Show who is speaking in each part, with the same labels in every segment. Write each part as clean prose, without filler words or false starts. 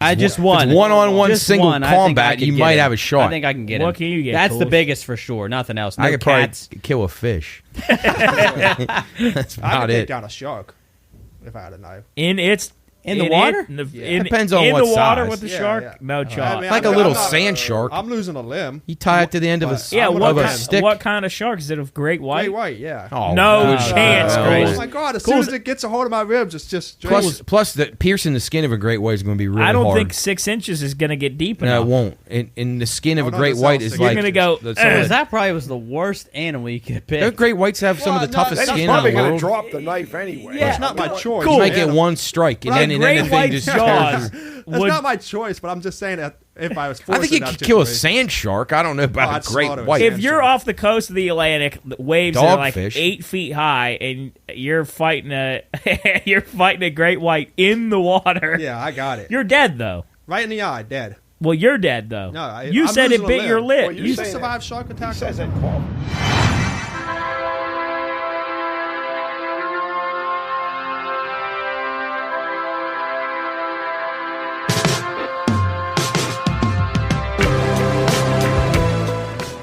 Speaker 1: I just won.
Speaker 2: If it's one-on-one single
Speaker 1: one, I think I
Speaker 2: combat,
Speaker 1: could
Speaker 2: you
Speaker 1: get
Speaker 2: might
Speaker 1: him.
Speaker 2: have a shot.
Speaker 1: I think I can get him.
Speaker 3: What can you get?
Speaker 1: That's the
Speaker 3: Tools?
Speaker 1: biggest for sure. Nothing else. No
Speaker 2: I could
Speaker 1: cats.
Speaker 2: probably kill a fish. That's
Speaker 4: I
Speaker 2: about
Speaker 4: could take
Speaker 2: it.
Speaker 4: down a shark if I had a knife.
Speaker 1: In the water?
Speaker 2: Depends on
Speaker 3: in
Speaker 2: what
Speaker 3: the water
Speaker 2: size.
Speaker 3: with the
Speaker 4: Yeah,
Speaker 3: shark?
Speaker 4: yeah.
Speaker 3: No
Speaker 4: I
Speaker 3: chance.
Speaker 4: mean,
Speaker 2: Like
Speaker 4: I'm
Speaker 2: a little
Speaker 4: not-
Speaker 2: sand shark.
Speaker 4: I'm losing a limb.
Speaker 2: You tie it to the end of a
Speaker 3: Yeah,
Speaker 4: I'm
Speaker 3: what
Speaker 4: gonna
Speaker 2: of a
Speaker 3: kind,
Speaker 2: stick.
Speaker 3: what kind of shark? Is it a great white?
Speaker 4: Great white, yeah.
Speaker 2: Oh,
Speaker 3: No
Speaker 2: good
Speaker 3: chance,
Speaker 2: God.
Speaker 3: Grace.
Speaker 4: Oh my God! As soon as it gets a hold of my ribs, it's just straight.
Speaker 2: Plus, the piercing the skin of a great white is going to be really
Speaker 3: I don't
Speaker 2: hard.
Speaker 3: think 6 inches is going to get deep
Speaker 2: No,
Speaker 3: enough.
Speaker 2: it won't. In the skin of
Speaker 4: Oh,
Speaker 2: a
Speaker 4: no,
Speaker 2: great
Speaker 4: that
Speaker 2: white
Speaker 4: sounds
Speaker 2: is
Speaker 4: sick.
Speaker 3: You're
Speaker 2: like
Speaker 3: gonna go,
Speaker 2: the-
Speaker 1: Because that probably was the worst animal you could pick.
Speaker 2: Don't great whites have some of the
Speaker 4: Well, no,
Speaker 2: toughest
Speaker 4: that's
Speaker 2: skin in
Speaker 5: Probably
Speaker 2: the
Speaker 5: going to
Speaker 2: world.
Speaker 5: drop the knife anyway.
Speaker 3: Yeah.
Speaker 4: It's not my choice.
Speaker 2: You might
Speaker 4: man.
Speaker 2: get one strike, and
Speaker 3: But
Speaker 2: then
Speaker 3: a
Speaker 2: the
Speaker 3: great
Speaker 2: thing
Speaker 3: white's
Speaker 2: just
Speaker 3: jaws
Speaker 4: That's
Speaker 3: would
Speaker 4: not my choice, but I'm just saying that if I was forced
Speaker 2: I think you
Speaker 4: in that
Speaker 2: could kill a
Speaker 4: situation-
Speaker 2: sand shark. I don't know about
Speaker 4: I'd
Speaker 2: a great
Speaker 4: slaughter a
Speaker 2: white.
Speaker 4: sand
Speaker 3: if you're
Speaker 4: shark.
Speaker 3: off the coast of the Atlantic, the waves are like
Speaker 2: Dogfish.
Speaker 3: 8 feet high, and you're fighting a great white in the water.
Speaker 4: Yeah, I got it.
Speaker 3: You're dead though.
Speaker 4: Right in the eye, dead.
Speaker 3: Well, you're dead though.
Speaker 4: No,
Speaker 3: you
Speaker 4: I'm
Speaker 3: said it
Speaker 4: losing a
Speaker 3: bit
Speaker 4: limb.
Speaker 3: your lip.
Speaker 5: Well, you're
Speaker 3: You
Speaker 4: You
Speaker 5: saying
Speaker 4: survive shark
Speaker 5: He
Speaker 4: attack?
Speaker 5: says that call.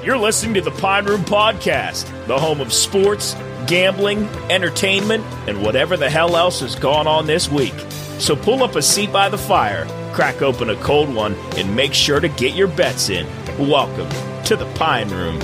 Speaker 6: You're listening to the Pine Room Podcast, the home of sports, gambling, entertainment, and whatever the hell else has gone on this week. So pull up a seat by the fire, crack open a cold one, and make sure to get your bets in. Welcome to the Pine Room.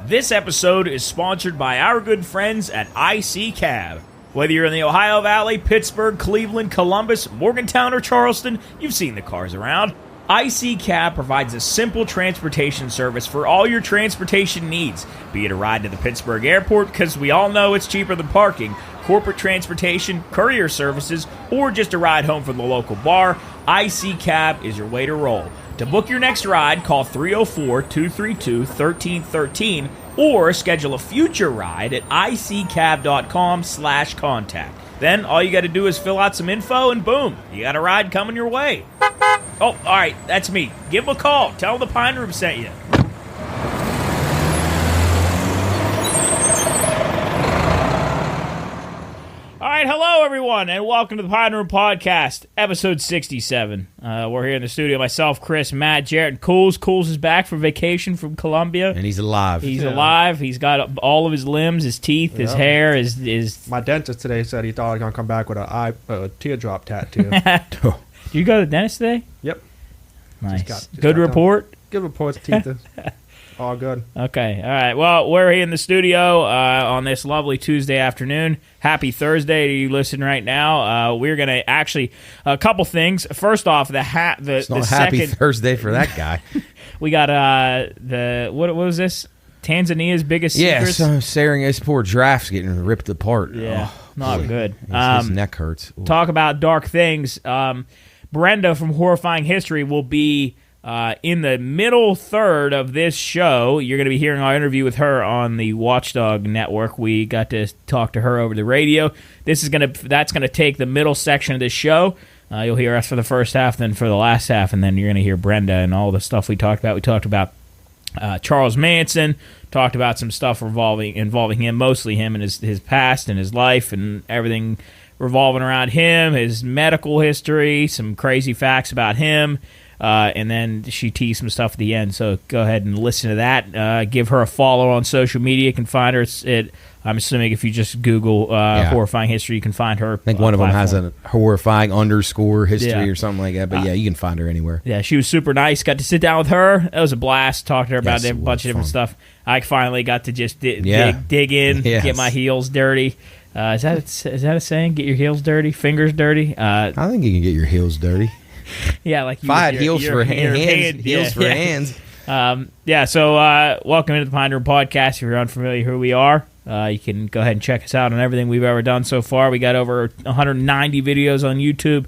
Speaker 3: This episode is sponsored by our good friends at IC Cab. Whether you're in the Ohio Valley, Pittsburgh, Cleveland, Columbus, Morgantown, or Charleston, you've seen the cars around. IC Cab provides a simple transportation service for all your transportation needs, be it a ride to the Pittsburgh airport, because we all know it's cheaper than parking, corporate transportation, courier services, or just a ride home from the local bar. IC Cab is your way to roll. To book your next ride, call 304-232-1313 or schedule a future ride at iccab.com/contact. Then all you got to do is fill out some info and boom, you got a ride coming your way. Oh, all right, that's me. Give them a call. Tell them the Pine Room sent you. All right, hello everyone, and welcome to the Pine Room Podcast, episode 67. We're here in the studio, myself, Chris, Matt, Jarrett, and Cools. Cools is back from vacation from Colombia.
Speaker 2: And he's alive.
Speaker 3: He's alive. He's got all of his limbs, his teeth, his hair, his...
Speaker 4: My dentist today said he thought I was gonna come back with a teardrop tattoo.
Speaker 3: Did you go to the dentist today?
Speaker 4: Yep.
Speaker 3: Nice.
Speaker 4: Just
Speaker 3: Good
Speaker 4: got
Speaker 3: report?
Speaker 4: Good reports, teeth. All good.
Speaker 3: Okay, all right. Well, we're here in the studio on this lovely Tuesday afternoon. Happy Thursday to you listening right now. We're going to actually, a couple things. First off,
Speaker 2: It's not
Speaker 3: the
Speaker 2: happy
Speaker 3: second,
Speaker 2: Thursday for that guy.
Speaker 3: we got what was this? Tanzania's biggest
Speaker 2: Yeah,
Speaker 3: secrets?
Speaker 2: so Saring, his poor giraffe's getting ripped apart.
Speaker 3: Yeah,
Speaker 2: Oh,
Speaker 3: not
Speaker 2: boy.
Speaker 3: good.
Speaker 2: His neck hurts. Ooh.
Speaker 3: Talk about dark things. Brenda from Horrifying History will be in the middle third of this show. You're going to be hearing our interview with her on the Watchdog network. We got to talk to her over the radio. That's going to take the middle section of this show. You'll hear us for the first half, then for the last half, and then you're going to hear Brenda and all the stuff we talked about. We talked about Charles Manson, talked about some stuff involving him, mostly him and his past and his life and everything revolving around him, his medical history, some crazy facts about him. And then she teased some stuff at the end, so go ahead and listen to that. Give her a follow on social media. You can find her. I'm assuming if you just Google Horrifying History, you can find her.
Speaker 2: I think one of them has
Speaker 3: platform.
Speaker 2: a horrifying _history
Speaker 3: Yeah.
Speaker 2: or something like that. But yeah, you can find her anywhere.
Speaker 3: Yeah, she was super nice. Got to sit down with her. It was a blast. Talk to her about
Speaker 2: Yes,
Speaker 3: a bunch of
Speaker 2: it
Speaker 3: different
Speaker 2: was
Speaker 3: stuff. I finally got to just dig in,
Speaker 2: Yes.
Speaker 3: get my heels dirty. Is that a saying? Get your heels dirty, fingers dirty.
Speaker 2: I think you can get your heels dirty.
Speaker 3: Yeah, like
Speaker 2: If I had heels for hands, heels for hands.
Speaker 3: So welcome into the Pine Room Podcast. If you're unfamiliar who we are, you can go ahead and check us out on everything we've ever done so far. We got over 190 videos on YouTube,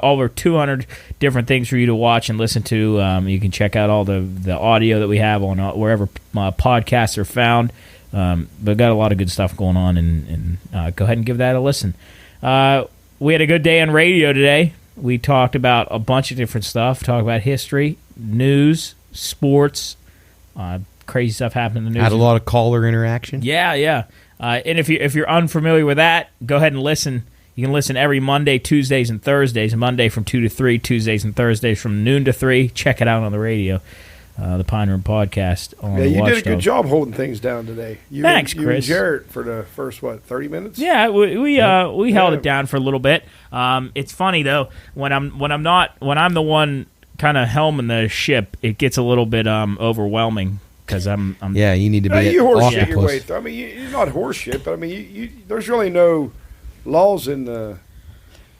Speaker 3: over 200 different things for you to watch and listen to. You can check out all the audio that we have on wherever podcasts are found. But got a lot of good stuff going on, and go ahead and give that a listen. We had a good day on radio today. We talked about a bunch of different stuff, talked about history, news, sports. Crazy stuff happened in the news.
Speaker 2: Had a lot of caller interaction.
Speaker 3: Yeah. And if you're unfamiliar with that, go ahead and listen. You can listen every Monday, Tuesdays, and Thursdays. Monday from 2 to 3, Tuesdays and Thursdays from noon to 3. Check it out on the radio. The Pine Room Podcast on
Speaker 5: you
Speaker 3: Watchdog.
Speaker 5: did a good job holding things down today.
Speaker 3: Thanks,
Speaker 5: you
Speaker 3: Chris.
Speaker 5: And Jarrett for the first 30 minutes.
Speaker 3: Yeah, we held it down for a little bit. It's funny though when I'm the one kind of helming the ship, it gets a little bit overwhelming because I'm
Speaker 2: Yeah, you need to be
Speaker 5: you horseshit your
Speaker 2: octopus.
Speaker 5: way through. I mean, you're not horseshit, but I mean, you there's really no laws in the.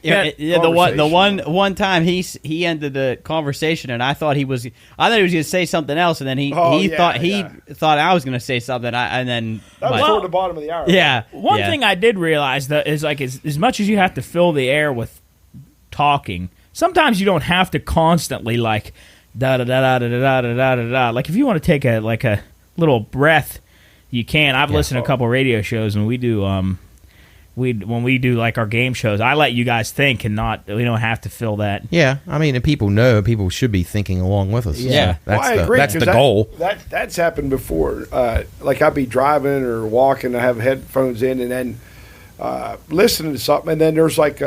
Speaker 1: The one time he ended the conversation, and I thought he was going to say something else, and then he thought I was going to say something, and then
Speaker 5: that was toward the bottom of the hour.
Speaker 1: Yeah.
Speaker 3: One thing I did realize that is like as much as you have to fill the air with talking, sometimes you don't have to constantly like da da da da da da da da da da. Like if you want to take a little breath, you can. I've listened to a couple radio shows, and we do when we do like our game shows, I let you guys think and we don't have to fill that.
Speaker 2: Yeah, I mean, and people know people should be thinking along with us.
Speaker 1: Yeah.
Speaker 2: So
Speaker 5: I agree,
Speaker 2: that's the goal.
Speaker 5: That's happened before. Like I'd be driving or walking, I have headphones in, and then listening to something, and then there's like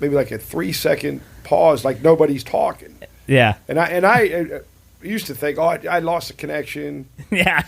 Speaker 5: maybe like a 3-second pause, like nobody's talking.
Speaker 3: Yeah.
Speaker 5: And I used to think, I lost the connection.
Speaker 3: Yeah.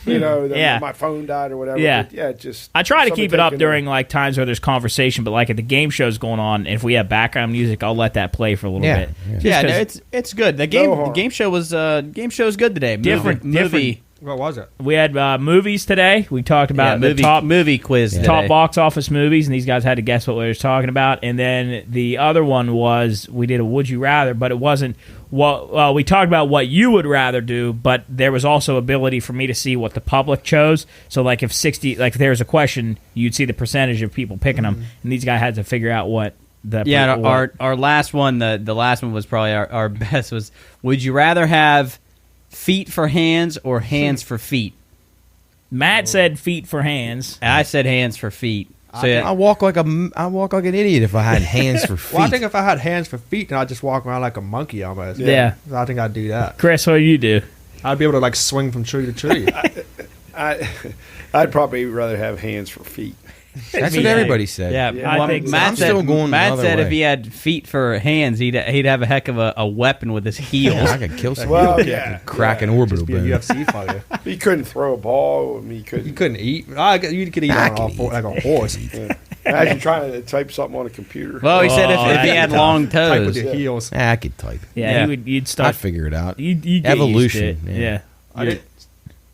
Speaker 5: My phone died or whatever.
Speaker 3: Yeah.
Speaker 5: But yeah, just
Speaker 3: I try to keep it up during like times where there's conversation, but like if the game show's going on, if we have background music, I'll let that play for a little bit.
Speaker 1: Yeah, no, it's good. The game show was good today.
Speaker 3: Different.
Speaker 1: Movie.
Speaker 4: What was it?
Speaker 3: We had movies today. We talked about the top
Speaker 1: movie quiz today.
Speaker 3: top box office movies, and these guys had to guess what we were talking about. And then the other one was we did a Would You Rather, but it wasn't. Well, we talked about what you would rather do, but there was also ability for me to see what the public chose. So, like if there was a question, you'd see the percentage of people picking them, and these guys had to figure out what the
Speaker 1: our last one. The last one was probably our best. Was would you rather have feet for hands or hands for feet?
Speaker 3: Matt said feet for hands.
Speaker 1: And I said hands for feet. So
Speaker 2: I walk like an idiot if I had hands for feet.
Speaker 4: Well, I think if I had hands for feet, then I'd just walk around like a monkey almost.
Speaker 3: Yeah.
Speaker 4: I think I'd do that.
Speaker 3: Chris, what do you do?
Speaker 4: I'd be able to like swing from tree to tree.
Speaker 5: I'd probably rather have hands for feet.
Speaker 2: That's what everybody said.
Speaker 1: Yeah,
Speaker 3: I think
Speaker 1: Matt
Speaker 2: still going the
Speaker 1: Matt
Speaker 2: other
Speaker 1: said
Speaker 2: way.
Speaker 1: if he had feet for hands, he'd have a heck of a weapon with his heels.
Speaker 2: Yeah, I could kill someone.
Speaker 5: Well, yeah.
Speaker 2: Crack an
Speaker 5: yeah.
Speaker 2: orbital
Speaker 4: Be a
Speaker 2: bone.
Speaker 4: UFC fighter.
Speaker 5: He couldn't throw a ball. I mean,
Speaker 4: You couldn't eat. You could eat on all four, like a horse.
Speaker 5: Imagine trying to type something on a computer.
Speaker 1: Well, he said if
Speaker 3: that'd
Speaker 1: he
Speaker 3: be
Speaker 1: had
Speaker 3: tough.
Speaker 1: long
Speaker 4: Type with
Speaker 1: toes.
Speaker 4: your heels.
Speaker 2: I could type.
Speaker 3: Yeah,
Speaker 1: Yeah.
Speaker 3: you'd start.
Speaker 2: I'd figure it out.
Speaker 3: You'd get
Speaker 2: Evolution,
Speaker 3: used to it.
Speaker 2: yeah.
Speaker 3: Yeah.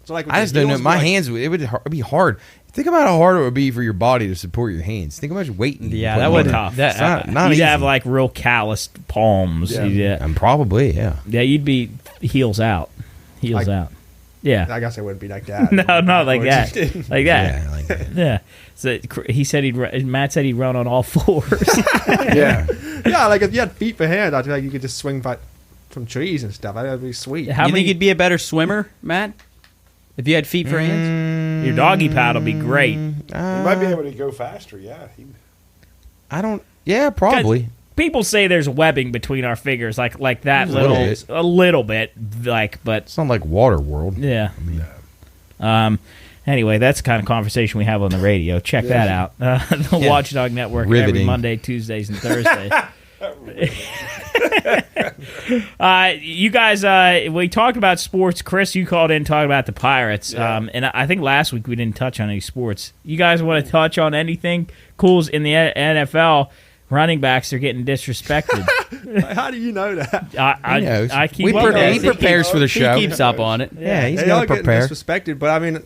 Speaker 4: So like
Speaker 2: I just don't know. My hands, it would be hard. Think about how hard it would be for your body to support your hands. Think about weighting.
Speaker 1: Yeah,
Speaker 2: put
Speaker 1: that
Speaker 2: them
Speaker 1: would
Speaker 2: on.
Speaker 3: tough.
Speaker 2: It's not
Speaker 3: You'd
Speaker 2: easy.
Speaker 3: have like real calloused palms.
Speaker 5: Yeah.
Speaker 3: Yeah,
Speaker 2: And probably, yeah.
Speaker 3: you'd be heels out. Heels out. Yeah.
Speaker 4: I guess it wouldn't be like that.
Speaker 3: No, not like that. Like that.
Speaker 2: Yeah, like that.
Speaker 3: Yeah. So he said Matt said he'd run on all fours.
Speaker 5: Yeah.
Speaker 4: Yeah, like if you had feet for hands, I feel like you could just swing from trees and stuff. That'd be sweet.
Speaker 3: How
Speaker 1: You
Speaker 3: many?
Speaker 1: think you'd be a better swimmer, Matt? If you had feet for hands?
Speaker 3: Your doggy paddle would be great.
Speaker 5: He might be able to go faster, yeah.
Speaker 2: I don't. Yeah, probably.
Speaker 3: People say there's webbing between our fingers, like that
Speaker 2: A
Speaker 3: little bit, like, but
Speaker 2: It's not like Water World.
Speaker 3: yeah. Anyway, that's the kind of conversation we have on the radio. Check that out. The Watchdog Network every
Speaker 2: Riveting.
Speaker 3: Monday, Tuesdays, and Thursdays. You guys, we talked about sports. Chris, you called in talking about the Pirates.
Speaker 5: Yeah.
Speaker 3: And I think last week we didn't touch on any sports. You guys want to touch on anything cool in the NFL? Running backs are getting disrespected.
Speaker 4: How do you know that?
Speaker 2: He knows.
Speaker 3: I keep
Speaker 2: he
Speaker 3: up on it.
Speaker 2: prepares for the show.
Speaker 1: He keeps up on it.
Speaker 2: Yeah, he's
Speaker 4: They
Speaker 2: going
Speaker 4: are
Speaker 2: to
Speaker 4: getting
Speaker 2: prepare.
Speaker 4: disrespected, but I mean,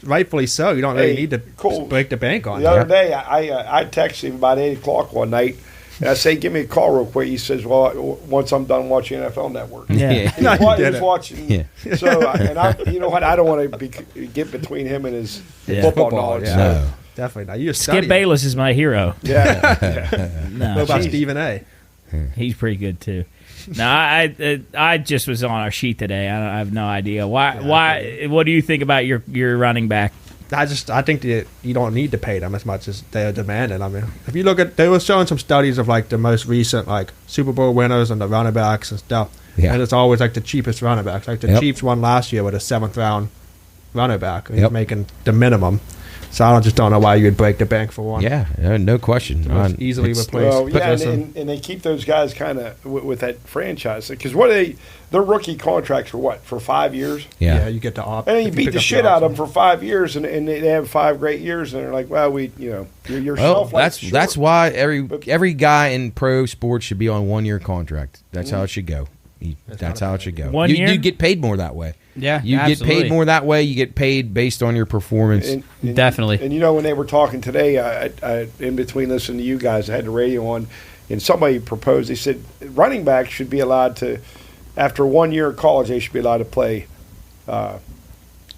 Speaker 4: rightfully so. You don't really
Speaker 5: Hey,
Speaker 4: need to
Speaker 5: cool.
Speaker 4: break the bank on
Speaker 5: The
Speaker 4: it.
Speaker 5: other day, I texted him about 8 o'clock one night, and I say, give me a call real quick. He says, well, once I'm done watching NFL Network.
Speaker 3: Yeah.
Speaker 5: He
Speaker 4: No,
Speaker 5: was,
Speaker 4: you
Speaker 5: he was
Speaker 4: didn't.
Speaker 5: watching.
Speaker 2: Yeah.
Speaker 5: So, you know what? I don't want to get between him and his football knowledge.
Speaker 4: yeah.
Speaker 5: So,
Speaker 2: No.
Speaker 4: Definitely. Now you
Speaker 3: Skip Bayless is my hero.
Speaker 5: yeah.
Speaker 3: No,
Speaker 4: What about
Speaker 5: Jeez.
Speaker 4: Stephen A?
Speaker 3: he's pretty good too. No, I just was on our sheet today. I have no idea why. What do you think about your running back?
Speaker 4: I think that you don't need to pay them as much as they are demanding. I mean, if you look at, they were showing some studies of like the most recent like Super Bowl winners and the running backs and stuff.
Speaker 2: Yeah.
Speaker 4: And it's always like the cheapest running backs. Like the Chiefs won last year with a 7th-round running back. He's making the minimum. So I just don't know why you'd break the bank for one.
Speaker 2: Yeah, no question.
Speaker 4: Easily replaced.
Speaker 5: Well, yeah, and they keep those guys kind of with that franchise. Because their rookie contracts are what, for 5 years?
Speaker 2: Yeah,
Speaker 4: you get the opt.
Speaker 5: And you beat the shit out of them for 5 years, and they have 5 great years, and they're like, well, your shelf life's short.
Speaker 2: That's why every guy in pro sports should be on 1-year contract. That's how it should go. That's how it should go.
Speaker 3: 1 year?
Speaker 2: You get paid more that way.
Speaker 1: Yeah,
Speaker 2: you
Speaker 1: absolutely.
Speaker 2: get paid more that way. You get paid based on your performance.
Speaker 5: And
Speaker 1: Definitely.
Speaker 5: And when they were talking today, I in between listening to you guys, I had the radio on, and somebody proposed. They said running backs should be allowed to, after 1 year of college, they should be allowed to play in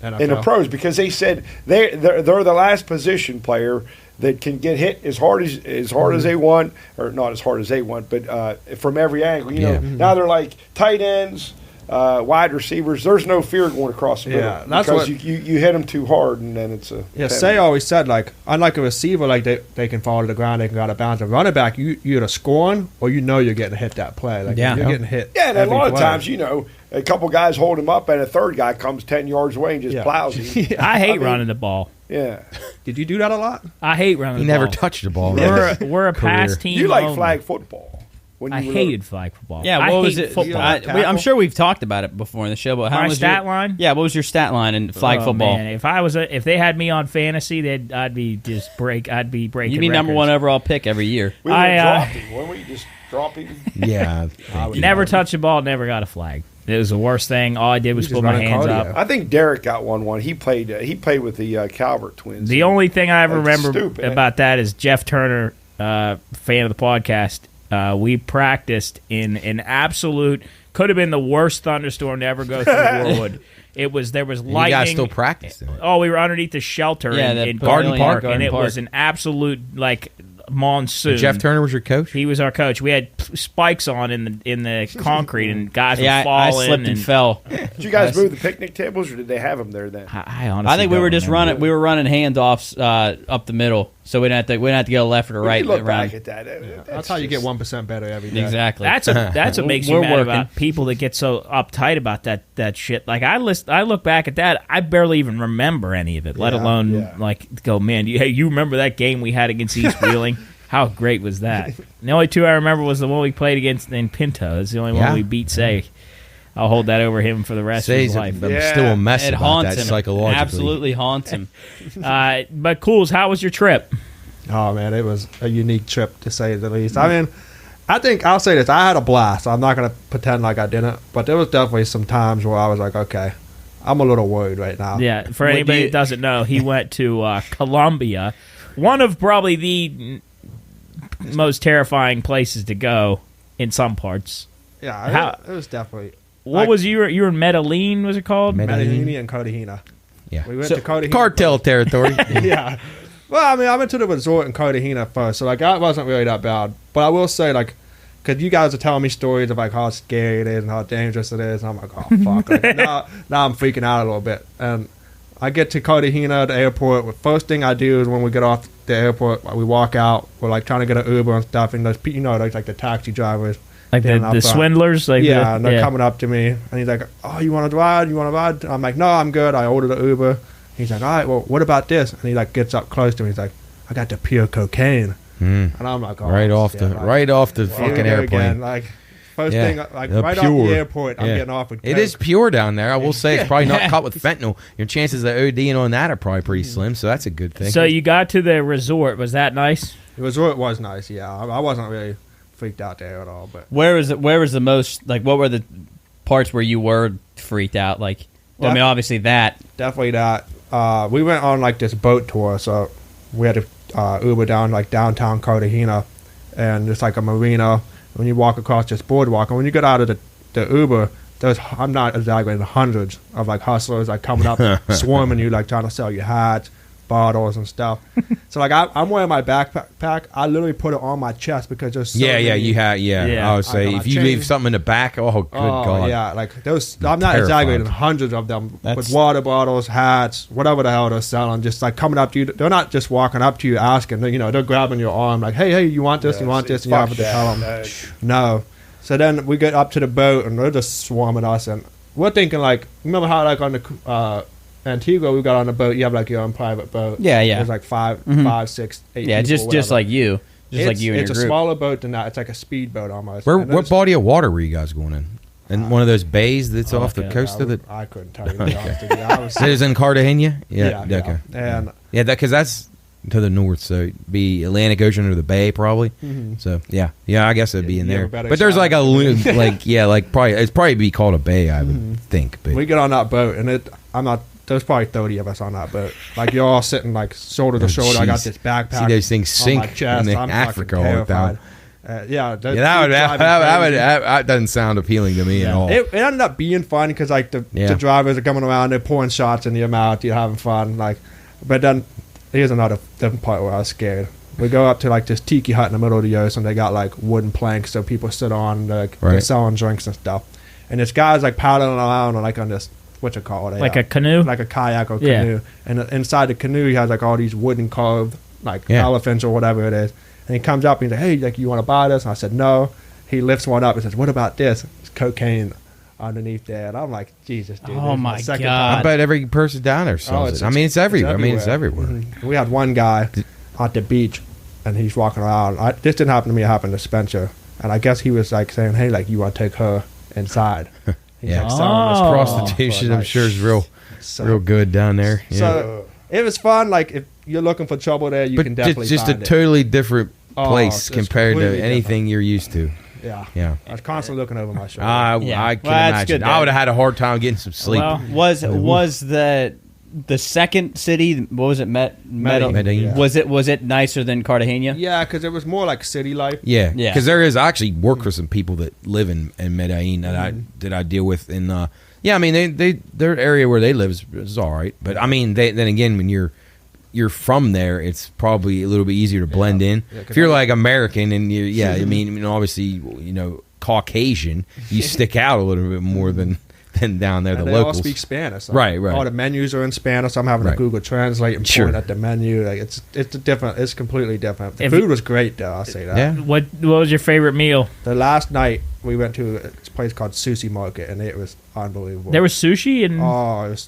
Speaker 5: the pros, because they said they're the last position player that can get hit as hard as they want, or not as hard as they want, but from every angle. Now they're like tight ends, wide receivers. There's no fear going across the middle.
Speaker 4: Yeah, that's
Speaker 5: because
Speaker 4: what
Speaker 5: you hit them too hard, and then it's a
Speaker 4: Say always said, like, unlike a receiver, like they can fall to the ground, they can go out of bounds. A running back, you're either scoring or you're getting hit that play. Like, you're getting hit.
Speaker 5: Yeah, and a lot of times, a couple guys hold him up, and a third guy comes 10 yards away and just plows him.
Speaker 3: I hate running the ball.
Speaker 5: Yeah.
Speaker 4: Did you do that a lot?
Speaker 3: I hate running
Speaker 2: He
Speaker 3: the ball.
Speaker 2: never touched the ball.
Speaker 3: We're a pass team.
Speaker 5: You like
Speaker 3: only.
Speaker 5: flag football.
Speaker 3: I hated flag football.
Speaker 1: Yeah,
Speaker 3: I
Speaker 1: what was
Speaker 3: hate
Speaker 1: it?
Speaker 3: football.
Speaker 1: I'm sure we've talked about it before in the show. But how
Speaker 3: My
Speaker 1: was
Speaker 3: stat
Speaker 1: your
Speaker 3: line?
Speaker 1: Yeah, what was your stat line in flag football?
Speaker 3: Man, if they had me on fantasy, I'd be breaking.
Speaker 1: You'd be number one overall pick every year.
Speaker 5: We would drop him. Wouldn't we just drop him?
Speaker 2: Yeah.
Speaker 3: Never touched the ball. Never got a flag. It was the worst thing. All I did was put my hands up.
Speaker 5: I think Derek got one. He played with the Calvert twins.
Speaker 3: The only thing I ever
Speaker 5: That's
Speaker 3: remember
Speaker 5: stupid,
Speaker 3: about that is Jeff Turner, fan of the podcast. We practiced in an absolute, could have been the worst thunderstorm to ever go through Warwood. There was lightning.
Speaker 2: You guys still practicing?
Speaker 3: Oh, we were underneath the shelter in Garden Park, and it was an absolute monsoon.
Speaker 2: Jeff Turner was your coach?
Speaker 3: He was our coach. We had spikes on in the concrete, and guys were falling.
Speaker 1: I slipped and fell.
Speaker 5: Did you guys move the picnic tables, or did they have them there then?
Speaker 3: I honestly,
Speaker 1: I think we were just running. We were running handoffs up the middle, so we didn't have to go left or right.
Speaker 5: Look back at that.
Speaker 4: That's how you get 1% better every day.
Speaker 1: Exactly.
Speaker 3: That's what makes me mad about people that get so uptight about that shit. Like I look back at that, I barely even remember any of it, let alone go, man. You remember that game we had against East Wheeling? How great was that? And the only two I remember was the one we played against in Pinto. It's the only one we beat Say. I'll hold that over him for the rest of his life.
Speaker 2: I'm still a mess
Speaker 1: it
Speaker 2: about
Speaker 1: haunts
Speaker 2: that
Speaker 1: him.
Speaker 2: psychologically.
Speaker 1: Absolutely haunts him.
Speaker 3: But Cools, how was your trip?
Speaker 4: Oh, man, it was a unique trip, to say the least. I mean, I think I'll say this. I had a blast. I'm not going to pretend like I didn't, but there was definitely some times where I was like, okay, I'm a little worried right now.
Speaker 3: Yeah, for anybody that doesn't know, he went to Columbia, one of probably the most terrifying places to go in some parts.
Speaker 4: Yeah, it was definitely.
Speaker 3: What was you were in Medellin? Was it called
Speaker 4: Medellin and Cartagena?
Speaker 2: Yeah,
Speaker 4: we went to Cartagena.
Speaker 2: Cartel territory.
Speaker 4: Yeah. Well, I mean, I went to the resort in Cartagena first, so that wasn't really that bad. But I will say, because you guys are telling me stories of how scary it is and how dangerous it is, and I'm like, oh fuck! Now I'm freaking out a little bit. And I get to Cartagena, the airport. The first thing I do is when we get off the airport, we walk out. We're trying to get an Uber and stuff, and there's the taxi drivers,
Speaker 3: the swindlers,
Speaker 4: and they're coming up to me, and he's like, "Oh, you want to ride? You want to ride?" I'm like, "No, I'm good." I ordered an Uber. He's like, "All right, well, what about this?" And he gets up close to me. He's like, "I got the pure cocaine," and I'm like, "Oh,
Speaker 2: right off the fucking airplane."
Speaker 4: Again, first thing, right off the airport, I'm getting off with coke.
Speaker 2: It is pure down there. I will say it's probably not caught with fentanyl. Your chances of ODing on that are probably pretty slim, so that's a good thing.
Speaker 3: So you got to the resort. Was that nice?
Speaker 4: The resort was nice, yeah. I wasn't really freaked out there at all. But
Speaker 1: where was the most, what were the parts where you were freaked out? I mean, obviously that.
Speaker 4: Definitely that. We went on this boat tour, so we had to Uber down downtown Cartagena, and it's a marina. When you walk across this boardwalk, and when you get out of the Uber, there's, I'm not exaggerating, hundreds of hustlers coming up, swarming you, trying to sell you hats, bottles, and stuff. So I'm wearing my backpack. I literally put it on my chest because there's so many.
Speaker 2: You have. I would say if you leave something in the back, good God.
Speaker 4: Yeah, those. I'm not exaggerating, hundreds of them with water bottles, hats, whatever the hell they're selling, just coming up to you. They're not just walking up to you asking. They're grabbing your arm, hey, you want this? You want this? And you have to tell them no. So then we get up to the boat, and they're just swarming us, and we're thinking, like, remember how, like, on the Antigua, we got on the boat, you have, like, your own private boat.
Speaker 1: Yeah.
Speaker 4: There's, like, 5, 6, 8
Speaker 1: Yeah,
Speaker 4: people,
Speaker 1: just like you. Just like you and your
Speaker 4: It's a
Speaker 1: group.
Speaker 4: smaller boat than that. It's like a speedboat almost.
Speaker 2: What body of water were you guys going in? In one of those bays that's off the coast of the...
Speaker 4: I couldn't tell you, to be honest with you.
Speaker 2: It was in Cartagena?
Speaker 4: Yeah.
Speaker 2: Okay.
Speaker 4: And
Speaker 2: because that's to the north, so it'd be Atlantic Ocean or the Bay probably. So yeah, I guess it'd be in there.
Speaker 4: better
Speaker 2: But there's
Speaker 4: shot
Speaker 2: like a probably it's probably be called a bay, I would think. But
Speaker 4: we get on that boat, and there's probably 30 of us on that boat. Like, you're all sitting, like, shoulder to shoulder. I got
Speaker 2: jeez.
Speaker 4: this backpack.
Speaker 2: See those things
Speaker 4: on
Speaker 2: sink
Speaker 4: my chest.
Speaker 2: in
Speaker 4: I'm
Speaker 2: Africa
Speaker 4: fucking
Speaker 2: all the time.
Speaker 4: terrified.
Speaker 2: That doesn't sound appealing to me at all.
Speaker 4: It ended up being fun because, like, the drivers are coming around, they're pouring shots in your mouth, you're having fun, like. But then here's another different part where I was scared. We go up to, like, this tiki hut in the middle of the ocean. They got, like, wooden planks so people sit on, like, they're selling drinks and stuff. And this guy's, like, paddling around on, like, on this, what you call it,
Speaker 3: like a canoe,
Speaker 4: like a kayak or canoe. And inside the canoe, he has, like, all these wooden carved, like, elephants or whatever it is. And he comes up and he's like, hey, like, you want to buy this? And I said, no. He lifts one up and says, what about this? It's cocaine underneath there. And I'm like, Jesus, dude.
Speaker 1: Oh, my God.
Speaker 2: I bet every person down there sells it. I mean, it's everywhere. It's everywhere.
Speaker 4: Mm-hmm. We had one guy at the beach, and he's walking around. This didn't happen to me. It happened to Spencer. And I guess he was, like, saying, hey, like, you want to take her inside? He's like, selling this
Speaker 2: prostitution,
Speaker 4: like,
Speaker 2: I'm sure, is real good down there. Yeah.
Speaker 4: So it was fun. Like, if you're looking for trouble there, you can definitely
Speaker 2: just
Speaker 4: find
Speaker 2: a totally different place
Speaker 4: it's
Speaker 2: compared to
Speaker 4: completely
Speaker 2: anything
Speaker 4: different.
Speaker 2: you're used to.
Speaker 4: Yeah. I was constantly looking over my shoulder.
Speaker 2: I can
Speaker 1: that's
Speaker 2: imagine.
Speaker 1: good,
Speaker 2: I would have had a hard time getting some sleep.
Speaker 3: Well,
Speaker 1: Was the second city, what was it,
Speaker 2: Medellin.
Speaker 4: Yeah.
Speaker 1: Was it nicer than Cartagena?
Speaker 4: Yeah, because it was more like city life.
Speaker 2: Yeah,
Speaker 1: Yeah.
Speaker 2: because there is. I actually work with some people that live in Medellin that I deal with. And I mean, their area where they live is all right. But I mean, then again, when you're from there, it's probably a little bit easier to blend in.
Speaker 4: Yeah,
Speaker 2: if you're like American and I mean, obviously, Caucasian, you stick out a little bit more than down there.
Speaker 4: And
Speaker 2: the
Speaker 4: they
Speaker 2: locals
Speaker 4: all speak Spanish.
Speaker 2: Right.
Speaker 4: All the menus are in Spanish. I'm having to Google Translate and point at the menu. Like it's different. It's completely different. The food was great, though. I'll say that.
Speaker 2: Yeah.
Speaker 3: what was your favorite meal?
Speaker 4: The last night we went to a place called Sushi Market, and it was unbelievable.
Speaker 3: There was sushi and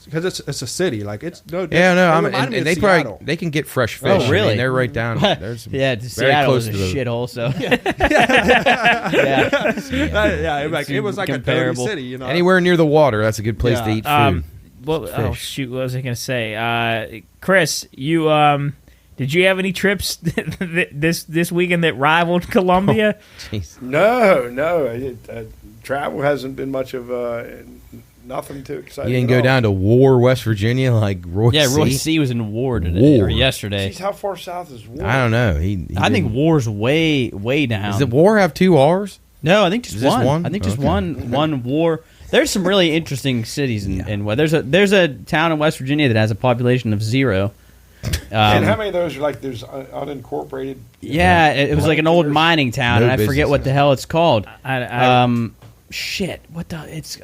Speaker 4: because it's a city. Like it's no.
Speaker 2: Yeah, no,
Speaker 4: it reminded me
Speaker 2: and
Speaker 4: of
Speaker 2: they
Speaker 4: Seattle.
Speaker 2: probably they can get fresh fish.
Speaker 1: Oh, really?
Speaker 2: I mean, they're right down. There's very
Speaker 1: Seattle
Speaker 2: close
Speaker 1: is a
Speaker 2: to the
Speaker 1: shithole. So
Speaker 4: It was like
Speaker 1: comparable.
Speaker 4: a dirty city.
Speaker 2: Anywhere near the water, that's a good place to eat food.
Speaker 3: oh shoot, what was I going to say? Chris, you did you have any trips this weekend that rivaled Colombia?
Speaker 2: Jeez.
Speaker 5: No. Travel hasn't been much of nothing too exciting.
Speaker 2: You didn't go down to War, West Virginia, like Roy C?
Speaker 1: Roy C was in War today or yesterday.
Speaker 5: Jeez, how far south is War?
Speaker 2: I don't know.
Speaker 1: I think War's way down.
Speaker 2: Does the War have 2 R's?
Speaker 1: No, I think just one.
Speaker 2: one.
Speaker 1: I think just
Speaker 2: Okay.
Speaker 1: one War. There's some really interesting cities in there's a town in West Virginia that has a population of 0.
Speaker 5: And how many of those are like there's unincorporated?
Speaker 1: Yeah, it was like an old mining town,
Speaker 2: No
Speaker 1: and I forget
Speaker 2: business
Speaker 1: what the hell it's called.
Speaker 3: Shit,
Speaker 1: What the? It's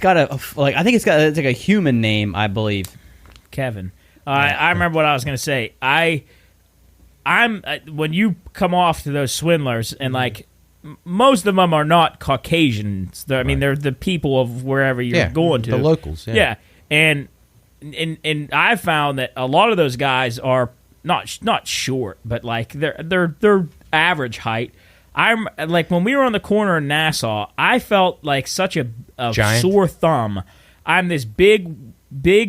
Speaker 1: got it's like a human name, I believe.
Speaker 3: Kevin. I remember what I was going to say. I'm when you come off to those swindlers and like most of them are not Caucasians. I mean, they're the people of wherever you're going to.
Speaker 2: The locals. Yeah.
Speaker 3: And I found that a lot of those guys are not short, but like they're average height. I'm like when we were on the corner in Nassau, I felt like such a sore thumb. I'm this big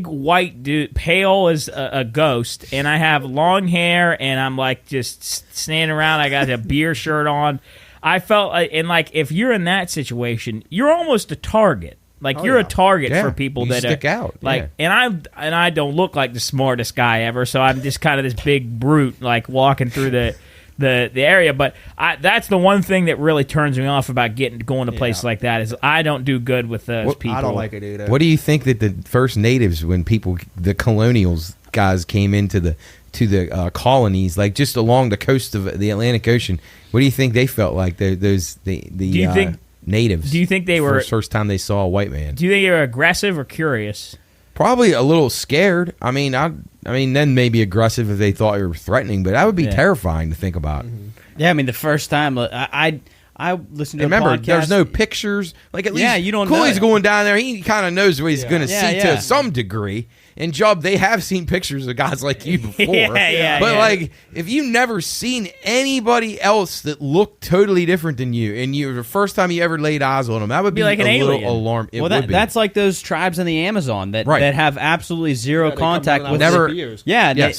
Speaker 3: white dude, pale as a ghost, and I have long hair, and I'm like just standing around. I got a beer shirt on. I felt and like if you're in that situation, you're almost a target. Like you're a target for people that
Speaker 2: stick out.
Speaker 3: Like, and I don't look like the smartest guy ever, so I'm just kind of this big brute, like walking through the area. But that's the one thing that really turns me off about going to places like that is I don't do good with those people.
Speaker 4: I don't like it either.
Speaker 2: What do you think that the first natives, when the colonials guys came into the colonies, like just along the coast of the Atlantic Ocean, what do you think they felt like? The natives.
Speaker 3: Do you think they were
Speaker 2: first time they saw a white man?
Speaker 3: Do you think they were aggressive or curious?
Speaker 2: Probably a little scared. I mean, then maybe aggressive if they thought you were threatening, but that would be terrifying to think about.
Speaker 1: Yeah, I mean, the first time I I listened to
Speaker 2: Remember,
Speaker 1: a podcast.
Speaker 2: there's no pictures. Like at least
Speaker 1: you don't
Speaker 2: Cooley's
Speaker 1: know.
Speaker 2: going down there. He kind of knows what he's going to see to some degree. And Job, they have seen pictures of guys like you before. But like, if you've never seen anybody else that looked totally different than you, and the first time you ever laid eyes on them, that would be
Speaker 3: like an
Speaker 2: a little
Speaker 3: alien.
Speaker 2: alarm.
Speaker 1: That's like those tribes in the Amazon that have absolutely zero contact with.
Speaker 2: Never.
Speaker 1: Yeah,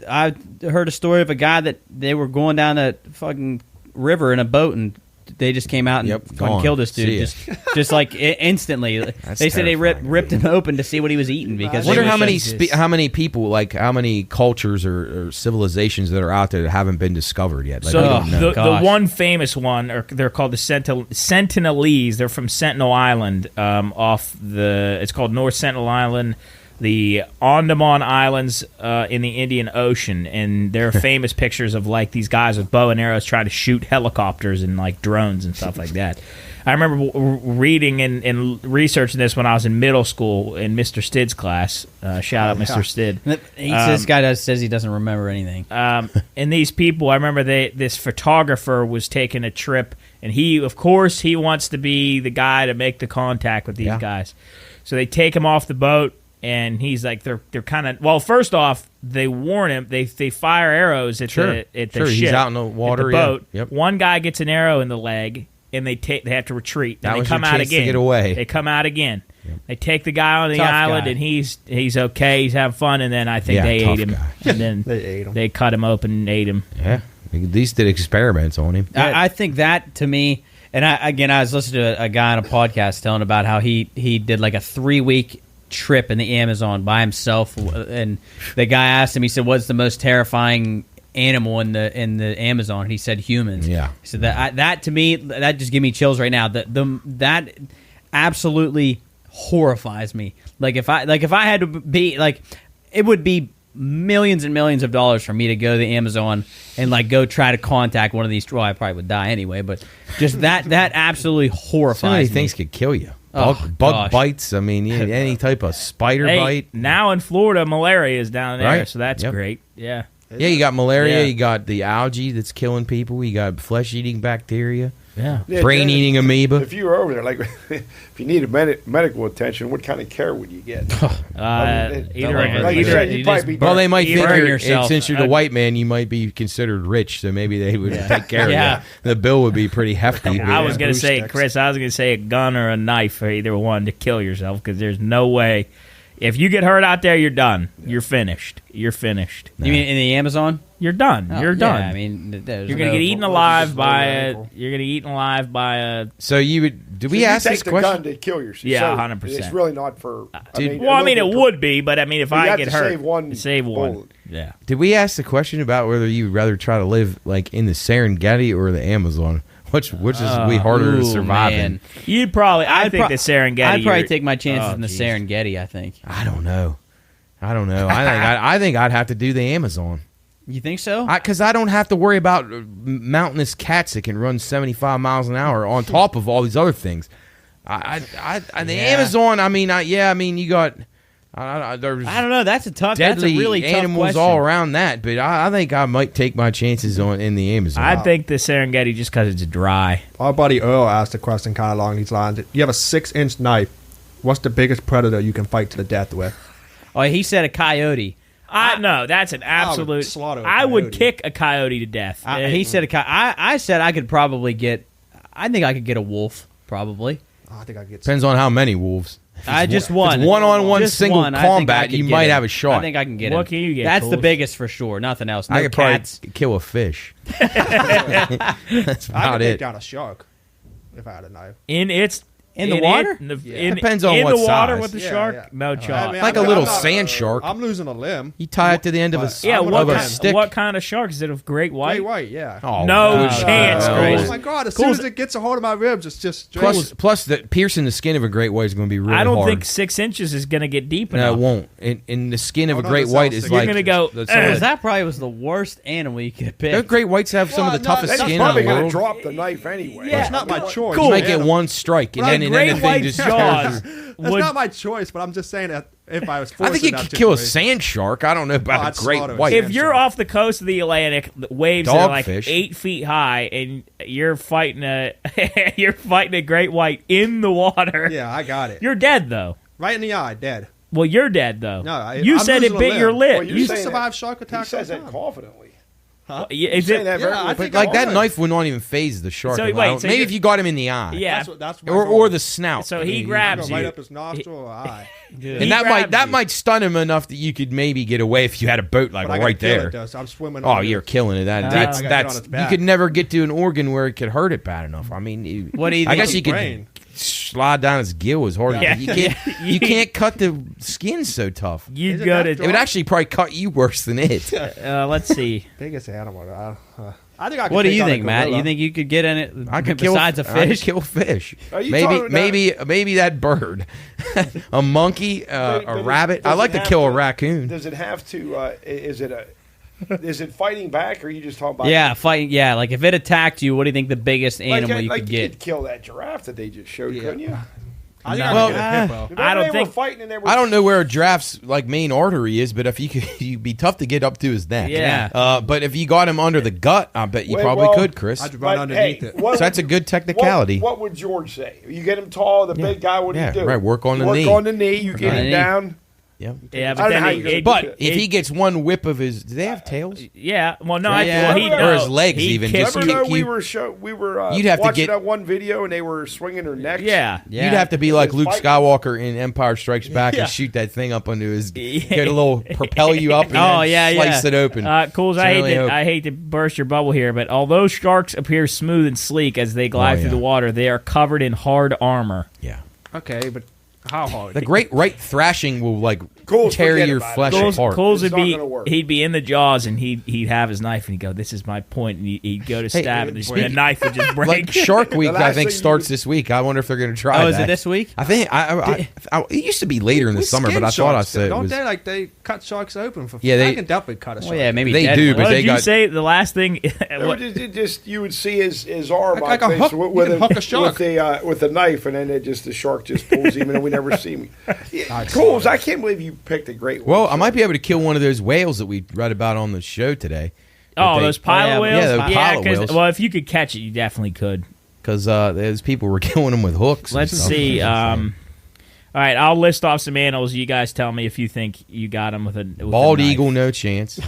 Speaker 1: I heard a story of a guy that they were going down a fucking river in a boat and they just came out and fucking killed this dude just like instantly. They said they ripped him open to see what he was eating because.
Speaker 2: I wonder how many people, like how many cultures or civilizations that are out there that haven't been discovered yet. Like,
Speaker 3: so the one famous one, or they're called the Sentinelese. They're from Sentinel Island, it's called North Sentinel Island. The Andaman Islands in the Indian Ocean, and there are famous pictures of like these guys with bow and arrows trying to shoot helicopters and like drones and stuff like that. I remember reading and researching this when I was in middle school in Mr. Stid's class. Shout out Mr. Stid.
Speaker 1: This guy says he doesn't remember anything.
Speaker 3: And these people, I remember this photographer was taking a trip, and he wants to be the guy to make the contact with these guys. So they take him off the boat. And he's like, they're kind of, well, first off, they warn him, they fire arrows at the ship.
Speaker 2: He's out in the water,
Speaker 3: at the boat.
Speaker 2: Yep.
Speaker 3: One guy gets an arrow in the leg, and they have to retreat. Then they come out again.
Speaker 2: To get away.
Speaker 3: They come out again. Yep. They take the guy on the island, and he's okay, he's having fun, and then I think they ate him.
Speaker 2: Guy.
Speaker 3: And then
Speaker 4: they ate him.
Speaker 3: They cut him open and ate him.
Speaker 2: Yeah, these did experiments on him.
Speaker 1: I think that, to me, and I was listening to a guy on a podcast telling about how he did like a 3-week trip in the Amazon by himself, and the guy asked him, he said, what's the most terrifying animal in the Amazon? He said humans. He said that to me, that just give me chills right now. That absolutely horrifies me. Like if I had to be like, it would be millions and millions of dollars for me to go to the Amazon and like go try to contact one of these. Well, I probably would die anyway, but just that absolutely horrifies
Speaker 2: so many
Speaker 1: me.
Speaker 2: things could kill you. Bug bites. I mean, any type of spider bite.
Speaker 3: Now in Florida, malaria is down there, so that's great. Yeah.
Speaker 2: Yeah, you got malaria. You got the algae that's killing people. You got flesh-eating bacteria.
Speaker 3: Yeah.
Speaker 2: Brain-eating amoeba.
Speaker 5: If you were over there, like, if you needed medical attention, what kind of care would you get?
Speaker 2: They might figure since you're the white man, you might be considered rich, so maybe they would take care of you. The bill would be pretty hefty.
Speaker 3: I was going to say, Chris, a gun or a knife, or either one to kill yourself, because there's no way. If you get hurt out there, you're done. You're finished. You're finished.
Speaker 1: You mean in the Amazon?
Speaker 3: You're done. You're done.
Speaker 1: I mean,
Speaker 3: you're gonna get eaten alive by a. You're gonna get eaten alive by a.
Speaker 2: So you would? Do we ask this question?
Speaker 5: Gun to kill yourself.
Speaker 3: Yeah, 100%.
Speaker 5: It's really not for.
Speaker 3: It would be, but I mean, if I get hurt,
Speaker 5: save one.
Speaker 3: Bullet. Yeah.
Speaker 2: Did we ask the question about whether you would rather try to live like in the Serengeti or the Amazon? Which is way harder to survive in?
Speaker 3: You'd probably. I think the Serengeti.
Speaker 1: I'd probably take my chances in the Serengeti. I think.
Speaker 2: I don't know. I think I'd have to do the Amazon.
Speaker 1: You think so?
Speaker 2: Because I don't have to worry about mountainous cats that can run 75 miles an hour on top of all these other things. The Amazon. I mean, you got. There's
Speaker 1: I don't know. That's a tough.
Speaker 2: Deadly
Speaker 1: that's a really
Speaker 2: animals
Speaker 1: tough
Speaker 2: all around that, but I think I might take my chances in the Amazon.
Speaker 3: I think the Serengeti just because it's dry.
Speaker 4: Our buddy Earl asked a question kind of along these lines. You have a 6-inch knife. What's the biggest predator you can fight to the death with?
Speaker 1: Oh, he said a coyote.
Speaker 3: No, that's an absolute. I would kick a coyote to death.
Speaker 1: He said a coyote. I said I could probably get. I think I could get a wolf. Probably.
Speaker 4: I think I get.
Speaker 2: Depends on how many wolves.
Speaker 1: Just one.
Speaker 2: If it's one-on-one single combat, you might have a shot.
Speaker 1: I think I can get it.
Speaker 3: What can you get?
Speaker 1: That's the biggest for sure. Nothing else. No
Speaker 2: I could
Speaker 1: cats.
Speaker 2: probably kill a fish. That's about
Speaker 4: I could
Speaker 2: it.
Speaker 4: take down a shark if I had a knife.
Speaker 1: In the water?
Speaker 2: Depends on what
Speaker 3: in the water
Speaker 2: size.
Speaker 3: with the shark? No chop.
Speaker 2: Like a little sand shark.
Speaker 4: I'm losing a limb.
Speaker 2: You tie it to the end of a stick.
Speaker 3: What kind of shark? Is it a great white?
Speaker 4: Great white, yeah.
Speaker 2: Oh,
Speaker 3: no chance, Chris.
Speaker 4: Oh my God! As soon as it gets a hold of my ribs, it's just
Speaker 2: plus piercing the skin of a great white is going to be really hard.
Speaker 3: I don't think 6 inches is going to get deep enough.
Speaker 2: No, it won't. And the skin of a great white is
Speaker 3: you're
Speaker 2: like.
Speaker 3: You're going to go.
Speaker 1: That probably was the worst animal you could pick.
Speaker 2: Don't great whites have some of the toughest skin in the world?
Speaker 5: Probably going to drop the knife anyway.
Speaker 4: Yeah, it's not my choice.
Speaker 2: You might get one strike, and then and
Speaker 3: great
Speaker 2: then the thing
Speaker 3: white
Speaker 2: just
Speaker 3: jaws
Speaker 4: That's
Speaker 3: would.
Speaker 4: not my choice, but I'm just saying that if I was forced
Speaker 2: I think
Speaker 4: in
Speaker 2: you
Speaker 4: that
Speaker 2: could kill a
Speaker 4: situation-
Speaker 2: sand shark. I don't know about
Speaker 4: I'd
Speaker 2: a great
Speaker 4: slaughter a
Speaker 2: white.
Speaker 4: sand
Speaker 3: If you're
Speaker 4: shark.
Speaker 3: off the coast of the Atlantic, the waves are like
Speaker 2: Dogfish.
Speaker 3: 8 feet high, and you're fighting a great white in the water.
Speaker 4: Yeah, I got it.
Speaker 3: You're dead though.
Speaker 4: Right in the eye, dead.
Speaker 3: Well, you're dead though.
Speaker 4: No,
Speaker 3: you
Speaker 4: I'm
Speaker 3: said it
Speaker 4: losing a
Speaker 3: bit your
Speaker 4: limb.
Speaker 3: lip.
Speaker 5: Well, you're
Speaker 3: You
Speaker 5: saying
Speaker 4: survive
Speaker 5: that-
Speaker 4: shark
Speaker 5: He
Speaker 4: attacks
Speaker 5: says
Speaker 4: all
Speaker 5: that
Speaker 4: the time.
Speaker 5: confidently.
Speaker 3: is
Speaker 5: Saying
Speaker 3: it?
Speaker 5: that very
Speaker 4: Yeah, I
Speaker 5: with-
Speaker 4: think
Speaker 2: But like that
Speaker 4: would.
Speaker 2: knife would not even phase the shark.
Speaker 3: So,
Speaker 2: I
Speaker 3: wait,
Speaker 2: don't-
Speaker 3: so
Speaker 2: maybe
Speaker 3: you-
Speaker 2: if you got him in the eye,
Speaker 3: Yeah.
Speaker 4: That's my
Speaker 2: or
Speaker 4: goal.
Speaker 2: the snout.
Speaker 3: So he
Speaker 2: I mean,
Speaker 3: grabs
Speaker 4: Go right
Speaker 3: you.
Speaker 4: up his nostril or eye.
Speaker 3: He
Speaker 2: and that
Speaker 3: grabs you.
Speaker 2: might stun him enough that you could maybe get away if you had a boat like
Speaker 4: But I gotta
Speaker 2: right
Speaker 4: kill
Speaker 2: there.
Speaker 4: It, though, so I'm swimming.
Speaker 2: Oh,
Speaker 4: under
Speaker 2: you're
Speaker 4: it.
Speaker 2: killing it.
Speaker 3: I
Speaker 2: That's
Speaker 3: gotta
Speaker 4: get on
Speaker 2: that's
Speaker 4: its
Speaker 2: you
Speaker 4: back.
Speaker 2: could never get to an organ where it could hurt it bad enough. I mean,
Speaker 1: What do you
Speaker 2: I
Speaker 1: think?
Speaker 2: guess you could
Speaker 4: Brain.
Speaker 2: slide down his gill as hard
Speaker 3: Yeah.
Speaker 2: as you can't. You can't cut the skin so tough.
Speaker 3: You
Speaker 4: Is it
Speaker 3: go
Speaker 4: that
Speaker 3: to.
Speaker 2: It would actually probably cut you worse than it.
Speaker 3: Let's see.
Speaker 4: Biggest animal. I think I could
Speaker 1: What do
Speaker 4: take
Speaker 1: you
Speaker 4: on a
Speaker 1: think, Matt?
Speaker 4: gorilla.
Speaker 1: You think you could get in it
Speaker 2: I could kill
Speaker 1: besides a
Speaker 2: I could
Speaker 1: fish?
Speaker 2: kill fish.
Speaker 5: Are you
Speaker 2: Maybe
Speaker 5: talking about-
Speaker 2: maybe that bird, a monkey,
Speaker 5: But
Speaker 2: a
Speaker 5: it-
Speaker 2: rabbit.
Speaker 5: does
Speaker 2: I like
Speaker 5: it
Speaker 2: to
Speaker 5: have
Speaker 2: kill a
Speaker 5: to-
Speaker 2: raccoon.
Speaker 5: Does it have to? Is it fighting back, or are you just talking about?
Speaker 1: Yeah, fighting. Yeah, like if it attacked you, what do you think the biggest
Speaker 5: like,
Speaker 1: animal you
Speaker 5: like
Speaker 1: could
Speaker 5: you
Speaker 1: get?
Speaker 5: could kill that giraffe that they just showed, couldn't you?
Speaker 4: I think
Speaker 2: Well,
Speaker 4: I could get a hippo.
Speaker 5: Remember
Speaker 3: I don't
Speaker 5: they
Speaker 3: think-
Speaker 5: were fighting and they were.
Speaker 2: I don't know where a giraffe's like main artery is, but if you could, you'd be tough to get up to his neck.
Speaker 1: Yeah.
Speaker 2: But if you got him under the gut, I bet you
Speaker 5: Well,
Speaker 2: probably
Speaker 5: well,
Speaker 2: could, Chris.
Speaker 4: I'd
Speaker 2: So
Speaker 4: run
Speaker 5: But,
Speaker 4: underneath
Speaker 5: hey,
Speaker 4: it.
Speaker 5: what
Speaker 2: that's a
Speaker 5: would-
Speaker 2: good technicality.
Speaker 5: What would George say? You get him tall, the big guy. What do
Speaker 2: Yeah,
Speaker 5: you do?
Speaker 2: right, work on
Speaker 5: You
Speaker 2: the knee.
Speaker 5: Work on the knee. You get
Speaker 1: on the
Speaker 5: him
Speaker 1: knee.
Speaker 5: down.
Speaker 2: Yeah.
Speaker 3: Yeah,
Speaker 5: I
Speaker 3: but
Speaker 5: don't know
Speaker 3: then
Speaker 5: how
Speaker 3: it,
Speaker 5: you're gonna
Speaker 3: it-
Speaker 2: But if
Speaker 3: it-
Speaker 2: he gets one whip of his, do they have tails?
Speaker 3: yeah, well, no, I
Speaker 1: Yeah.
Speaker 3: well, he
Speaker 5: Or
Speaker 2: his legs
Speaker 3: he
Speaker 2: even,
Speaker 3: kicks
Speaker 2: just
Speaker 5: Remember
Speaker 3: you.
Speaker 2: kick
Speaker 5: though,
Speaker 2: you.
Speaker 5: we were
Speaker 2: You'd have to
Speaker 5: watching
Speaker 2: get-
Speaker 5: that one video and they were swinging their necks.
Speaker 3: Yeah,
Speaker 1: Yeah.
Speaker 2: You'd have to be like
Speaker 5: Just
Speaker 2: Luke
Speaker 5: fighting.
Speaker 2: Skywalker in Empire Strikes Back
Speaker 3: Yeah.
Speaker 2: and shoot that thing up onto his,
Speaker 3: Yeah.
Speaker 2: get a little propel you up and
Speaker 1: Oh,
Speaker 2: then
Speaker 1: yeah,
Speaker 2: slice
Speaker 1: yeah.
Speaker 2: it open.
Speaker 3: Cools, I
Speaker 2: Certainly hope.
Speaker 3: hate to burst your bubble here, but although sharks appear smooth and sleek as they glide
Speaker 2: Oh,
Speaker 3: through
Speaker 2: yeah.
Speaker 3: the water, they are covered in hard armor.
Speaker 2: Yeah.
Speaker 4: Okay, but how hard?
Speaker 2: The great right thrashing will like
Speaker 5: Cool,
Speaker 2: tear
Speaker 5: forget
Speaker 2: your
Speaker 5: about it.
Speaker 2: flesh
Speaker 3: Cools
Speaker 2: apart.
Speaker 3: would
Speaker 5: It's not
Speaker 3: be
Speaker 5: gonna work.
Speaker 3: he'd be in the jaws and he'd have his knife and he'd go, "This is my point," and he'd go to
Speaker 2: Hey,
Speaker 3: stab and the
Speaker 2: speak-
Speaker 3: knife would just break.
Speaker 2: Like Shark Week,
Speaker 5: The
Speaker 2: I
Speaker 5: last
Speaker 2: think
Speaker 5: thing
Speaker 2: starts
Speaker 5: you-
Speaker 2: this week. I wonder if they're going to try.
Speaker 1: Oh, is
Speaker 2: that.
Speaker 1: it this week?
Speaker 2: I think it used to be later in the
Speaker 4: We
Speaker 2: summer,
Speaker 4: skin
Speaker 2: but I thought I
Speaker 4: sharks,
Speaker 2: said it
Speaker 4: don't
Speaker 2: was.
Speaker 4: they? Like they cut sharks open for.
Speaker 2: Yeah, they-
Speaker 4: I can definitely cut a shark.
Speaker 1: Well, yeah, maybe
Speaker 2: They
Speaker 1: dead
Speaker 2: do,
Speaker 1: ones.
Speaker 2: but
Speaker 3: What
Speaker 2: they
Speaker 3: did you
Speaker 2: got-
Speaker 3: say? The last thing.
Speaker 5: It just you would see his arm
Speaker 4: Like
Speaker 5: on
Speaker 4: a
Speaker 5: face
Speaker 4: hook.
Speaker 5: with
Speaker 4: You can hook a shark.
Speaker 5: with a knife, and then the shark just pulls him, and we never see him.
Speaker 4: I'd
Speaker 5: Cools,
Speaker 4: saw it.
Speaker 5: I can't believe you picked a great one.
Speaker 2: Well, I might be able to kill one of those whales that we read about on the show today.
Speaker 3: Oh,
Speaker 2: They-
Speaker 3: those pilot
Speaker 1: yeah,
Speaker 3: whales.
Speaker 2: yeah, those pilot
Speaker 3: 'cause-
Speaker 2: whales.
Speaker 3: well, if you could catch it, you definitely could.
Speaker 2: Because those people were killing them with hooks. and
Speaker 3: Let's
Speaker 2: stuff.
Speaker 3: see. All right, I'll list off some animals. You guys tell me if you think you got them with a
Speaker 2: Bald
Speaker 3: a knife.
Speaker 2: eagle, no chance.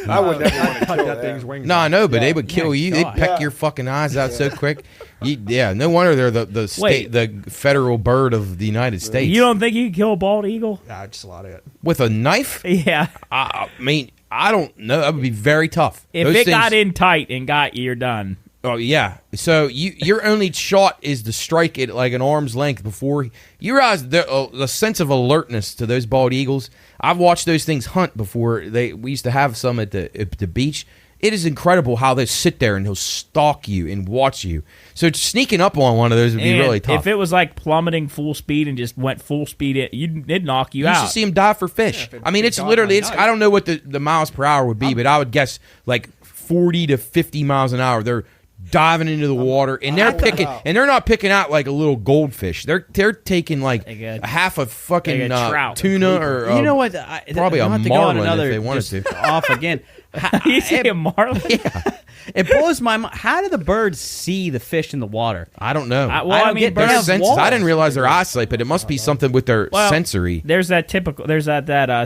Speaker 5: I would never want to
Speaker 4: Cut
Speaker 5: kill
Speaker 4: that thing's
Speaker 5: that.
Speaker 4: wings.
Speaker 2: No, I know, but
Speaker 5: Yeah.
Speaker 2: they would kill you. They'd
Speaker 1: God.
Speaker 2: peck
Speaker 5: Yeah.
Speaker 2: your fucking eyes out so quick. Yeah, no wonder they're the state, the federal bird of the United States.
Speaker 3: You don't think you could kill a bald eagle?
Speaker 4: Nah, I'd slaughter it.
Speaker 2: With a knife?
Speaker 3: Yeah.
Speaker 2: I mean, I don't know. That would be very tough.
Speaker 3: If
Speaker 2: Those
Speaker 3: it
Speaker 2: things-
Speaker 3: got in tight and got you, you're done.
Speaker 2: Oh yeah. So your only shot is to strike it like an arm's length before you realize the sense of alertness to those bald eagles. I've watched those things hunt before. We used to have some at the beach. It is incredible how they sit there and he'll stalk you and watch you. So sneaking up on one of those would be
Speaker 3: And
Speaker 2: really tough.
Speaker 3: if it was like plummeting full speed and just went full speed, it'd knock you
Speaker 2: you
Speaker 3: out.
Speaker 2: should see him dive for fish.
Speaker 4: if it-
Speaker 2: I mean,
Speaker 4: if
Speaker 2: it's
Speaker 4: it died
Speaker 2: literally.
Speaker 4: by
Speaker 2: It's
Speaker 4: knife.
Speaker 2: I don't know what the miles per hour would be, but I would guess like 40 to 50 miles an hour. They're diving into the water and they're picking and they're not picking out like a little goldfish. They're taking like
Speaker 3: Like a-
Speaker 2: a half a fucking
Speaker 3: like a trout.
Speaker 2: tuna or
Speaker 1: You know what?
Speaker 2: probably a
Speaker 1: not to go on
Speaker 2: marlin if
Speaker 1: another
Speaker 2: they wanted
Speaker 1: just
Speaker 2: to.
Speaker 1: off again.
Speaker 3: You see a marlin?
Speaker 1: It blows my mind. How do the birds see the fish in the water?
Speaker 2: I don't know.
Speaker 3: Well,
Speaker 1: I
Speaker 3: I
Speaker 1: don't
Speaker 3: mean,
Speaker 1: get
Speaker 2: Their
Speaker 1: they have
Speaker 2: senses.
Speaker 1: walls.
Speaker 2: I didn't realize their eyesight, but it must be something with their
Speaker 3: Well,
Speaker 2: sensory.
Speaker 3: There's that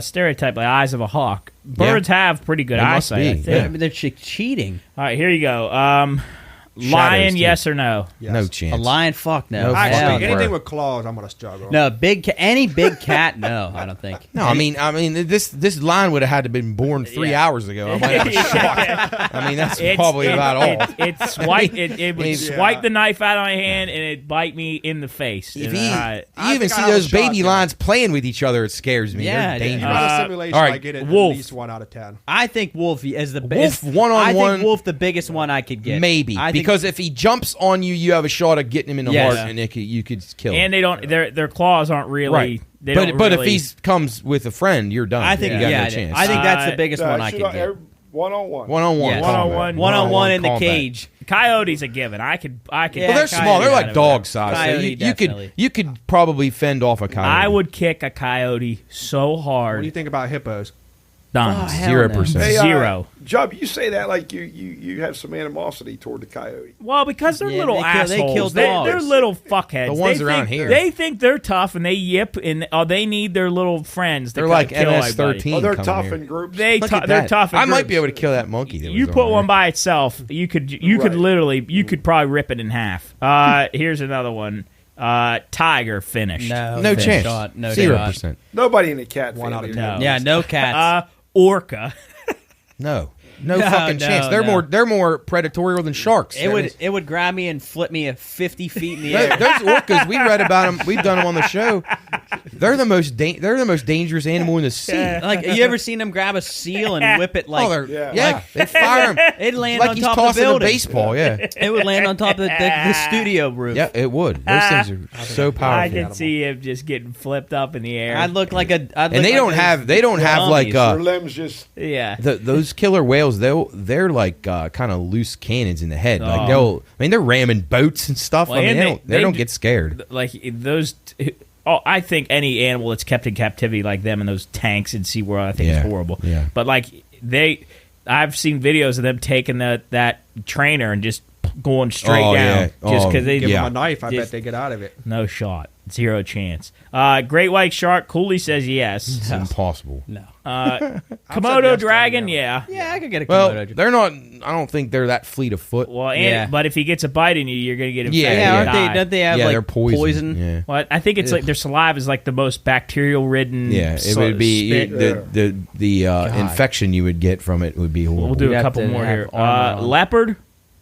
Speaker 3: stereotype, like eyes of a hawk. Birds have pretty good
Speaker 2: They must
Speaker 3: eyesight, I
Speaker 2: be,
Speaker 3: think.
Speaker 2: yeah.
Speaker 1: I mean, they're cheating.
Speaker 3: All right, here you go. Lion,
Speaker 2: too.
Speaker 3: yes or no?
Speaker 4: Yes.
Speaker 2: No chance.
Speaker 1: A lion? Fuck no.
Speaker 2: No
Speaker 1: Hell
Speaker 2: fucking
Speaker 4: Actually,
Speaker 1: no.
Speaker 4: anything
Speaker 2: Bro.
Speaker 4: with claws, I'm gonna struggle.
Speaker 1: No, any big cat? No, I don't think.
Speaker 2: No, I mean, this lion would have had to been born 3 hours ago. I might have been shocked. I mean, that's probably about all.
Speaker 3: It would
Speaker 2: Yeah.
Speaker 3: swipe the knife out of my hand and it bite me in the face.
Speaker 2: If
Speaker 3: And
Speaker 2: you,
Speaker 3: I-
Speaker 2: you even
Speaker 4: think I
Speaker 2: see
Speaker 4: have a
Speaker 2: those baby
Speaker 4: shot,
Speaker 2: lions playing with each other, it scares me.
Speaker 1: Yeah,
Speaker 2: They're
Speaker 1: yeah.
Speaker 4: If you
Speaker 2: dangerous.
Speaker 4: run a simulation,
Speaker 2: all right,
Speaker 4: I get it
Speaker 3: Wolf.
Speaker 4: at least 1 out of 10.
Speaker 1: I think Wolf is the
Speaker 2: Wolf
Speaker 1: best.
Speaker 2: one-on-one-
Speaker 1: I think Wolf the biggest one I could get.
Speaker 2: Maybe
Speaker 1: I think,
Speaker 2: because if he jumps on you, you have a shot of getting him in the
Speaker 1: Yes.
Speaker 2: heart, and you could kill him.
Speaker 3: and they don't. Their claws aren't really.
Speaker 2: right.
Speaker 3: They
Speaker 2: But
Speaker 3: don't
Speaker 2: but
Speaker 3: really,
Speaker 2: if he comes with a friend, you're done.
Speaker 1: I think
Speaker 2: you got
Speaker 1: yeah,
Speaker 2: no chance.
Speaker 1: I think that's the biggest
Speaker 3: Uh,
Speaker 1: one I could get.
Speaker 5: One-on-one.
Speaker 2: one-on-one,
Speaker 1: Yes.
Speaker 2: combat.
Speaker 3: One-on-one.
Speaker 1: One-on-one in the
Speaker 2: combat.
Speaker 1: cage.
Speaker 3: Coyote's a given. I could.
Speaker 1: Yeah,
Speaker 2: Well, they're small. They're like dog
Speaker 1: Coyote,
Speaker 2: size. So you
Speaker 1: definitely.
Speaker 2: could probably fend off a coyote.
Speaker 3: I would kick a coyote so
Speaker 4: What do you
Speaker 3: hard.
Speaker 4: think about hippos?
Speaker 3: Done.
Speaker 1: Oh, hell no.
Speaker 2: 0%.
Speaker 5: Hey,
Speaker 3: Zero.
Speaker 5: Jub, you say that like you have some animosity toward the coyote.
Speaker 3: Well, because they're
Speaker 1: Yeah,
Speaker 3: little
Speaker 1: they kill
Speaker 3: assholes.
Speaker 1: dogs.
Speaker 3: They're little fuckheads.
Speaker 2: The ones
Speaker 3: They
Speaker 2: around
Speaker 3: think-
Speaker 2: here.
Speaker 3: They think they're tough and they yip and they need their little friends. To
Speaker 2: They're like
Speaker 3: kill everybody.
Speaker 2: MS-13.
Speaker 5: Oh, they're
Speaker 2: coming
Speaker 5: tough
Speaker 2: here.
Speaker 5: in groups.
Speaker 3: They're
Speaker 2: Look at that.
Speaker 3: tough. in
Speaker 2: I might
Speaker 3: groups.
Speaker 2: be able to kill that monkey. That
Speaker 3: You
Speaker 2: was
Speaker 3: put
Speaker 2: on
Speaker 3: one
Speaker 2: there.
Speaker 3: by itself, you could
Speaker 5: Right.
Speaker 3: literally you could probably rip it in half. Here's another one. Tiger finished.
Speaker 2: No
Speaker 1: fish
Speaker 2: chance.
Speaker 1: shot, no
Speaker 2: 0%.
Speaker 5: Nobody in the cat
Speaker 4: One
Speaker 5: family.
Speaker 4: out of 10.
Speaker 1: Yeah, no cats.
Speaker 3: Orca.
Speaker 2: No
Speaker 1: No,
Speaker 2: fucking
Speaker 1: no,
Speaker 2: chance.
Speaker 1: no.
Speaker 2: They're more predatory than sharks.
Speaker 1: it would grab me and flip me 50 feet in the air.
Speaker 2: Those orcas, we read about them. We've done them on the show. They're the most dangerous animal in the sea.
Speaker 1: Like, you ever seen them grab a seal and whip it like?
Speaker 2: Oh,
Speaker 5: Yeah.
Speaker 2: they fire them
Speaker 1: It'd land
Speaker 2: like
Speaker 1: on
Speaker 2: he's
Speaker 1: top of the
Speaker 2: tossing a
Speaker 1: building.
Speaker 2: baseball. Yeah,
Speaker 1: It would land on top of the studio roof.
Speaker 2: yeah, it would. Those things are so
Speaker 3: I
Speaker 2: powerful.
Speaker 3: can see him just getting flipped up in the air.
Speaker 1: I'd look like a.
Speaker 2: And they don't have like
Speaker 5: Their limbs just.
Speaker 3: yeah.
Speaker 2: those killer whales. They're like kind of loose cannons in the head. Like they're ramming boats and stuff.
Speaker 3: Well,
Speaker 2: I mean,
Speaker 3: and
Speaker 2: they don't get scared.
Speaker 3: Like those. I think any animal that's kept in captivity like them in those tanks in SeaWorld, I think is horrible.
Speaker 2: Yeah.
Speaker 3: But like I've seen videos of them taking that trainer and just going straight
Speaker 2: Oh,
Speaker 3: down
Speaker 2: yeah.
Speaker 3: just
Speaker 2: Oh,
Speaker 3: because they
Speaker 4: Give
Speaker 2: Yeah.
Speaker 4: them a knife. I
Speaker 3: Just-
Speaker 4: bet they get out of it.
Speaker 3: no shot, zero chance. Great white shark. Cooley says yes.
Speaker 2: It's impossible.
Speaker 1: No.
Speaker 3: Komodo
Speaker 4: yes to
Speaker 3: dragon,
Speaker 4: that,
Speaker 3: yeah.
Speaker 1: Yeah, I could get a
Speaker 2: Well,
Speaker 1: Komodo.
Speaker 2: they're not. I don't think they're that fleet of foot.
Speaker 3: Well,
Speaker 1: Yeah.
Speaker 3: but if he gets a bite in you, you're gonna get infected.
Speaker 1: yeah,
Speaker 3: and
Speaker 1: aren't they?
Speaker 3: die.
Speaker 1: Don't they have
Speaker 2: yeah,
Speaker 1: like
Speaker 2: they're poison. Yeah.
Speaker 3: Well, I think it's like their saliva is like the most bacterial ridden.
Speaker 2: Yeah, it would be the infection you would get from it would be horrible.
Speaker 3: We'll do
Speaker 1: You'd
Speaker 3: a
Speaker 1: have
Speaker 3: couple
Speaker 1: to
Speaker 3: more
Speaker 1: have
Speaker 3: here.
Speaker 1: armor on.
Speaker 3: Leopard.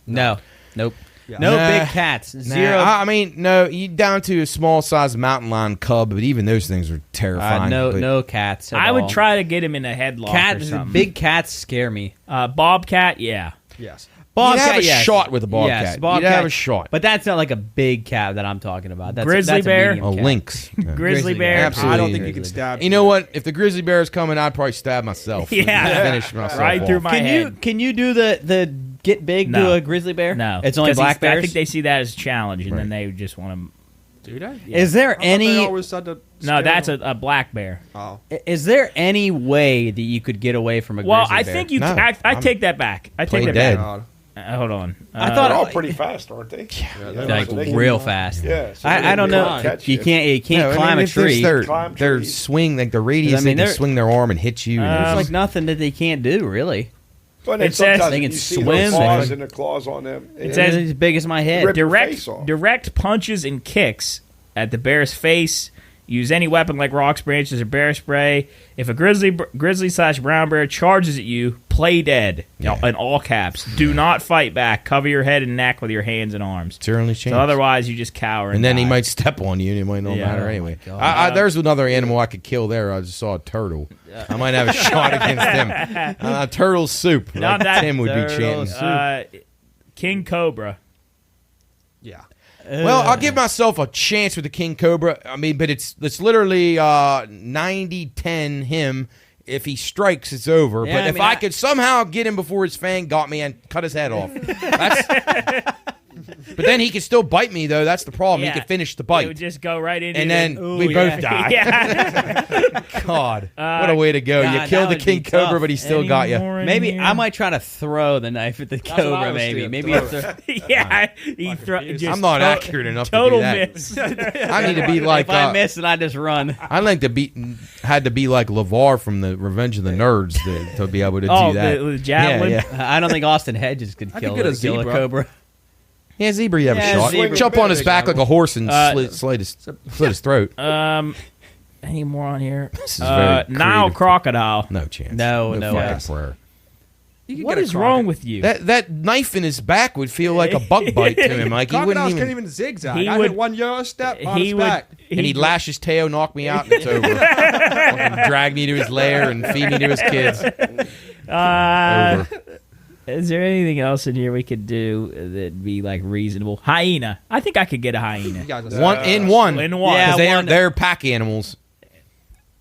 Speaker 1: No. Nope.
Speaker 4: Yeah.
Speaker 1: No
Speaker 2: Nah.
Speaker 1: big cats. Zero.
Speaker 2: I mean, no, you down to a small size mountain lion cub, but even those things are terrifying. But
Speaker 1: no cats. At
Speaker 3: I would
Speaker 1: all.
Speaker 3: try to get him in a headlock or
Speaker 1: Cats.
Speaker 3: something.
Speaker 1: Big cats scare me.
Speaker 3: Bobcat, yeah.
Speaker 4: Yes.
Speaker 2: You'd have a
Speaker 1: yes.
Speaker 2: shot with a bobcat.
Speaker 1: Yes,
Speaker 2: You'd have a shot.
Speaker 1: But that's not like a big cat that I'm talking about. That's
Speaker 3: Grizzly
Speaker 1: that's
Speaker 3: bear?
Speaker 1: A medium
Speaker 2: A
Speaker 1: cat.
Speaker 2: lynx. Yeah.
Speaker 3: Grizzly bear.
Speaker 2: Absolutely.
Speaker 4: I don't think you
Speaker 1: Grizzly
Speaker 4: can stab.
Speaker 2: You know what? If the grizzly bear is coming, I'd probably stab myself.
Speaker 3: Yeah.
Speaker 2: Finish myself
Speaker 3: Right
Speaker 2: off.
Speaker 3: through my head.
Speaker 1: Can you do the get big
Speaker 3: No.
Speaker 1: to a grizzly bear?
Speaker 3: No,
Speaker 1: it's only
Speaker 3: 'Cause
Speaker 1: black bears.
Speaker 3: I think they see that as a challenge, and then
Speaker 2: Right.
Speaker 3: they just want to.
Speaker 4: Do that?
Speaker 1: Is there
Speaker 4: They
Speaker 1: any?
Speaker 4: always said to
Speaker 3: No,
Speaker 4: scare
Speaker 3: that's
Speaker 4: them.
Speaker 3: a black bear.
Speaker 4: Oh.
Speaker 1: Is there any way that you could get away from a
Speaker 3: Well,
Speaker 1: grizzly
Speaker 3: I
Speaker 1: bear?
Speaker 3: think you.
Speaker 2: No,
Speaker 3: I
Speaker 2: I'm-
Speaker 3: take that back. I
Speaker 2: Play
Speaker 3: take that
Speaker 2: dead.
Speaker 3: back.
Speaker 4: God.
Speaker 3: Hold on.
Speaker 1: I thought
Speaker 5: They're all
Speaker 1: it-
Speaker 5: pretty fast, aren't they?
Speaker 1: like
Speaker 5: They can-
Speaker 1: real fast.
Speaker 5: Yeah. so
Speaker 1: I
Speaker 5: they
Speaker 1: don't
Speaker 5: can
Speaker 1: know.
Speaker 5: catch
Speaker 1: You can't
Speaker 2: No, I
Speaker 1: climb
Speaker 2: mean,
Speaker 1: a
Speaker 2: if there's
Speaker 1: tree.
Speaker 5: Climb
Speaker 2: Their
Speaker 5: trees.
Speaker 2: swing, like the radius,
Speaker 1: I mean,
Speaker 2: they can
Speaker 1: they're-
Speaker 2: swing their arm and hit you. and
Speaker 1: There's
Speaker 2: it's
Speaker 1: like nothing that they can't do, really.
Speaker 5: But then
Speaker 3: It says
Speaker 5: sometimes
Speaker 1: they can
Speaker 5: you see
Speaker 1: swim,
Speaker 5: their
Speaker 1: they
Speaker 5: paws
Speaker 1: can-
Speaker 5: and the claws on them.
Speaker 3: It says-
Speaker 1: It's as big as my head.
Speaker 5: Rip your face off.
Speaker 3: Direct punches and kicks at the bear's face. Use any weapon like rocks, branches, or bear spray. If a grizzly/brown bear charges at you, play dead.
Speaker 2: Yeah.
Speaker 3: In all caps. Do not fight back. Cover your head and neck with your hands and arms.
Speaker 2: It's your only chance.
Speaker 3: So otherwise, you just cower.
Speaker 2: and then he
Speaker 3: die.
Speaker 2: might step on you, and it might not
Speaker 3: Yeah.
Speaker 2: matter
Speaker 3: Oh,
Speaker 2: anyway.
Speaker 1: my God.
Speaker 2: There's another animal I could kill there. I just saw a turtle. I might have a shot against him. Turtle soup.
Speaker 3: Not
Speaker 2: Like
Speaker 3: that
Speaker 2: Tim would be
Speaker 1: turtle
Speaker 2: chanting.
Speaker 3: King Cobra.
Speaker 4: Yeah.
Speaker 2: Well, I'll give myself a chance with the king cobra. I mean, but it's literally 90-10 him. If he strikes, it's over.
Speaker 1: Yeah,
Speaker 2: but
Speaker 1: I
Speaker 2: if
Speaker 1: mean,
Speaker 2: I could somehow get him before his fang got me and cut his head off, but then he could still bite me though. That's the problem.
Speaker 3: Yeah.
Speaker 2: He could finish the
Speaker 3: It
Speaker 2: bite,
Speaker 3: would just go right into
Speaker 2: and then
Speaker 3: the-
Speaker 2: we
Speaker 1: Ooh,
Speaker 2: both
Speaker 1: yeah.
Speaker 2: die.
Speaker 3: Yeah.
Speaker 2: God, what a way to go!
Speaker 1: God,
Speaker 2: You
Speaker 1: that
Speaker 2: killed the
Speaker 1: would
Speaker 2: king
Speaker 1: be tough.
Speaker 2: cobra, but he still got you.
Speaker 1: Maybe I might try to throw the knife at the
Speaker 4: what I
Speaker 1: cobra.
Speaker 4: was
Speaker 1: Maybe,
Speaker 4: doing,
Speaker 1: maybe.
Speaker 4: throw
Speaker 1: If
Speaker 4: it.
Speaker 3: Yeah, he just
Speaker 2: I'm not accurate enough to do
Speaker 3: total
Speaker 2: that.
Speaker 3: miss.
Speaker 2: I need to be like
Speaker 1: if I miss it, I just run.
Speaker 2: I like to be had to be like LeVar from the Revenge of the Nerds to be able to
Speaker 3: Oh,
Speaker 2: do that.
Speaker 3: the javelin?
Speaker 2: Yeah,
Speaker 1: I don't think Austin Hedges could
Speaker 4: I
Speaker 1: kill,
Speaker 4: could get a
Speaker 1: kill a
Speaker 4: zebra.
Speaker 1: cobra.
Speaker 2: yeah, zebra, you have
Speaker 1: Yeah,
Speaker 2: a shot.
Speaker 1: zebra.
Speaker 2: Jump on his back like a horse and
Speaker 3: Uh,
Speaker 2: slit his throat.
Speaker 3: Any more on here?
Speaker 2: This is very
Speaker 3: Nile
Speaker 2: creative.
Speaker 3: crocodile.
Speaker 2: No chance.
Speaker 1: No
Speaker 2: fucking
Speaker 1: way.
Speaker 2: prayer.
Speaker 4: You can
Speaker 3: What
Speaker 4: get a
Speaker 3: is
Speaker 4: croc-
Speaker 3: wrong with you?
Speaker 2: That knife in his back would feel like a bug bite to him. Like he wouldn't
Speaker 4: Crocodiles
Speaker 2: even.
Speaker 4: can't even zigzag.
Speaker 3: He
Speaker 4: I
Speaker 3: would-
Speaker 4: hit 1 euro step on
Speaker 3: he
Speaker 4: his
Speaker 3: would.
Speaker 4: back.
Speaker 2: And he'd lash his tail, knock me out, and it's over. Fucking drag me to his lair and feed me to his kids. Over.
Speaker 3: Is there anything else in here we could do that'd be like reasonable? Hyena. I think I could get a hyena.
Speaker 4: You guys are
Speaker 2: One in one.
Speaker 3: In one.
Speaker 1: Yeah,
Speaker 2: 'Cause
Speaker 1: one-
Speaker 2: they're pack animals.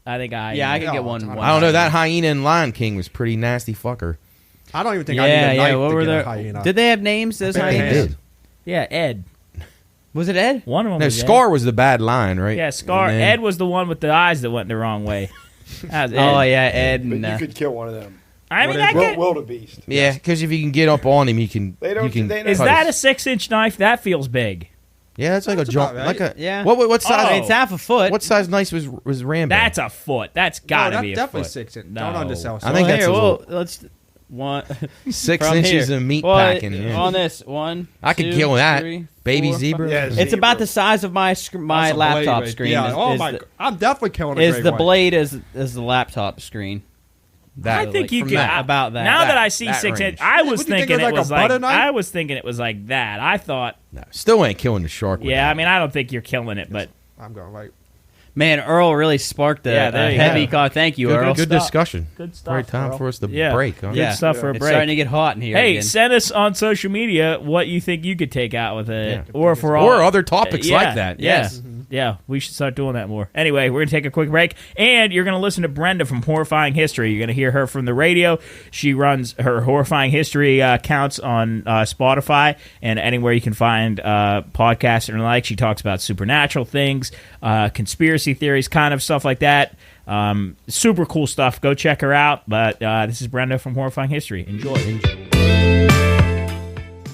Speaker 3: I think I.
Speaker 1: Yeah, I could
Speaker 4: Yeah,
Speaker 1: get one.
Speaker 4: I
Speaker 1: one
Speaker 2: I don't know. That hyena in Lion King was pretty nasty fucker.
Speaker 4: I don't even think I need a knife
Speaker 1: What
Speaker 4: to
Speaker 1: were
Speaker 4: get
Speaker 1: their?
Speaker 4: a hyena.
Speaker 1: Did they have names? Those
Speaker 4: I think they
Speaker 1: hyenas?
Speaker 4: did.
Speaker 3: Yeah, Ed.
Speaker 1: Was it Ed?
Speaker 3: One of them
Speaker 2: No,
Speaker 3: was
Speaker 2: Scar
Speaker 3: Ed.
Speaker 2: was the bad line, right?
Speaker 3: Yeah, Scar.
Speaker 2: And then-
Speaker 3: Ed was the one with the eyes that went the wrong way. That was Ed.
Speaker 1: Oh yeah, Ed.
Speaker 5: But
Speaker 1: And,
Speaker 5: you could kill one of them.
Speaker 3: I mean, I get.
Speaker 5: Wildebeest.
Speaker 2: Yeah, because if you can get up on him, you can.
Speaker 5: They don't-
Speaker 2: You can
Speaker 5: they don't-
Speaker 3: Is
Speaker 2: cut
Speaker 3: that a
Speaker 2: his-
Speaker 3: 6-inch knife? That feels big.
Speaker 2: Yeah, that's like a jump.
Speaker 4: about
Speaker 2: Like
Speaker 4: right.
Speaker 2: a
Speaker 1: Yeah.
Speaker 2: What size?
Speaker 3: Oh.
Speaker 1: it's half a foot.
Speaker 2: What size knife was Rambo?
Speaker 3: That's a foot. That's got to
Speaker 4: No,
Speaker 3: be a
Speaker 4: definitely
Speaker 3: foot.
Speaker 4: 6 inch.
Speaker 3: No.
Speaker 4: Don't undersell.
Speaker 2: I think
Speaker 1: Well,
Speaker 2: that's
Speaker 1: here,
Speaker 2: a little-
Speaker 1: let's one
Speaker 2: 6
Speaker 1: from
Speaker 2: inches
Speaker 1: here.
Speaker 2: of meat
Speaker 1: Well,
Speaker 2: packing. Yeah.
Speaker 1: on this one.
Speaker 2: I could
Speaker 1: two,
Speaker 2: kill that.
Speaker 1: three,
Speaker 2: Baby
Speaker 1: 4,
Speaker 2: zebra.
Speaker 1: 5.
Speaker 5: Yeah,
Speaker 1: It's
Speaker 5: zebra.
Speaker 1: about the size of my
Speaker 4: That's
Speaker 1: my
Speaker 4: a blade
Speaker 1: laptop
Speaker 4: right-
Speaker 1: screen.
Speaker 4: Yeah.
Speaker 1: Is
Speaker 4: My!
Speaker 1: the,
Speaker 4: I'm definitely killing a
Speaker 1: is
Speaker 4: great
Speaker 1: the
Speaker 4: white.
Speaker 1: blade is the laptop screen.
Speaker 3: I
Speaker 1: So,
Speaker 3: think
Speaker 1: like,
Speaker 3: you
Speaker 1: from
Speaker 3: could.
Speaker 1: that- about that.
Speaker 3: Now that I see
Speaker 2: that
Speaker 3: 6
Speaker 2: range.
Speaker 3: inch, I was
Speaker 4: What do you think
Speaker 3: thinking
Speaker 4: it
Speaker 3: it
Speaker 4: was
Speaker 3: was
Speaker 4: like a butter
Speaker 3: like.
Speaker 4: knife?
Speaker 3: I was thinking it was like that. I thought.
Speaker 2: No, still ain't killing the shark. With
Speaker 3: Yeah,
Speaker 2: that.
Speaker 3: I mean, I don't think you're killing it, but
Speaker 4: I'm going like.
Speaker 1: Man, Earl really sparked a,
Speaker 3: Yeah, there
Speaker 1: a
Speaker 3: you
Speaker 1: heavy
Speaker 3: go.
Speaker 1: call. Thank you,
Speaker 2: good,
Speaker 1: Earl.
Speaker 2: good
Speaker 3: stuff.
Speaker 2: discussion.
Speaker 3: good stuff.
Speaker 2: Great time
Speaker 3: Earl.
Speaker 2: for us to
Speaker 3: Yeah.
Speaker 2: break. Huh?
Speaker 3: Good
Speaker 1: Yeah.
Speaker 3: stuff for a
Speaker 1: It's
Speaker 3: break.
Speaker 1: starting to get hot in here.
Speaker 3: Hey,
Speaker 1: again.
Speaker 3: send us on social media what you think you could take out with it,
Speaker 2: Yeah.
Speaker 3: or for all
Speaker 2: Or other topics
Speaker 3: yeah,
Speaker 2: like that.
Speaker 3: yeah.
Speaker 2: Yes.
Speaker 3: Yeah, we should start doing that more. Anyway, we're going to take a quick break, and you're going to listen to Brenda from Horrifying History. You're going to hear her from the radio. She runs her Horrifying History accounts on Spotify and anywhere you can find podcasts and the like. She talks about supernatural things, conspiracy theories, kind of stuff like that. Super cool stuff. Go check her out. But this is Brenda from Horrifying History. Enjoy.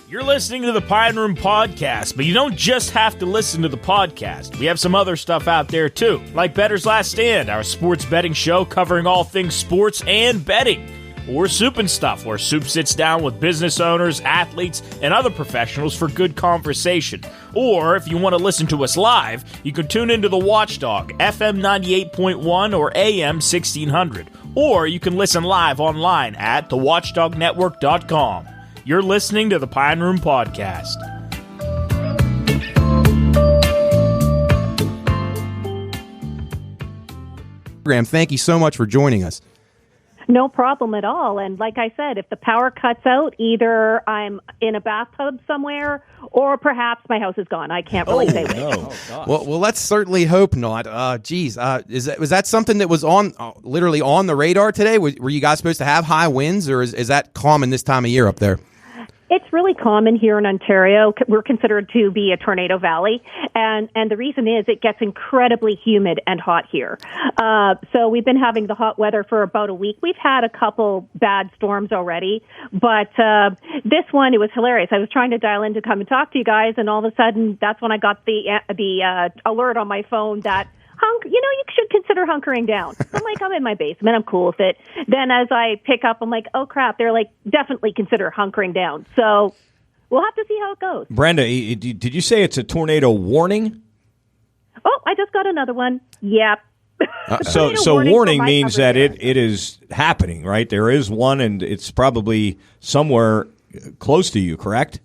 Speaker 6: You're listening to the Pine Room Podcast, but you don't just have to listen to the podcast. We have some other stuff out there too, like Bettor's Last Stand, our sports betting show covering all things sports and betting. Or Soup and Stuff, where Soup sits down with business owners, athletes, and other professionals for good conversation. Or, if you want to listen to us live, you can tune into the Watchdog, FM 98.1 or AM 1600. Or you can listen live online at thewatchdognetwork.com. You're listening to the Pine Room Podcast.
Speaker 2: Thank you so much for joining us.
Speaker 7: No problem at all. And like I said, if the power cuts out, either I'm in a bathtub somewhere or perhaps my house is gone. I can't really say which.
Speaker 2: Well, let's certainly hope not. Was that something that was on literally on the radar today? Were you guys supposed to have high winds, or is that common this time of year up there?
Speaker 7: It's really common here in Ontario. We're considered to be a tornado valley, and the reason is it gets incredibly humid and hot here. So we've been having the hot weather for about a week. We've had a couple bad storms already, but this one, it was hilarious. I was trying to dial in to come and talk to you guys, and all of a sudden, that's when I got the alert on my phone that you should consider hunkering down. I'm like, I'm in my basement. I'm cool with it. Then as I pick up, I'm like, oh, crap. They're like, definitely consider hunkering down. So we'll have to see how it goes.
Speaker 8: Brenda, did you say it's a tornado warning?
Speaker 7: Oh, I just got another one. Yep.
Speaker 8: So warning means that it is happening, right? There is one, and it's probably somewhere close to you, correct?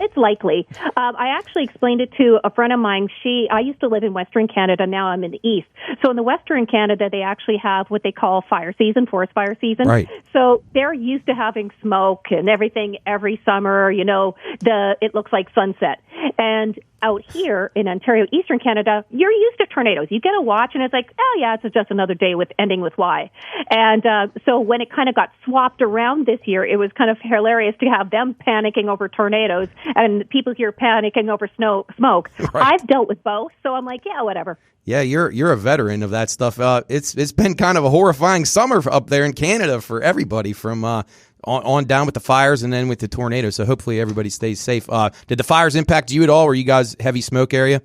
Speaker 7: It's likely. I actually explained it to a friend of mine. I used to live in Western Canada. Now I'm in the East. So in the Western Canada, they actually have what they call fire season, forest fire season.
Speaker 2: Right.
Speaker 7: So they're used to having smoke and everything every summer. It looks like sunset. And out here in Ontario, Eastern Canada, you're used to tornadoes. You get a watch, and it's like, oh, yeah, it's just another day ending with Y. And so when it kind of got swapped around this year, it was kind of hilarious to have them panicking over tornadoes and people here panicking over smoke.
Speaker 2: Right.
Speaker 7: I've dealt with both, so I'm like, yeah, whatever.
Speaker 2: Yeah, you're a veteran of that stuff. It's been kind of a horrifying summer up there in Canada for everybody, from on down with the fires and then with the tornadoes. So hopefully everybody stays safe. Did the fires impact you at all? Were you guys heavy smoke area?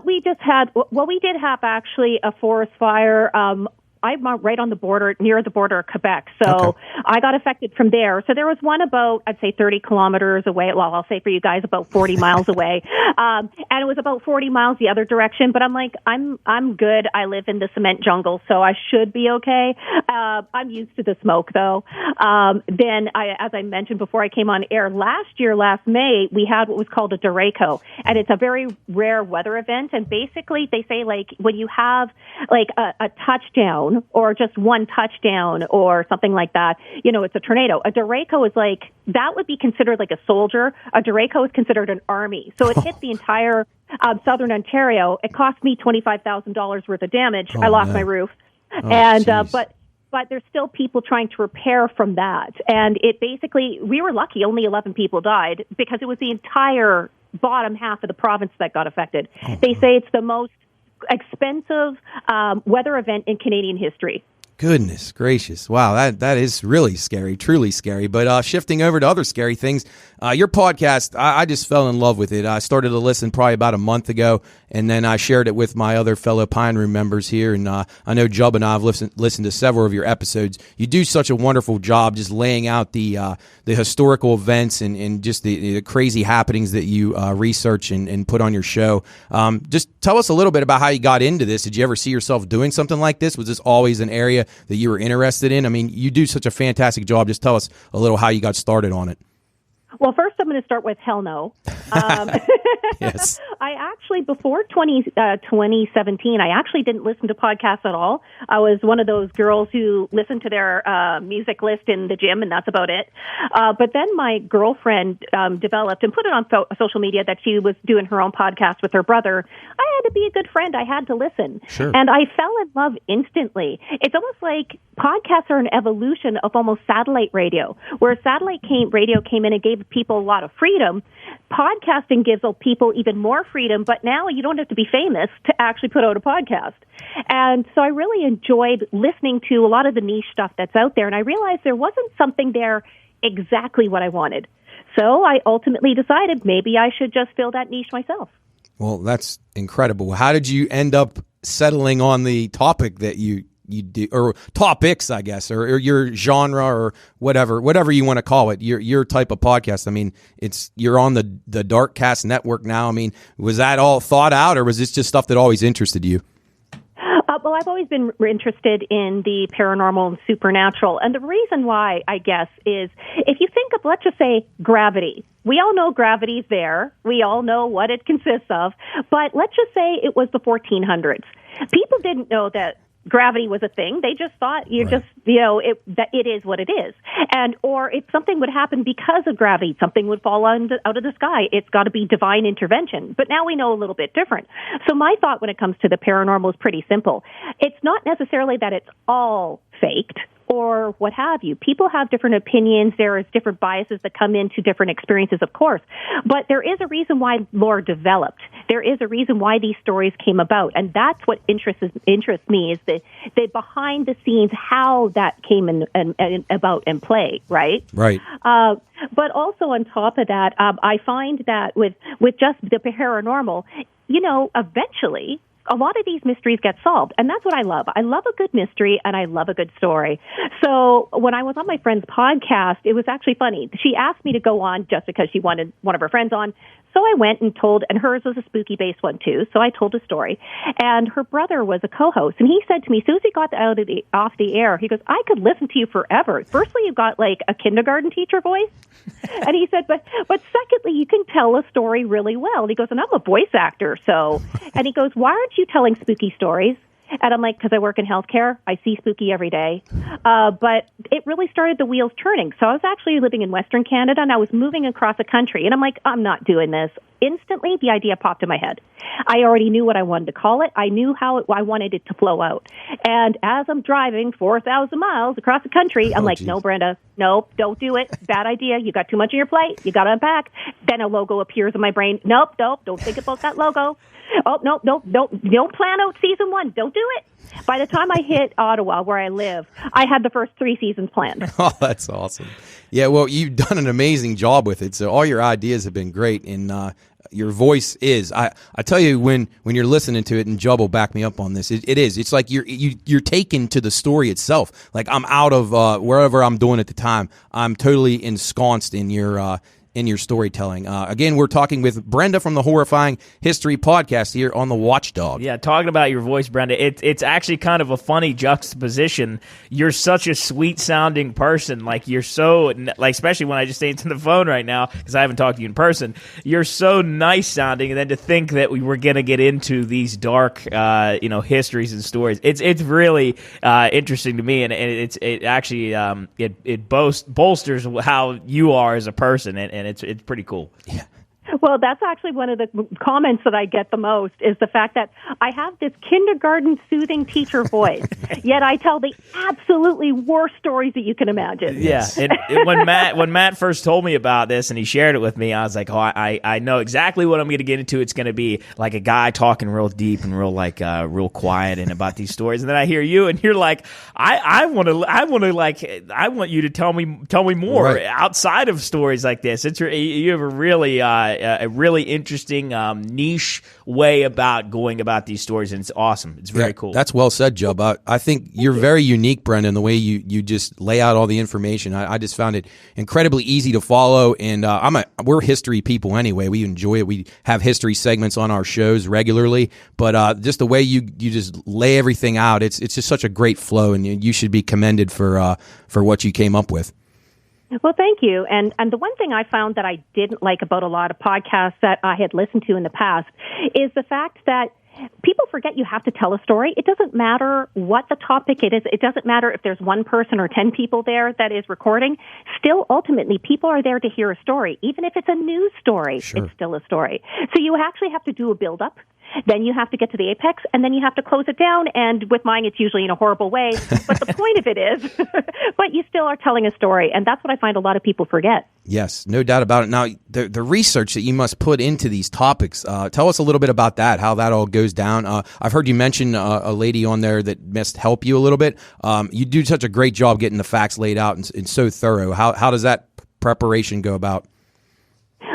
Speaker 7: We did have actually a forest fire. I'm right on the border, near the border of Quebec. So
Speaker 2: Okay.
Speaker 7: I got affected from there. So there was one about, I'd say 30 kilometers away. Well, I'll say for you guys about 40 miles away. And it was about 40 miles the other direction. But I'm like, I'm good. I live in the cement jungle, so I should be okay. I'm used to the smoke, though. Then, as I mentioned before I came on air, last May, we had what was called a derecho. And it's a very rare weather event. And basically, they say, like, when you have, like, a touchdown, or just one touchdown or something like that, it's a tornado. A derecho is like, that would be considered like a soldier. A derecho is considered an army. So it hit the entire southern Ontario. It cost me $25,000 worth of damage. I lost my roof. But but there's still people trying to repair from that. And it basically, we were lucky, only 11 people died because it was the entire bottom half of the province that got affected. They say it's the most expensive weather event in Canadian history.
Speaker 2: Goodness gracious. Wow, that is really scary, truly scary. But shifting over to other scary things, your podcast, I just fell in love with it. I started to listen probably about a month ago, and then I shared it with my other fellow Pine Room members here. And I know Jubb and I have listened to several of your episodes. You do such a wonderful job just laying out the historical events and just the crazy happenings that you research and put on your show. Just tell us a little bit about how you got into this. Did you ever see yourself doing something like this? Was this always an area that you were interested in? I mean, you do such a fantastic job. Just tell us a little how you got started on it.
Speaker 7: Well, first I'm going to start with hell no.
Speaker 2: Yes.
Speaker 7: I actually, before 2017, I actually didn't listen to podcasts at all. I was one of those girls who listened to their music list in the gym, and that's about it. But then my girlfriend developed and put it on social media that she was doing her own podcast with her brother. I had to be a good friend. I had to listen.
Speaker 2: Sure.
Speaker 7: And I fell in love instantly. It's almost like podcasts are an evolution of almost satellite radio, where satellite radio came in and gave people a lot of freedom. Podcasting gives people even more freedom, but now you don't have to be famous to actually put out a podcast. And so I really enjoyed listening to a lot of the niche stuff that's out there, and I realized there wasn't something there exactly what I wanted. So I ultimately decided maybe I should just fill that niche myself.
Speaker 2: Well, that's incredible. How did you end up settling on the topic that you do, or topics, I guess, or your genre, or whatever you want to call it, your type of podcast? I mean, you're on the Darkcast network now. I mean, was that all thought out, or was this just stuff that always interested you?
Speaker 7: Well, I've always been interested in the paranormal and supernatural. And the reason why, I guess, is if you think of, let's just say, gravity. We all know gravity's there. We all know what it consists of. But let's just say it was the 1400s. People didn't know that gravity was a thing. They just thought that it is what it is. And, or if something would happen because of gravity, something would fall out of the sky, it's got to be divine intervention. But now we know a little bit different. So my thought when it comes to the paranormal is pretty simple. It's not necessarily that it's all faked or what have you. People have different opinions. There is different biases that come into different experiences, of course. But there is a reason why lore developed. There is a reason why these stories came about. And that's what interests me, is the behind the scenes, how that came about and play, right?
Speaker 2: Right.
Speaker 7: But also on top of that, I find that with just the paranormal, eventually a lot of these mysteries get solved, and that's what I love. I love a good mystery, and I love a good story. So when I was on my friend's podcast, it was actually funny. She asked me to go on just because she wanted one of her friends on. So I went and told, and hers was a spooky-based one too, so I told a story. And her brother was a co-host, and he said to me, as soon as he got off the air, he goes, I could listen to you forever. Firstly, you've got like a kindergarten teacher voice. And he said, but secondly, you can tell a story really well. And he goes, and I'm a voice actor, so. And he goes, why aren't you telling spooky stories? And I'm like, because I work in healthcare, I see spooky every day. But it really started the wheels turning. So I was actually living in Western Canada, and I was moving across the country. And I'm like, I'm not doing this. Instantly, the idea popped in my head. I already knew what I wanted to call it. I knew how I wanted it to flow out. And as I'm driving 4,000 miles across the country, I'm like, no, Brenda, nope, don't do it. Bad idea. You got too much on your plate. You got to unpack. Then a logo appears in my brain. Nope, don't think about that logo. Oh, nope, don't plan out season 1. Don't do it. By the time I hit Ottawa, where I live, I had the first 3 seasons planned.
Speaker 2: Oh, that's awesome. Yeah, well, you've done an amazing job with it. So all your ideas have been great, and your voice is. I tell you, when you're listening to it, and Jubb will back me up on this, it is. It's like you're taken to the story itself. Like I'm out of wherever I'm doing at the time. I'm totally ensconced in your storytelling. Again, we're talking with Brenda from the Horrifying History Podcast here on the Watchdog.
Speaker 3: Yeah, talking about your voice, Brenda, it's actually kind of a funny juxtaposition. You're such a sweet-sounding person. Like, you're so, like, especially when I just say it's on the phone right now, because I haven't talked to you in person, you're so nice-sounding, and then to think that we were going to get into these dark, histories and stories, it's really interesting to me, and it actually bolsters how you are as a person, and it's pretty cool.
Speaker 2: Yeah.
Speaker 7: Well, that's actually one of the comments that I get the most is the fact that I have this kindergarten soothing teacher voice, yet I tell the absolutely worst stories that you can imagine.
Speaker 3: Yeah, and when Matt first told me about this and he shared it with me, I was like, oh, I know exactly what I'm going to get into. It's going to be like a guy talking real deep and real quiet and about these stories. And then I hear you, and you're like, I want you to tell me more outside of stories like this. You have a really interesting niche way about going about these stories, and it's awesome. It's very cool.
Speaker 2: That's well said, Job. I think you're very unique, Brendan, the way you just lay out all the information. I just found it incredibly easy to follow, and we're history people anyway. We enjoy it. We have history segments on our shows regularly, but just the way you just lay everything out, it's just such a great flow, and you should be commended for what you came up with.
Speaker 7: Well, thank you. And the one thing I found that I didn't like about a lot of podcasts that I had listened to in the past is the fact that people forget you have to tell a story. It doesn't matter what the topic it is. It doesn't matter if there's one person or 10 people there that is recording. Still, ultimately, people are there to hear a story. Even if it's a news story, It's still a story. So you actually have to do a build-up. Then you have to get to the apex, and then you have to close it down. And with mine, it's usually in a horrible way. But the point of it is, but you still are telling a story. And that's what I find a lot of people forget.
Speaker 2: Yes, no doubt about it. Now, the research that you must put into these topics, tell us a little bit about that, how that all goes down. I've heard you mention a lady on there that must help you a little bit. You do such a great job getting the facts laid out and so thorough. How does that preparation go about?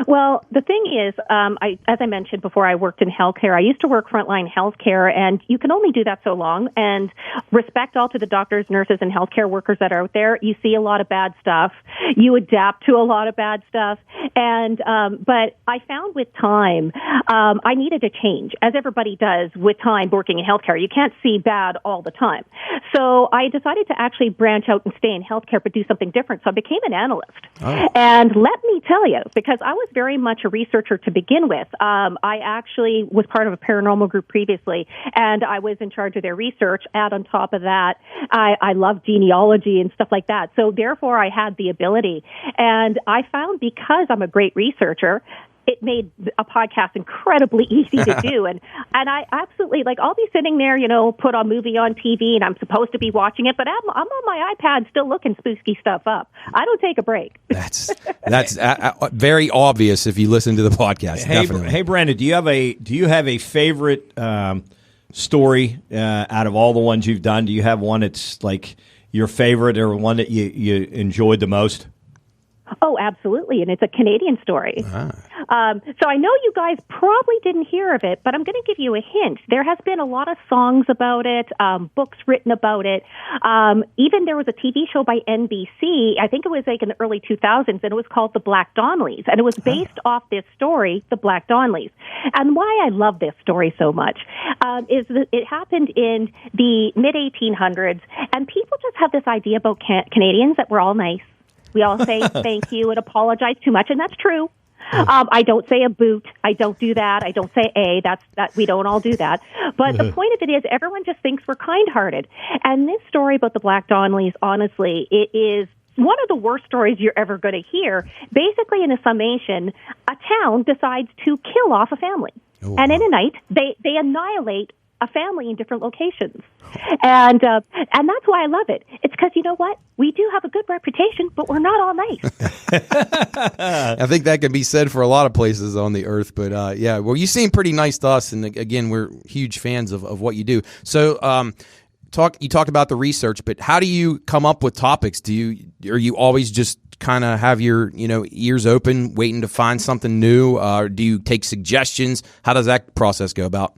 Speaker 7: Well, the thing is, as I mentioned before, I worked in healthcare. I used to work frontline healthcare, and you can only do that so long. And respect all to the doctors, nurses, and healthcare workers that are out there. You see a lot of bad stuff. You adapt to a lot of bad stuff. And but I found with time, I needed a change, as everybody does with time working in healthcare. You can't see bad all the time. So I decided to actually branch out and stay in healthcare, but do something different. So I became an analyst. Oh. And let me tell you, because I was very much a researcher to begin with. I actually was part of a paranormal group previously, and I was in charge of their research. Add on top of that, I love genealogy and stuff like that. So therefore, I had the ability. And I found because I'm a great researcher, it made a podcast incredibly easy to do. And I absolutely, like, I'll be sitting there, put a movie on TV, and I'm supposed to be watching it, but I'm on my iPad still looking spooky stuff up. I don't take a break.
Speaker 2: That's very obvious if you listen to the podcast. Definitely.
Speaker 8: Hey, Brenda, do you have a favorite story out of all the ones you've done? Do you have one that's like your favorite or one that you enjoyed the most?
Speaker 7: Oh, absolutely, and it's a Canadian story. So I know you guys probably didn't hear of it, but I'm going to give you a hint. There has been a lot of songs about it, books written about it. Even there was a TV show by NBC, I think it was like in the early 2000s, and it was called The Black Donnellys, and it was based off this story, The Black Donnellys. And why I love this story so much is that it happened in the mid-1800s, and people just have this idea about Canadians that we're all nice. We all say thank you and apologize too much, and that's true. I don't say a boot. I don't do that. I don't say a. That we don't all do that. But the point of it is, everyone just thinks we're kind-hearted. And this story about the Black Donnellys, honestly, it is one of the worst stories you're ever going to hear. Basically, in a summation, a town decides to kill off a family, and in a night, they annihilate a family in different locations. And that's why I love it. It's because, you know what? We do have a good reputation, but we're not all nice.
Speaker 2: I think that can be said for a lot of places on the earth. But well, you seem pretty nice to us. And again, we're huge fans of what you do. So you talked about the research, but how do you come up with topics? Are you always just kind of have your ears open, waiting to find something new? Do you take suggestions? How does that process go about?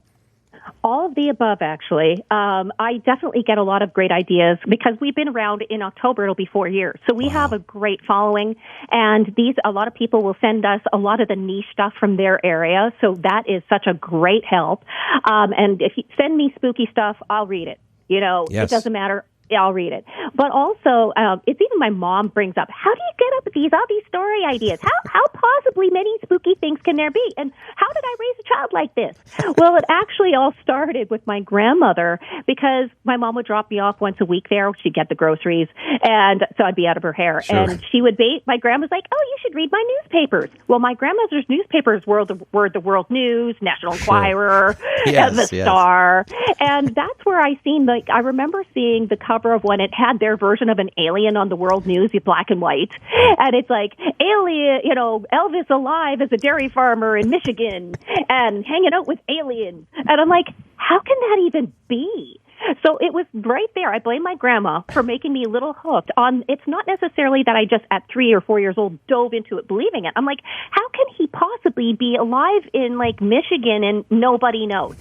Speaker 7: All of the above, actually. I definitely get a lot of great ideas because we've been around. In October, it'll be 4 years. So we have a great following, and a lot of people will send us a lot of the niche stuff from their area. So that is such a great help. And if you send me spooky stuff, I'll read it.
Speaker 2: Yes.
Speaker 7: It doesn't matter. Yeah, I'll read it. But also, it's even my mom brings up, how do you get up with all these story ideas? How possibly many spooky things can there be? And how did I raise a child like this? Well, it actually all started with my grandmother, because my mom would drop me off once a week there. She'd get the groceries, and so I'd be out of her hair.
Speaker 2: Sure.
Speaker 7: And she would my grandma's like, oh, you should read my newspapers. Well, my grandmother's newspapers were the World News, National Enquirer,
Speaker 2: Yes,
Speaker 7: the Star. And that's where I I remember seeing the cover of when it had their version of an alien on the World News, black and white. And it's like, alien, Elvis alive as a dairy farmer in Michigan and hanging out with aliens. And I'm like, how can that even be? So it was right there. I blame my grandma for making me a little hooked on. It's not necessarily that I just at 3 or 4 years old dove into it believing it. I'm like, how can he possibly be alive in like Michigan and nobody knows?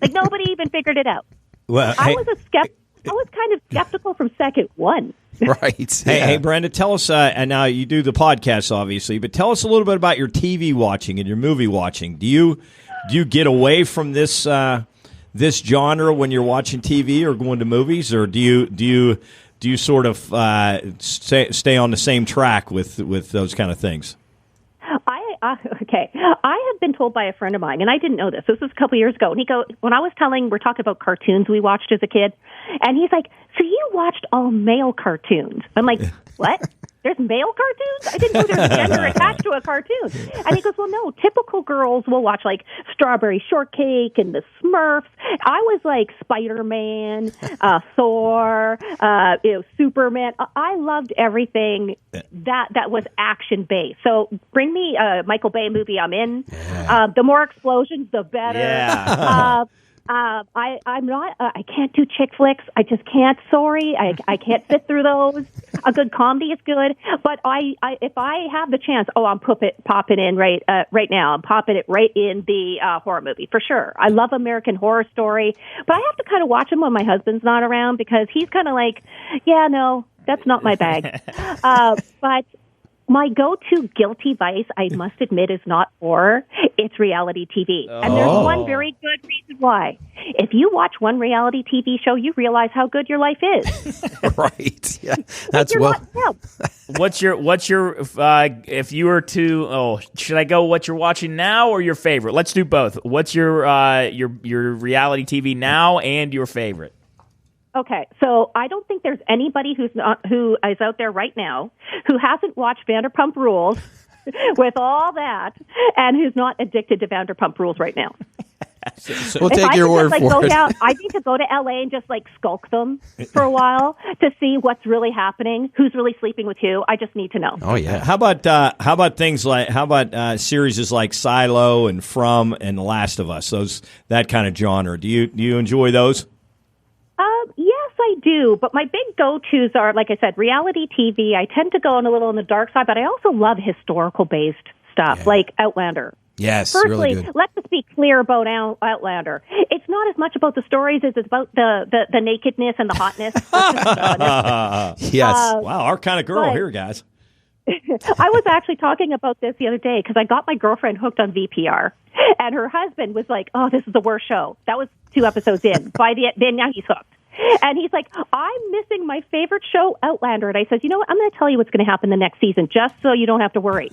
Speaker 7: Like nobody even figured it out.
Speaker 8: Well,
Speaker 7: I was kind of skeptical from second one.
Speaker 2: Right.
Speaker 8: Hey, Brenda, tell us, and now you do the podcast, obviously, but tell us a little bit about your TV watching and your movie watching. Do you get away from this this genre when you're watching TV or going to movies, or do you sort of stay on the same track with those kind of things?
Speaker 7: Okay. I have been told by a friend of mine, and I didn't know this. This was a couple years ago. And when I was we're talking about cartoons we watched as a kid, and he's like, so you watched all male cartoons? I'm like, what? There's male cartoons? I didn't know there was gender attached to a cartoon. And he goes, well, no, typical girls will watch like Strawberry Shortcake and the Smurfs. I was like Spider-Man, Thor, Superman. I loved everything that was action-based. So bring me a Michael Bay movie, I'm in.
Speaker 2: Yeah.
Speaker 7: The more explosions, the better.
Speaker 8: Yeah.
Speaker 7: I'm not. I can't do chick flicks. I just can't. Sorry, I can't sit through those. A good comedy is good, but if I have the chance, I'm popping in right now. I'm popping it right in the horror movie for sure. I love American Horror Story, but I have to kind of watch them when my husband's not around because he's kind of like, yeah, no, that's not my bag. But my go-to guilty vice, I must admit, is not horror. It's reality TV. And there's one very good reason why. If you watch one reality TV show, you realize how good your life is.
Speaker 2: Right. Yeah. That's
Speaker 3: What's your if you were to should I go what you're watching now or your favorite? Let's do both. What's your reality TV now and your favorite?
Speaker 7: Okay, so I don't think there's anybody who is out there right now who hasn't watched Vanderpump Rules with all that and who's not addicted to Vanderpump Rules right now.
Speaker 2: We'll take your word for it.
Speaker 7: I need to go to LA and just skulk them for a while to see what's really happening, who's really sleeping with who. I just need to know.
Speaker 2: Oh yeah.
Speaker 8: How about things like series like Silo and From and The Last of Us? That kind of genre. Do you enjoy those?
Speaker 7: Yes, I do. But my big go-tos are, like I said, reality TV. I tend to go a little on the dark side, but I also love historical-based stuff like Outlander.
Speaker 2: Yes,
Speaker 7: Firstly,
Speaker 2: really good.
Speaker 7: Let's just be clear about Outlander. It's not as much about the stories as it's about the nakedness and the hotness.
Speaker 2: Yes.
Speaker 8: Wow, our kind of girl here, guys.
Speaker 7: I was actually talking about this the other day because I got my girlfriend hooked on VPR, and her husband was like, "Oh, this is the worst show." That was 2 episodes in. Then now he's hooked. And he's like, I'm missing my favorite show, Outlander. And I said, you know what? I'm going to tell you what's going to happen the next season, just so you don't have to worry.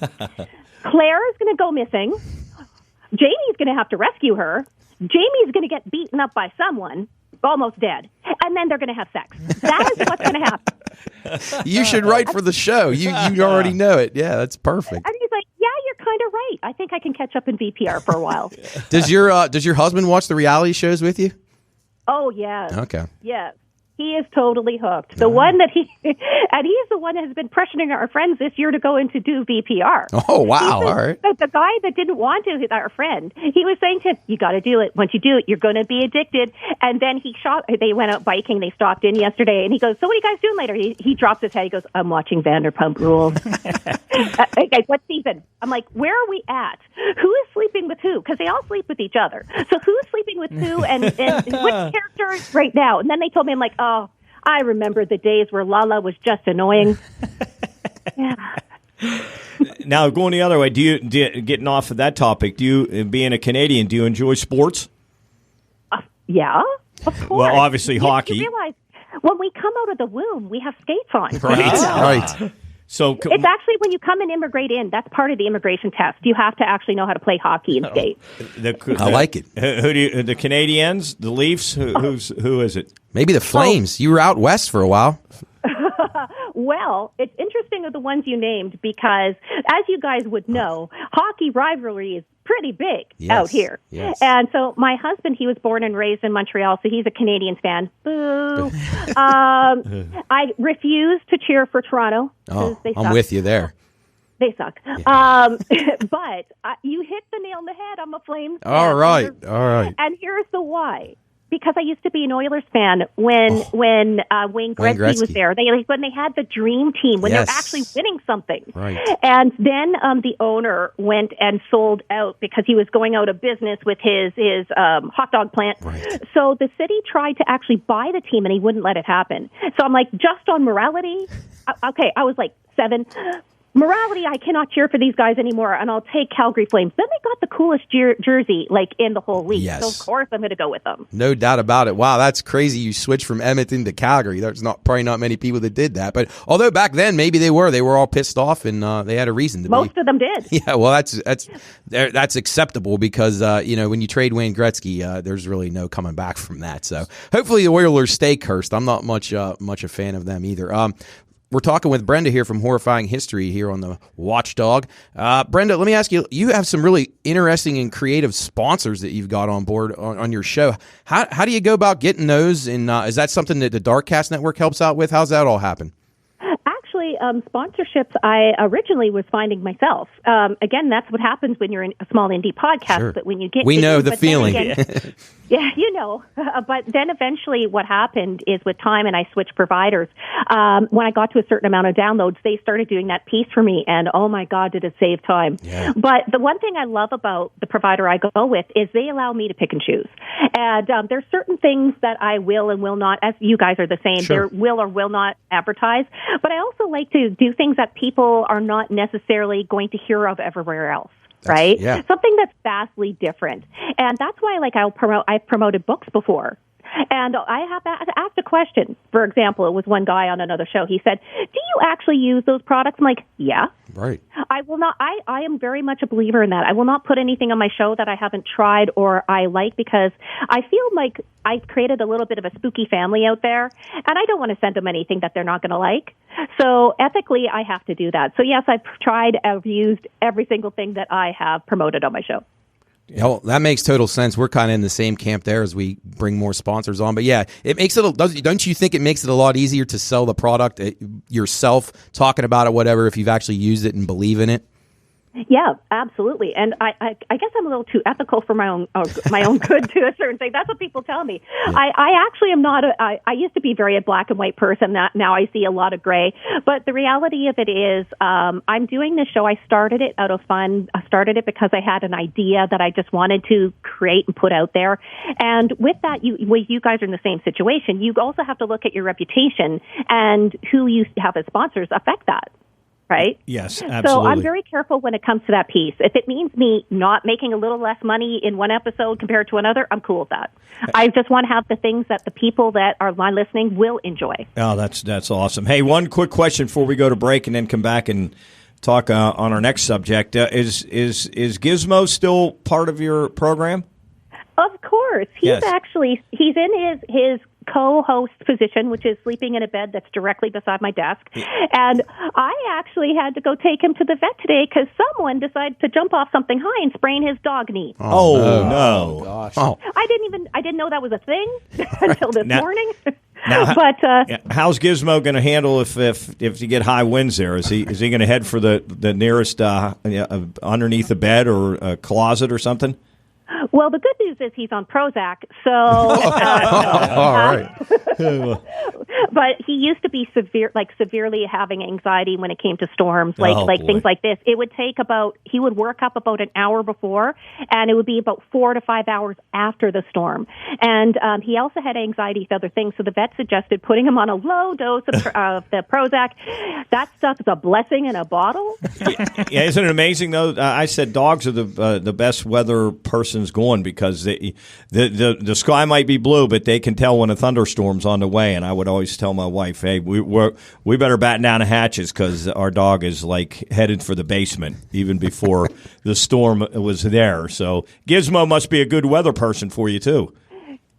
Speaker 7: Claire is going to go missing. Jamie's going to have to rescue her. Jamie's going to get beaten up by someone, almost dead. And then they're going to have sex. That is what's going to happen.
Speaker 2: You should write for the show. You already know it. Yeah, that's perfect.
Speaker 7: And he's like, yeah, you're kind of right. I think I can catch up in VPR for a while.
Speaker 2: Does your husband watch the reality shows with you?
Speaker 7: Oh, yes.
Speaker 2: Okay.
Speaker 7: Yes. He is totally hooked. The one that he's the one that has been pressuring our friends this year to go in to do VPR.
Speaker 2: Oh, wow. All right.
Speaker 7: The guy that didn't want to, our friend, he was saying to him, you got to do it. Once you do it, you're going to be addicted. And then they went out biking. They stopped in yesterday. And he goes, so what are you guys doing later? He drops his head. He goes, I'm watching Vanderpump Rules. Guys, what season? I'm like, where are we at? Who is sleeping with who? Because they all sleep with each other. So who's sleeping with who and which character right now? And then they told me, I'm like, oh, I remember the days where Lala was just annoying. Yeah.
Speaker 8: Now, going the other way, getting off of that topic, being a Canadian, do you enjoy sports?
Speaker 7: Yeah, of course.
Speaker 8: Well, obviously hockey.
Speaker 7: You realize when we come out of the womb, we have skates on.
Speaker 2: Right.
Speaker 8: So
Speaker 7: It's actually when you come and immigrate in, that's part of the immigration test. You have to actually know how to play hockey and skate.
Speaker 2: I like it.
Speaker 8: Who do you, the Canadiens, the Leafs? Who is it?
Speaker 2: Maybe the Flames. You were out west for a while.
Speaker 7: Well, it's interesting of the ones you named because, as you guys would know, hockey rivalry is pretty big out here.
Speaker 2: Yes.
Speaker 7: And so my husband, he was born and raised in Montreal, so he's a Canadiens fan. Boo. I refuse to cheer for Toronto.
Speaker 2: Oh,
Speaker 7: They
Speaker 2: I'm
Speaker 7: suck.
Speaker 2: with you there.
Speaker 7: They suck. But you hit the nail on the head. I'm a Flames fan.
Speaker 2: All right.
Speaker 7: And here's the why. Because I used to be an Oilers fan when Wayne Gretzky was there. When they had the dream team, when they were actually winning something.
Speaker 2: Right.
Speaker 7: And then the owner went and sold out because he was going out of business with his hot dog plant.
Speaker 2: Right.
Speaker 7: So the city tried to actually buy the team, and he wouldn't let it happen. So I'm like, just on morality, okay, I was like 7. Morality, I cannot cheer for these guys anymore, and I'll take Calgary Flames. Then they got the coolest jersey, like, in the whole league.
Speaker 2: Yes.
Speaker 7: So, of course, I'm going to go with them.
Speaker 2: No doubt about it. Wow, that's crazy. You switched from Edmonton to Calgary. There's probably not many people that did that. But although back then, maybe they were all pissed off, and they had a reason to be.
Speaker 7: Most of them did.
Speaker 2: Yeah, well, that's acceptable because, when you trade Wayne Gretzky, there's really no coming back from that. So hopefully the Oilers stay cursed. I'm not much a fan of them either. We're talking with Brenda here from Horrifying History here on the Watchdog. Brenda, let me ask you, you have some really interesting and creative sponsors that you've got on board on your show. How do you go about getting those? And is that something that the Darkcast Network helps out with? How's that all happen?
Speaker 7: Actually, sponsorships I originally was finding myself. Again, that's what happens when you're in a small indie podcast.
Speaker 2: Sure.
Speaker 7: But when you get
Speaker 2: we know the feeling.
Speaker 7: Yeah, you know. But then eventually what happened is with time and I switched providers, when I got to a certain amount of downloads, they started doing that piece for me. And oh my God, did it save time.
Speaker 2: Yeah.
Speaker 7: But the one thing I love about the provider I go with is they allow me to pick and choose. And there's certain things that I will and will not, as you guys are the same,
Speaker 2: Sure.
Speaker 7: they will or will not advertise. But I also like to do things that people are not necessarily going to hear of everywhere else. Right?
Speaker 2: Yeah.
Speaker 7: Something that's vastly different. And that's why, I've promoted books before. And I have asked a question. For example, it was one guy on another show. He said, do you actually use those products? I'm like, yeah.
Speaker 2: Right.
Speaker 7: I will not. I am very much a believer in that. I will not put anything on my show that I haven't tried or I like because I feel like I've created a little bit of a spooky family out there, and I don't want to send them anything that they're not going to like. So ethically, I have to do that. So yes, I've used every single thing that I have promoted on my show.
Speaker 2: Yeah, well, that makes total sense. We're kind of in the same camp there as we bring more sponsors on. But yeah, it makes it. Don't you think it makes it a lot easier to sell the product yourself, talking about it, whatever, if you've actually used it and believe in it?
Speaker 7: Yeah, absolutely. And I guess I'm a little too ethical for my own good to a certain thing. That's what people tell me. Yeah. I actually am not. I used to be very a black and white person. Now I see a lot of gray. But the reality of it is, I'm doing this show. I started it out of fun. I started it because I had an idea that I just wanted to create and put out there. And with that, you guys are in the same situation. You also have to look at your reputation and who you have as sponsors affect that. Right?
Speaker 8: Yes, absolutely.
Speaker 7: So I'm very careful when it comes to that piece. If it means me not making a little less money in one episode compared to another, I'm cool with that. I just want to have the things that the people that are listening will enjoy.
Speaker 8: Oh, that's awesome. Hey, one quick question before we go to break and then come back and talk on our next subject. Is Gizmo still part of your program?
Speaker 7: Of course. He's in his co-host position, which is sleeping in a bed that's directly beside my desk. And I actually had to go take him to the vet today because someone decided to jump off something high and sprain his dog knee.
Speaker 8: Oh no.
Speaker 2: Gosh.
Speaker 7: Oh. I didn't know that was a thing until this morning.
Speaker 8: Now,
Speaker 7: but
Speaker 8: how's Gizmo going to handle if you get high winds there? Is he going to head for the nearest underneath the bed or a closet or something?
Speaker 7: Well, the good news is he's on Prozac, so.
Speaker 2: All right.
Speaker 7: But he used to be severely having anxiety when it came to storms, things like this. It would take he would work up about an hour before, and it would be about 4 to 5 hours after the storm. And he also had anxiety with other things, so the vet suggested putting him on a low dose of the Prozac. That stuff is a blessing in a bottle.
Speaker 8: Yeah, isn't it amazing though? I said dogs are the best weather person's going on because the sky might be blue, but they can tell when a thunderstorm's on the way. And I would always tell my wife, hey, we better batten down the hatches because our dog is like headed for the basement even before the storm was there. So Gizmo must be a good weather person for you too.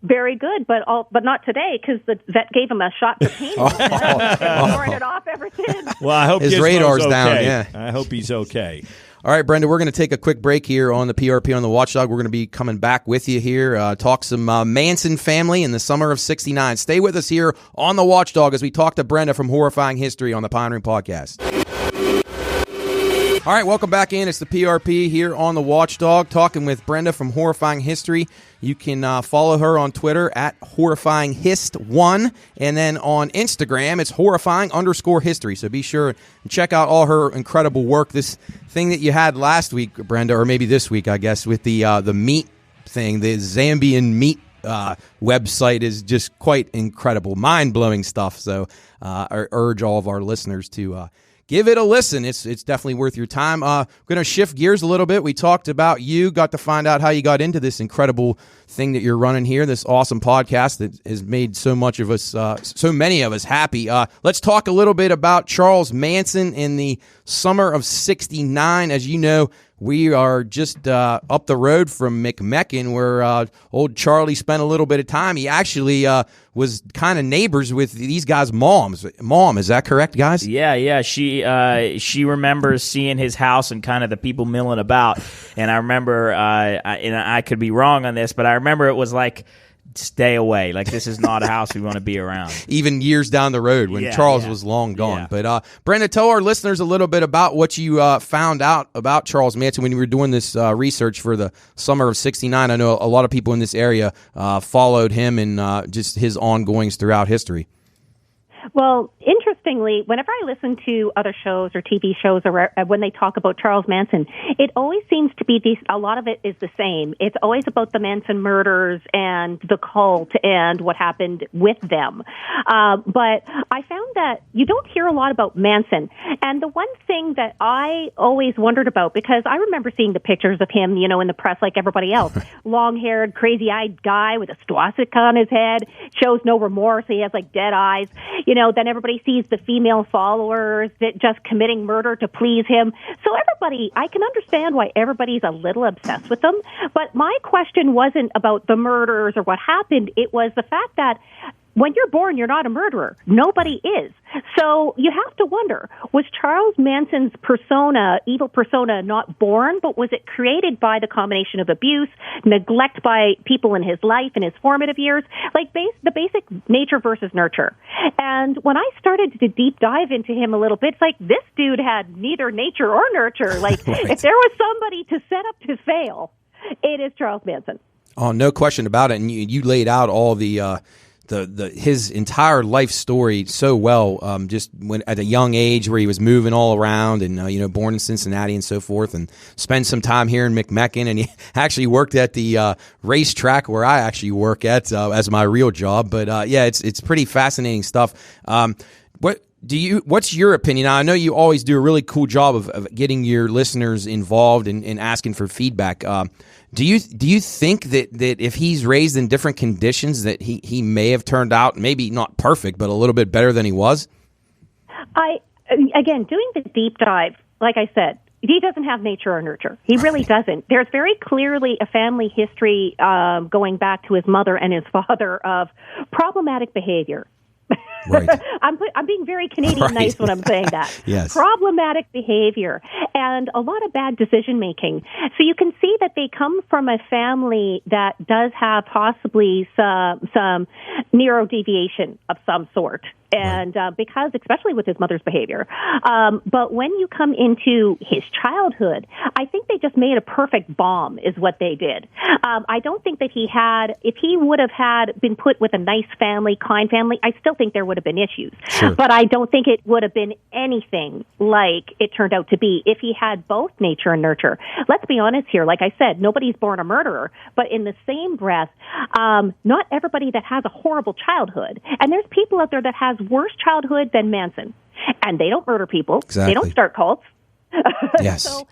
Speaker 7: Very good, but not today because the vet gave him a shot for pain. Ignoring it off ever since.
Speaker 8: Well, I hope
Speaker 2: his
Speaker 8: Gizmo's
Speaker 2: radar's
Speaker 8: okay.
Speaker 2: down. Yeah,
Speaker 8: I hope he's okay.
Speaker 2: All right, Brenda, we're going to take a quick break here on the PRP on the Watchdog. We're going to be coming back with you here, talk some Manson family in the summer of '69. Stay with us here on the Watchdog as we talk to Brenda from Horrifying History on the Pine Room Podcast. All right, welcome back in. It's the PRP here on the Watchdog, talking with Brenda from Horrifying History. You can follow her on Twitter at HorrifyingHist1, and then on Instagram, it's Horrifying_History. So be sure and check out all her incredible work. This thing that you had last week, Brenda, or maybe this week, I guess, with the meat thing, the Zambian meat website is just quite incredible, mind-blowing stuff. So I urge all of our listeners to give it a listen. It's definitely worth your time. Going to shift gears a little bit. We talked about you, got to find out how you got into this incredible thing that you're running here, this awesome podcast that has made so many of us happy. Let's talk a little bit about Charles Manson in the summer of '69. As you know, we are just up the road from McMecken, where old Charlie spent a little bit of time. He actually was kind of neighbors with these guys' moms. Mom, is that correct, guys?
Speaker 3: Yeah. She remembers seeing his house and kind of the people milling about. And I remember, I could be wrong on this, but I remember it was like, stay away. Like, this is not a house we want to be around.
Speaker 2: Even years down the road when Charles was long gone. Yeah. But Brenda, tell our listeners a little bit about what you found out about Charles Manson when you were doing this research for the summer of '69. I know a lot of people in this area followed him and just his ongoings throughout history.
Speaker 7: Well, interestingly, whenever I listen to other shows or TV shows or when they talk about Charles Manson, it always seems to be a lot of it is the same. It's always about the Manson murders and the cult and what happened with them. But I found that you don't hear a lot about Manson. And the one thing that I always wondered about, because I remember seeing the pictures of him, in the press like everybody else, long-haired, crazy-eyed guy with a swastika on his head, shows no remorse. He has like dead eyes. Then everybody sees the female followers that just committing murder to please him. So I can understand why everybody's a little obsessed with them. But my question wasn't about the murders or what happened. It was the fact that when you're born, you're not a murderer. Nobody is. So you have to wonder, was Charles Manson's evil persona, not born, but was it created by the combination of abuse, neglect by people in his life in his formative years, like the basic nature versus nurture? And when I started to deep dive into him a little bit, it's like this dude had neither nature or nurture. Like right. If there was somebody to set up to fail, it is Charles Manson.
Speaker 2: Oh, no question about it. And you laid out all the his entire life story so well, just when at a young age where he was moving all around and born in Cincinnati and so forth, and spent some time here in McMecken, and he actually worked at the racetrack where I actually work at as my real job. But it's pretty fascinating stuff. What's your opinion? Now, I know you always do a really cool job of getting your listeners involved and asking for feedback. Do you think that if he's raised in different conditions that he may have turned out maybe not perfect, but a little bit better than he was?
Speaker 7: Again, doing the deep dive, like I said, he doesn't have nature or nurture. He really doesn't. There's very clearly a family history going back to his mother and his father of problematic behavior. Right. I'm being very Canadian nice when I'm saying that.
Speaker 2: Yes.
Speaker 7: Problematic behavior and a lot of bad decision making. So you can see that they come from a family that does have possibly some neurodeviation of some sort. And because, especially with his mother's behavior. But when you come into his childhood, I think they just made a perfect bomb is what they did. I don't think that if he would have been put with a nice family, kind family, I still think there would have been issues. Sure. But I don't think it would have been anything like it turned out to be if he had both nature and nurture. Let's be honest here. Like I said, nobody's born a murderer. But in the same breath, not everybody that has a horrible childhood. And there's people out there that has worse childhood than Manson. And they don't murder people. Exactly. They don't start cults.
Speaker 2: Yes.
Speaker 7: So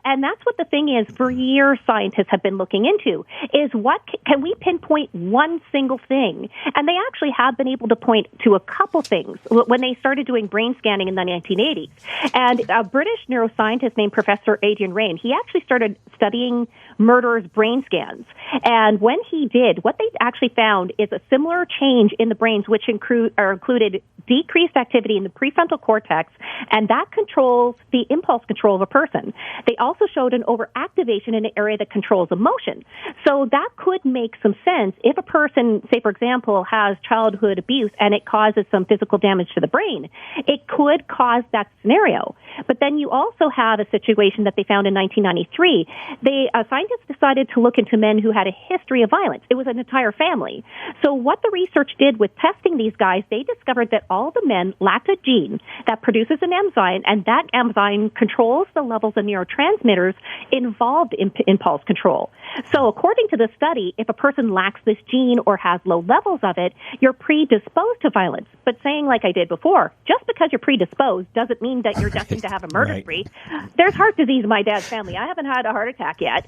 Speaker 7: and that's what the thing is. For years, scientists have been looking into is what can we pinpoint one single thing? And they actually have been able to point to a couple things when they started doing brain scanning in the 1980s. And a British neuroscientist named Professor Adrian Raine, he actually started studying murderers' brain scans. And when he did, what they actually found is a similar change in the brains, which included decreased activity in the prefrontal cortex, and that controls the impulse control of a person. They also showed an overactivation in an area that controls emotion. So that could make some sense if a person, say, for example, has childhood abuse and it causes some physical damage to the brain. It could cause that scenario. But then you also have a situation that they found in 1993. Scientists decided to look into men who had a history of violence. It was an entire family. So what the research did with testing these guys, they discovered that all the men lacked a gene that produces an enzyme, and that enzyme controls the levels of neurotransmitters involved in impulse control. So according to the study, if a person lacks this gene or has low levels of it, you're predisposed to violence. But saying like I did before, just because you're predisposed doesn't mean that you're destined to have a murder spree. There's heart disease in my dad's family. I haven't had a heart attack yet.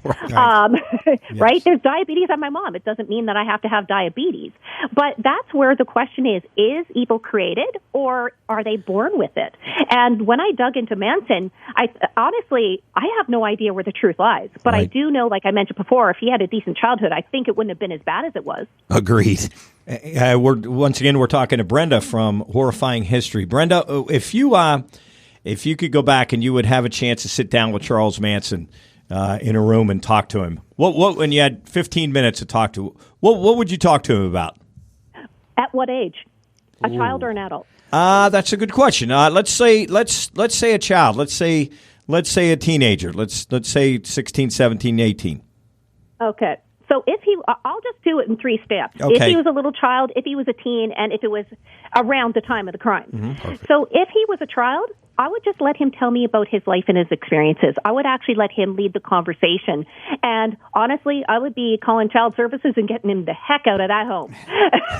Speaker 7: Right? There's diabetes on my mom. It doesn't mean that I have to have diabetes. But that's where the question is evil created or are they born with it? And when I dug into Manson, I have no idea where the truth lies. But I do know, like I mentioned before, if he had a decent childhood, I think it wouldn't have been as bad as it was.
Speaker 2: Agreed.
Speaker 8: We're talking to Brenda from Horrifying History. Brenda, if you could go back and you would have a chance to sit down with Charles Manson in a room and talk to him, what when you had 15 minutes to talk to, what would you talk to him about?
Speaker 7: At what age? A child or an adult?
Speaker 8: That's a good question. Let's say a child. Let's say a teenager. Let's say 16, 17, 18.
Speaker 7: Okay. So I'll just do it in 3 steps.
Speaker 8: Okay.
Speaker 7: If he was a little child, if he was a teen, and if it was around the time of the crime. So if he was a child, I would just let him tell me about his life and his experiences. I would actually let him lead the conversation. And honestly, I would be calling child services and getting him the heck out of that home.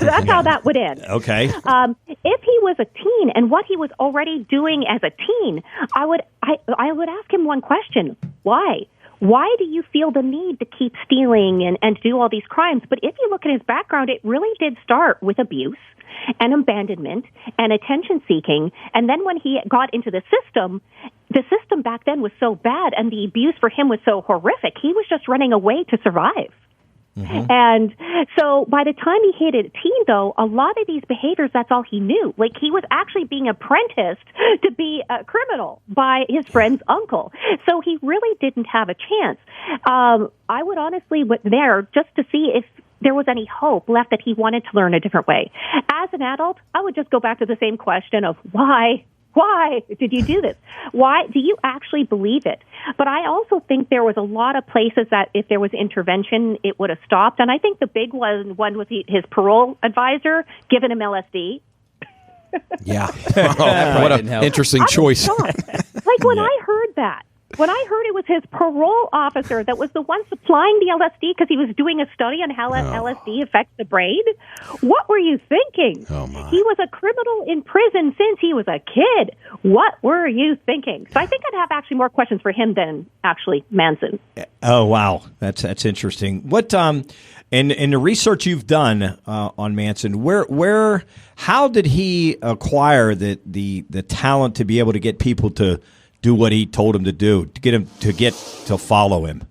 Speaker 7: That's how that would end.
Speaker 8: Okay.
Speaker 7: If he was a teen and what he was already doing as a teen, I would ask him one question. Why? Why do you feel the need to keep stealing and do all these crimes? But if you look at his background, it really did start with abuse and abandonment and attention-seeking. And then when he got into the system back then was so bad and the abuse for him was so horrific, he was just running away to survive. And so by the time he hit a teen, though, a lot of these behaviors, that's all he knew. Like, he was actually being apprenticed to be a criminal by his friend's uncle. So he really didn't have a chance. I would honestly there just to see if there was any hope left that he wanted to learn a different way. As an adult, I would just go back to the same question of why? Why did you do this? Why do you actually believe it? But I also think there was a lot of places that if there was intervention, it would have stopped. And I think the big one was his parole advisor giving him LSD.
Speaker 2: Yeah. What an interesting choice.
Speaker 7: Like when I heard that. When I heard it was his parole officer that was the one supplying the LSD because he was doing a study on how LSD affects the brain, what were you thinking?
Speaker 2: Oh, my.
Speaker 7: He was a criminal in prison since he was a kid. What were you thinking? So I think I'd have actually more questions for him than actually Manson.
Speaker 8: Oh, wow. That's interesting. What in the research you've done on Manson, how did he acquire the talent to be able to get people to do what he told him to do, to follow him?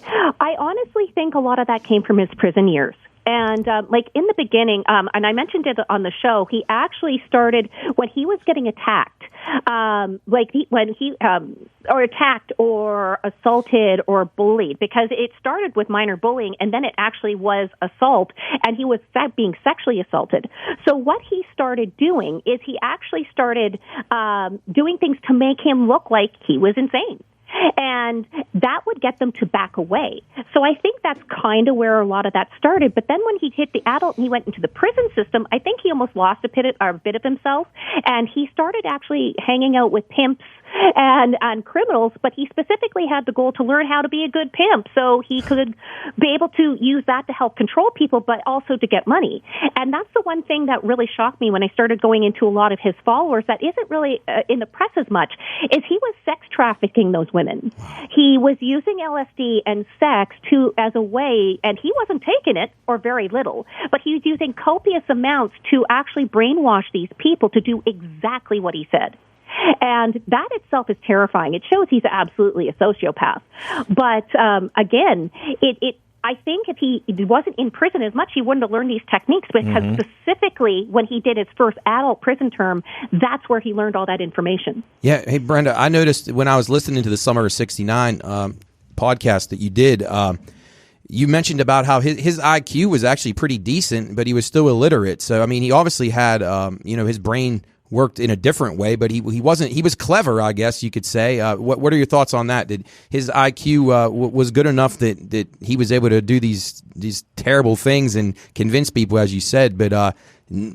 Speaker 7: I honestly think a lot of that came from his prison years. And like in the beginning, and I mentioned it on the show, he actually started when he was getting attacked, or attacked or assaulted or bullied, because it started with minor bullying and then it actually was assault, and he was being sexually assaulted. So what he started doing is he actually started doing things to make him look like he was insane. And that would get them to back away. So I think that's kind of where a lot of that started. But then when he hit the adult and he went into the prison system, I think he almost lost a bit of himself. And he started actually hanging out with pimps and criminals, but he specifically had the goal to learn how to be a good pimp so he could be able to use that to help control people, but also to get money. And that's the one thing that really shocked me when I started going into a lot of his followers that isn't really in the press as much, is he was sex trafficking those women. He was using LSD and sex as a way, and he wasn't taking it, or very little, but he was using copious amounts to actually brainwash these people to do exactly what he said. And that itself is terrifying. It shows he's absolutely a sociopath. But again, I think if he wasn't in prison as much, he wouldn't have learned these techniques, because specifically when he did his first adult prison term, that's where he learned all that information.
Speaker 2: Yeah. Hey, Brenda, I noticed when I was listening to the Summer of '69 podcast that you did, you mentioned about how his IQ was actually pretty decent, but he was still illiterate. So, I mean, he obviously had, his brain worked in a different way, but he was clever, I guess you could say. What are your thoughts on that? Did his IQ was good enough that he was able to do these terrible things and convince people, as you said, but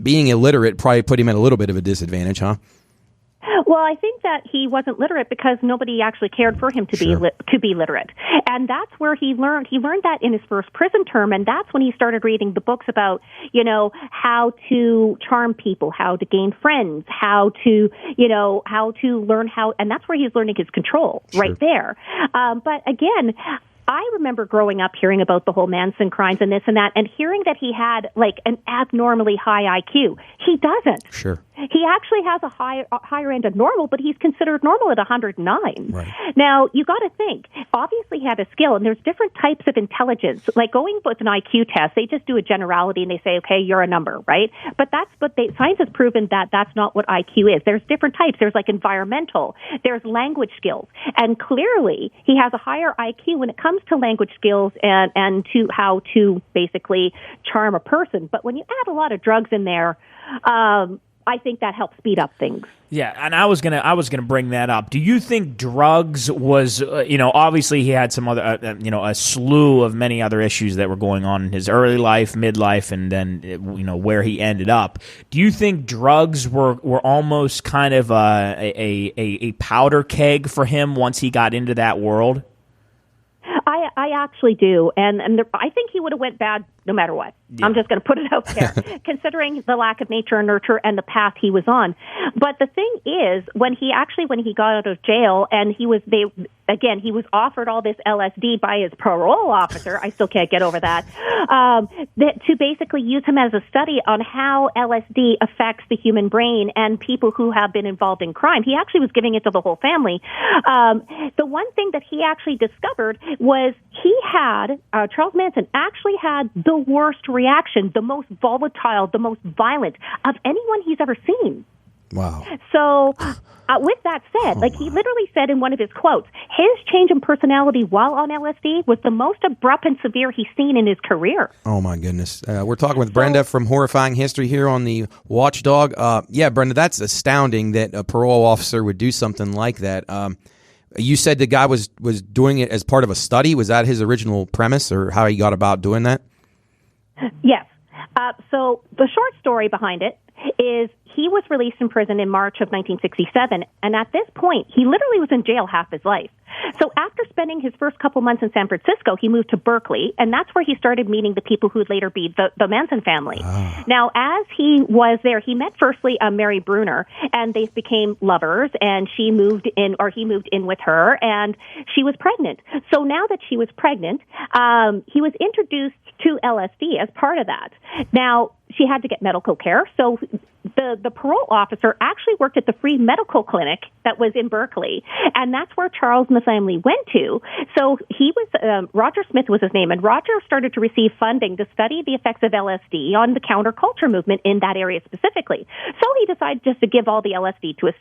Speaker 2: being illiterate probably put him at a little bit of a disadvantage, huh?
Speaker 7: Well, I think that he wasn't literate because nobody actually cared for him to be literate, and that's where he learned. He learned that in his first prison term, and that's when he started reading the books about, how to charm people, how to gain friends, how to learn how, and that's where he's learning his control right there. But again, I remember growing up hearing about the whole Manson crimes and this and that, and hearing that he had like an abnormally high IQ. He doesn't.
Speaker 2: Sure.
Speaker 7: He actually has a higher end of normal, but he's considered normal at 109.
Speaker 2: Right.
Speaker 7: Now, you got to think, obviously he had a skill, and there's different types of intelligence. Like going with an IQ test, they just do a generality, and they say, okay, you're a number, right? But science has proven that that's not what IQ is. There's different types. There's like environmental. There's language skills. And clearly, he has a higher IQ when it comes to language skills and to how to basically charm a person. But when you add a lot of drugs in there, I think that helps speed up things.
Speaker 3: Yeah, and I was gonna bring that up. Do you think drugs was, obviously he had some other, a slew of many other issues that were going on in his early life, midlife, and then, where he ended up. Do you think drugs were almost kind of a powder keg for him once he got into that world?
Speaker 7: I actually do, and I think he would have went bad no matter what. Yeah. I'm just going to put it out there, considering the lack of nature and nurture and the path he was on. But the thing is, when he got out of jail, and he was offered all this LSD by his parole officer. I still can't get over that. To basically use him as a study on how LSD affects the human brain and people who have been involved in crime. He actually was giving it to the whole family. The one thing that he actually discovered was Charles Manson actually had the worst reaction, the most volatile, the most violent of anyone he's ever seen.
Speaker 2: Wow.
Speaker 7: So, with that said, he literally said in one of his quotes, his change in personality while on LSD was the most abrupt and severe he's seen in his career.
Speaker 2: Oh, my goodness. We're talking with Brenda from Horrifying History here on the Watchdog. Yeah, Brenda, that's astounding that a parole officer would do something like that. You said the guy was doing it as part of a study. Was that his original premise, or how he got about doing that?
Speaker 7: Yes. So the short story behind it is he was released from prison in March of 1967, and at this point, he literally was in jail half his life. So after spending his first couple months in San Francisco, he moved to Berkeley, and that's where he started meeting the people who would later be the Manson family. Ah. Now, as he was there, he met firstly Mary Bruner, and they became lovers, and he moved in with her, and she was pregnant. So now that she was pregnant, he was introduced to LSD as part of that. Now, she had to get medical care, so the parole officer actually worked at the free medical clinic that was in Berkeley, and that's where Charles and the family went to. So he was, Roger Smith was his name, and Roger started to receive funding to study the effects of LSD on the counterculture movement in that area specifically. So he decided just to give all the LSD to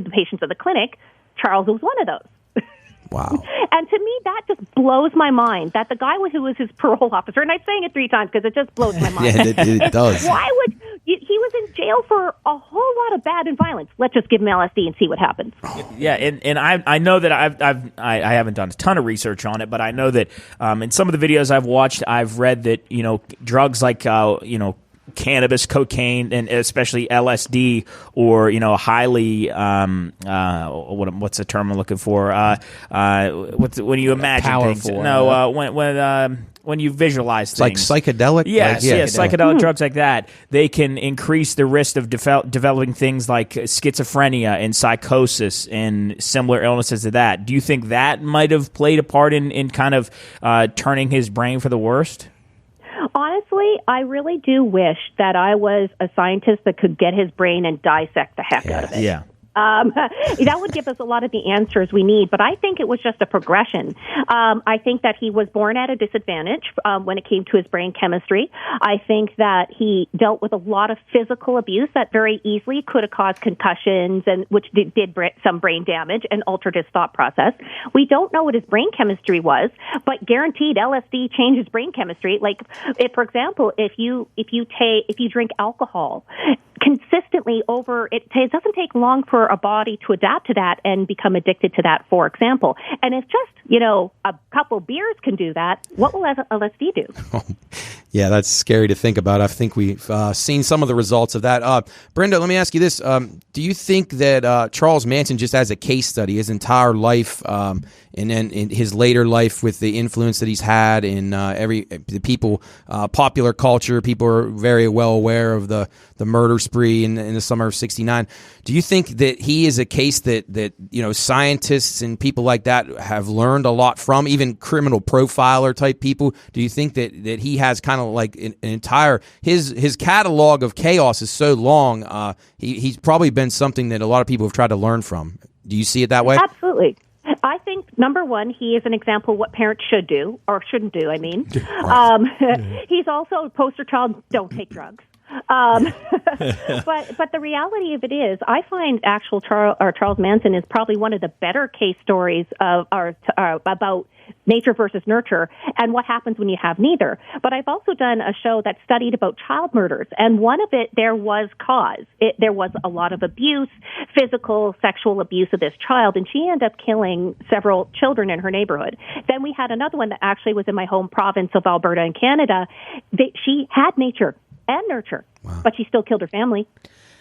Speaker 7: the patients of the clinic. Charles was one of those.
Speaker 2: Wow.
Speaker 7: And to me, that just blows my mind that the guy who was his parole officer, and I'm saying it 3 times because it just blows my mind.
Speaker 2: Yeah, it does.
Speaker 7: Why would he was in jail for a whole lot of bad and violence? Let's just give him LSD and see what happens.
Speaker 3: Yeah, and I know that I haven't done a ton of research on it, but I know that in some of the videos I've watched, I've read that drugs like cannabis, cocaine, and especially LSD, or highly what's the term I'm looking for? When you imagine
Speaker 1: Powerful,
Speaker 3: things. No, when you visualize
Speaker 2: It's like
Speaker 3: things.
Speaker 2: psychedelic.
Speaker 3: Yes,
Speaker 2: like,
Speaker 3: psychedelic drugs like that, they can increase the risk of developing things like schizophrenia and psychosis and similar illnesses to that. Do you think that might have played a part in kind of turning his brain for the worst?
Speaker 7: Honestly, I really do wish that I was a scientist that could get his brain and dissect the heck out of it.
Speaker 3: Yeah.
Speaker 7: That would give us a lot of the answers we need, but I think it was just a progression. I think that he was born at a disadvantage when it came to his brain chemistry. I think that he dealt with a lot of physical abuse that very easily could have caused concussions, and which did some brain damage and altered his thought process. We don't know what his brain chemistry was, but guaranteed LSD changes brain chemistry. Like, for example, if you drink alcohol consistently over, it doesn't take long for a body to adapt to that and become addicted to that, for example. And if just, a couple beers can do that, what will LSD do?
Speaker 2: Yeah, that's scary to think about. I think we've seen some of the results of that. Brenda, let me ask you this. Do you think that Charles Manson, just as a case study, his entire life, and then in his later life with the influence that he's had in the people, popular culture, people are very well aware of the murder spree in the summer of '69. Do you think that he is a case that scientists and people like that have learned a lot from, even criminal profiler type people? Do you think that he has kind of like an entire his catalog of chaos is so long? He's probably been something that a lot of people have tried to learn from. Do you see it that way?
Speaker 7: Absolutely. I think, number one, he is an example of what parents should do, or shouldn't do, I mean. He's also a poster child, don't take drugs. But the reality of it is, I find actual Charles Manson is probably one of the better case stories about nature versus nurture and what happens when you have neither. But I've also done a show that studied about child murders, and one of it, there was cause. There was a lot of abuse, physical, sexual abuse of this child, and she ended up killing several children in her neighborhood. Then we had another one that actually was in my home province of Alberta in Canada. She had nature and nurture, but she still killed her family.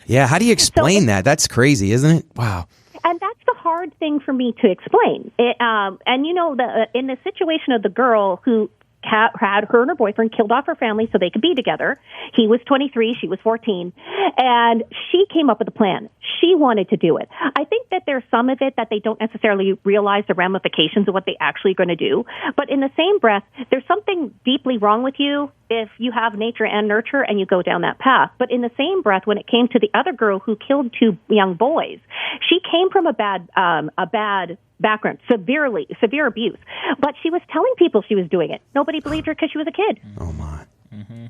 Speaker 2: Yeah, how do you explain that? That's crazy, isn't it? Wow.
Speaker 7: And that's the hard thing for me to explain. In the situation of the girl who had her and her boyfriend killed off her family so they could be together. He was 23, she was 14, and she came up with a plan. She wanted to do it. I think that there's some of it that they don't necessarily realize the ramifications of what they actually going to do. But in the same breath, there's something deeply wrong with you if you have nature and nurture and you go down that path. But in the same breath, when it came to the other girl who killed two young boys, she came from a bad background, severe abuse. But she was telling people she was doing it. Nobody believed her because she was a kid.
Speaker 2: Oh, my.
Speaker 3: Mm-hmm.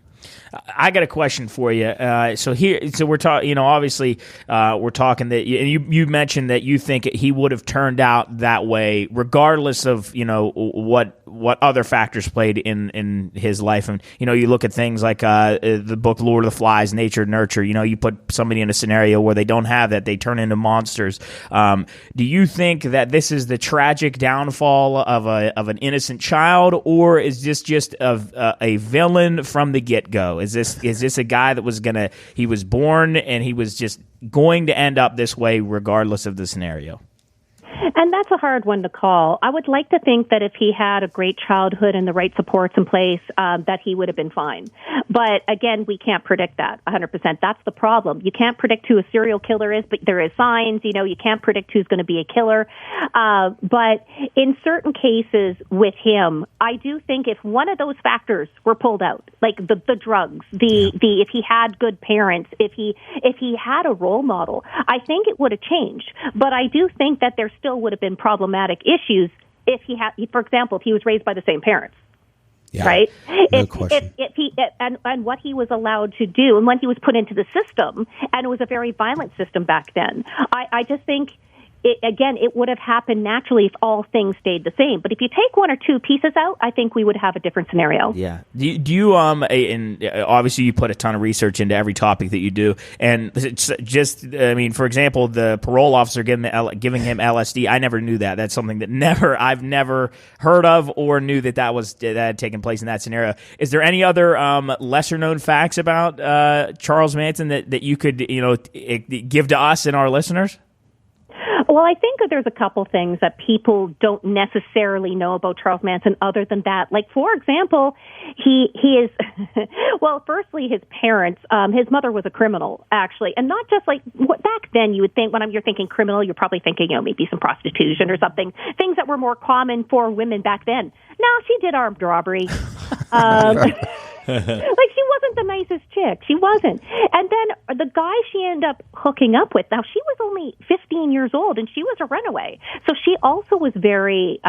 Speaker 3: I got a question for you. So we're talking. Obviously, we're talking that you mentioned that you think he would have turned out that way, regardless of what other factors played in his life. And you look at things like the book Lord of the Flies, Nature and Nurture. You put somebody in a scenario where they don't have that, they turn into monsters. Do you think that this is the tragic downfall of an innocent child, or is this just a villain from the get-go? Is this a guy that he was born and he was just going to end up this way regardless of the scenario?
Speaker 7: And that's a hard one to call. I would like to think that if he had a great childhood and the right supports in place, that he would have been fine. But again, we can't predict that 100%. That's the problem. You can't predict who a serial killer is, but there is signs. You can't predict who's going to be a killer. But in certain cases with him, I do think if one of those factors were pulled out, like the drugs, if he had good parents, if he had a role model, I think it would have changed. But I do think that there still would have been problematic issues if he had, for example, if he was raised by the same parents.
Speaker 2: Yeah,
Speaker 7: right?
Speaker 2: No question.
Speaker 7: If he and what he was allowed to do, and when he was put into the system, and it was a very violent system back then. I just think it would have happened naturally if all things stayed the same. But if you take one or two pieces out, I think we would have a different scenario.
Speaker 3: Yeah. Do you and obviously you put a ton of research into every topic that you do, and it's just, I mean, for example, the parole officer giving him LSD. I never knew that. That's something that I've never heard of or knew that had taken place in that scenario. Is there any other lesser known facts about Charles Manson that you could give to us and our listeners?
Speaker 7: Well, I think that there's a couple things that people don't necessarily know about Charles Manson other than that. Like, for example, he is, well, firstly, his parents, his mother was a criminal, actually. And not just like, back then you would think, when you're thinking criminal, you're probably thinking, maybe some prostitution or something, things that were more common for women back then. No, she did armed robbery. Like, she wasn't the nicest chick. She wasn't. And then the guy she ended up hooking up with, now she was only 15 years old and she was a runaway. So she also was very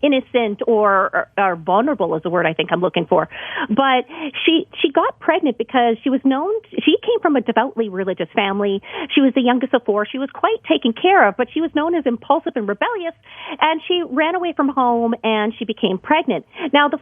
Speaker 7: innocent or vulnerable is the word I think I'm looking for. But she got pregnant because she came from a devoutly religious family. She was the youngest of four. She was quite taken care of, but she was known as impulsive and rebellious. And she ran away from home and she became pregnant. Now, the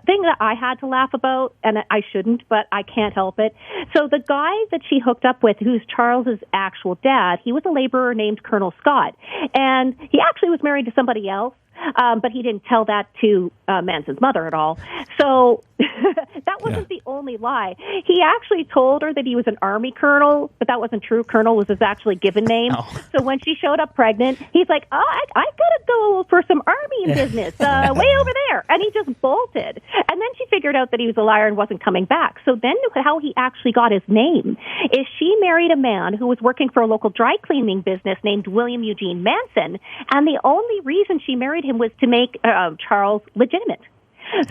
Speaker 7: thing that I had to laugh about, and I shouldn't, but I can't help it. So the guy that she hooked up with, who's Charles's actual dad, he was a laborer named Colonel Scott. And he actually was married to somebody else. But he didn't tell that to Manson's mother at all. So that wasn't the only lie. He actually told her that he was an Army colonel, but that wasn't true. Colonel was his actually given name. Oh. So when she showed up pregnant, he's like, I gotta go for some Army business way over there. And he just bolted. And then she figured out that he was a liar and wasn't coming back. So then how he actually got his name is she married a man who was working for a local dry cleaning business named William Eugene Manson. And the only reason she married him was to make Charles legitimate.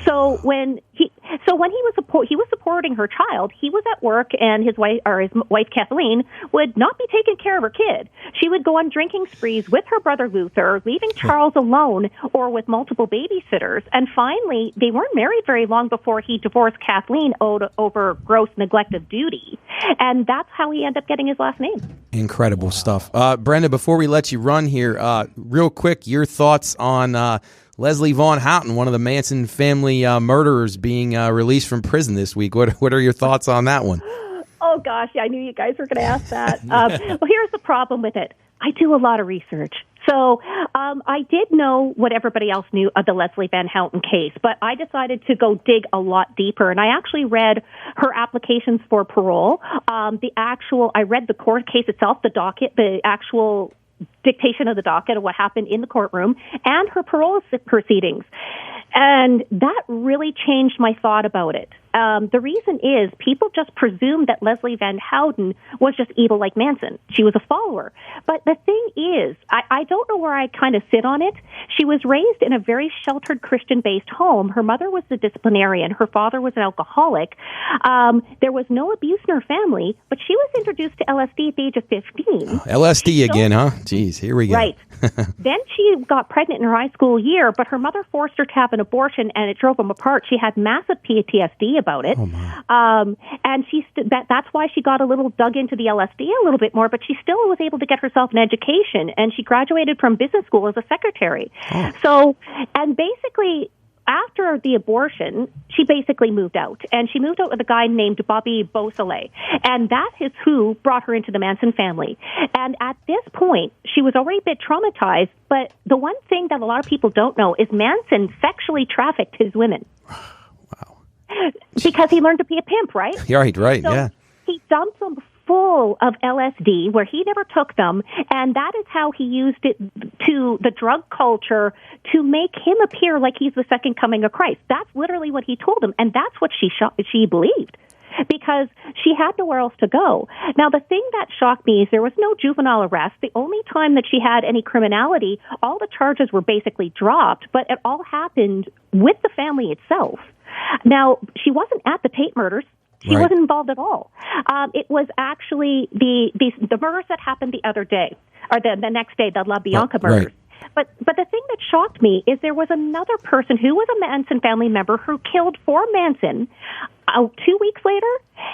Speaker 7: So when he was supporting her child, he was at work, and his wife Kathleen would not be taking care of her kid. She would go on drinking sprees with her brother Luther, leaving Charles alone or with multiple babysitters. And finally, they weren't married very long before he divorced Kathleen over gross neglect of duty, and that's how he ended up getting his last name.
Speaker 2: Incredible stuff, Brenda. Before we let you run here, real quick, your thoughts on Leslie Von Houten, one of the Manson family murderers, being released from prison this week. What are your thoughts on that one?
Speaker 7: Oh, gosh, I knew you guys were going to ask that. Well, here's the problem with it. I do a lot of research. So I did know what everybody else knew of the Leslie Van Houten case, but I decided to go dig a lot deeper, and I actually read her applications for parole. I read the court case itself, the docket, the actual dictation of the docket of what happened in the courtroom, and her parole proceedings. And that really changed my thought about it. The reason is people just presumed that Leslie Van Houten was just evil like Manson. She was a follower. But the thing is, I don't know where I kind of sit on it. She was raised in a very sheltered Christian-based home. Her mother was the disciplinarian. Her father was an alcoholic. There was no abuse in her family, but she was introduced to LSD at the age of 15.
Speaker 2: LSD again, huh? Jeez, here we go.
Speaker 7: Right. Then she got pregnant in her high school year, but her mother forced her to have an abortion, and it drove them apart. She had massive PTSD about it. Oh, my. And that's why she got a little dug into the LSD a little bit more, but she still was able to get herself an education, and she graduated from business school as a secretary. Oh. So, and basically, after the abortion, she basically moved out. And she moved out with a guy named Bobby Beausoleil. And that is who brought her into the Manson family. And at this point, she was already a bit traumatized. But the one thing that a lot of people don't know is Manson sexually trafficked his women. Wow. Because he learned to be a pimp, right?
Speaker 2: Right,
Speaker 7: so
Speaker 2: yeah.
Speaker 7: He dumped them full of LSD where he never took them, and that is how he used it to the drug culture to make him appear like he's the second coming of Christ. That's literally what he told him, and that's what she believed, because she had nowhere else to go. Now, the thing that shocked me is there was no juvenile arrest. The only time that she had any criminality, all the charges were basically dropped, but it all happened with the family itself. Now, she wasn't at the Tate murders. She wasn't involved at all. It was actually the murders that happened the other day, or the next day, the La Bianca murders. But the thing that shocked me is there was another person who was a Manson family member who killed for Manson. 2 weeks later,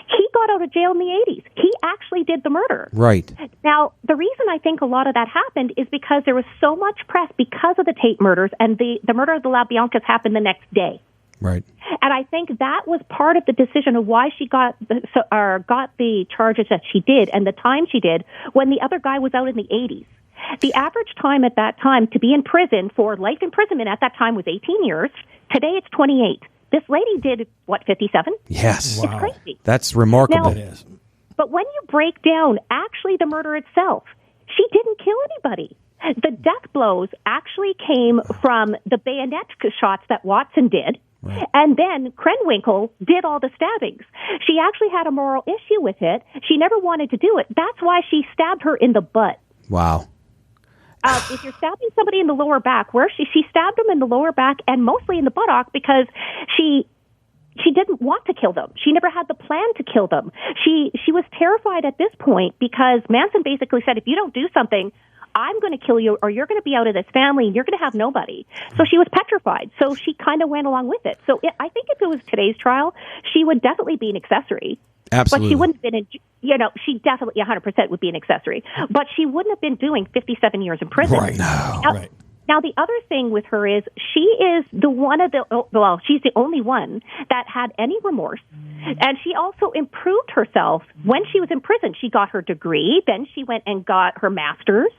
Speaker 7: he got out of jail in the 80s. He actually did the murder.
Speaker 2: Right.
Speaker 7: Now, the reason I think a lot of that happened is because there was so much press because of the Tate murders, and the murder of the LaBiancas happened the next day.
Speaker 2: Right.
Speaker 7: And I think that was part of the decision of why she got the charges that she did and the time she did when the other guy was out in the 80s. The average time at that time to be in prison for life imprisonment at that time was 18 years. Today it's 28. This lady did, 57?
Speaker 2: Yes.
Speaker 7: It's crazy.
Speaker 2: That's remarkable.
Speaker 7: Now, but when you break down actually the murder itself, she didn't kill anybody. The death blows actually came from the bayonet shots that Watson did. Right. And then Krenwinkel did all the stabbings. She actually had a moral issue with it. She never wanted to do it. That's why she stabbed her in the butt.
Speaker 2: Wow.
Speaker 7: If you're stabbing somebody in the lower back, where she stabbed them in the lower back and mostly in the buttock because she didn't want to kill them. She never had the plan to kill them. She was terrified at this point because Manson basically said, if you don't do something, I'm going to kill you or you're going to be out of this family and you're going to have nobody. So she was petrified. So she kind of went along with it. So I think if it was today's trial, she would definitely be an accessory.
Speaker 2: Absolutely.
Speaker 7: But she wouldn't have been, she definitely 100% would be an accessory. But she wouldn't have been doing 57 years in prison.
Speaker 2: Right. No.
Speaker 8: Right.
Speaker 7: Now, the other thing with her is she's the only one that had any remorse. And she also improved herself when she was in prison. She got her degree. Then she went and got her master's.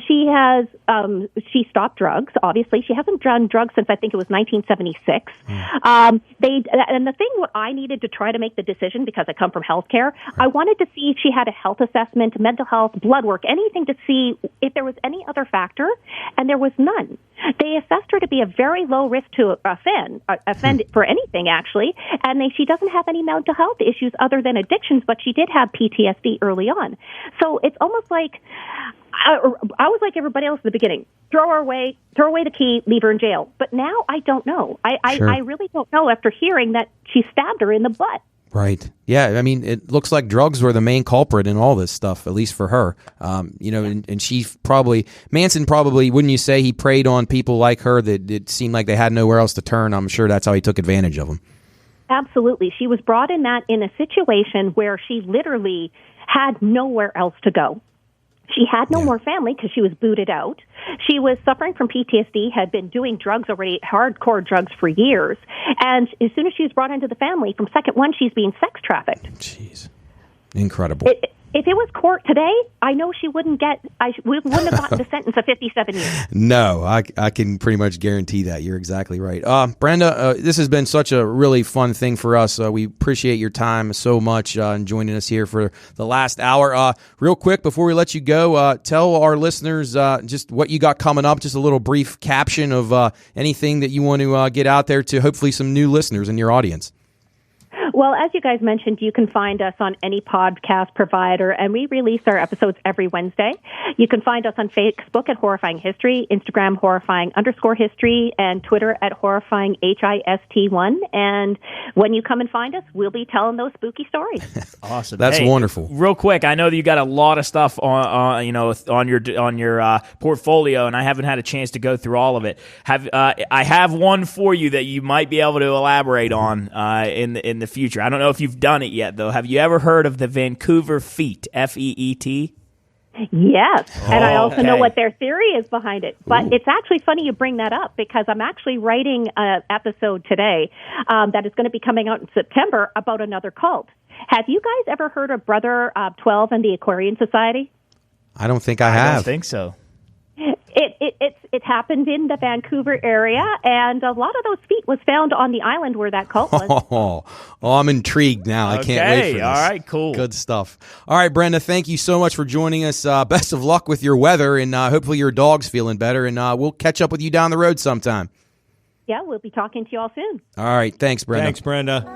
Speaker 7: She stopped drugs. Obviously, she hasn't done drugs since I think it was 1976. And the thing, what I needed to try to make the decision, because I come from healthcare, I wanted to see if she had a health assessment, mental health, blood work, anything to see if there was any other factor, and there was none. They assessed her to be a very low risk to offend for anything, actually, and she doesn't have any mental health issues other than addictions, but she did have PTSD early on. So it's almost like I was like everybody else at the beginning. Throw her away, throw away the key, leave her in jail. But now I don't know. I really don't know after hearing that she stabbed her in the butt.
Speaker 2: Right. Yeah. I mean, it looks like drugs were the main culprit in all this stuff, at least for her. And she Manson probably, wouldn't you say, he preyed on people like her that it seemed like they had nowhere else to turn. I'm sure that's how he took advantage of them.
Speaker 7: Absolutely. She was brought in a situation where she literally had nowhere else to go. She had no more family because she was booted out. She was suffering from PTSD, had been doing drugs already, hardcore drugs for years. And as soon as she was brought into the family, from second one, she's being sex trafficked.
Speaker 2: Jeez. Incredible.
Speaker 7: If it was court today, I know she wouldn't have gotten the sentence of 57 years.
Speaker 2: No, I can pretty much guarantee that. You're exactly right. Brenda, this has been such a really fun thing for us. We appreciate your time so much and joining us here for the last hour. Real quick, before we let you go, tell our listeners just what you got coming up, just a little brief caption of anything that you want to get out there to hopefully some new listeners in your audience.
Speaker 7: Well, as you guys mentioned, you can find us on any podcast provider, and we release our episodes every Wednesday. You can find us on Facebook at Horrifying History, Instagram Horrifying_history, and Twitter at Horrifying HIST1. And when you come and find us, we'll be telling those spooky stories.
Speaker 3: Awesome.
Speaker 2: That's wonderful.
Speaker 3: Real quick, I know that you got a lot of stuff on your portfolio, and I haven't had a chance to go through all of it. I have one for you that you might be able to elaborate on in the future. I don't know if you've done it yet, though. Have you ever heard of the Vancouver Feet, FEET?
Speaker 7: Yes, and I also know what their theory is behind it. But It's actually funny you bring that up because I'm actually writing an episode today that is going to be coming out in September about another cult. Have you guys ever heard of Brother 12 and the Aquarian Society?
Speaker 2: I don't think I have.
Speaker 3: I don't think so.
Speaker 7: It happened in the Vancouver area, and a lot of those feet was found on the island where that cult was.
Speaker 2: Oh, I'm intrigued now. I can't wait for this.
Speaker 3: All right, cool.
Speaker 2: Good stuff. All right, Brenda, thank you so much for joining us. Best of luck with your weather, and hopefully your dog's feeling better, and we'll catch up with you down the road sometime.
Speaker 7: Yeah, we'll be talking to you all soon.
Speaker 2: All right, thanks, Brenda.
Speaker 8: Thanks, Brenda.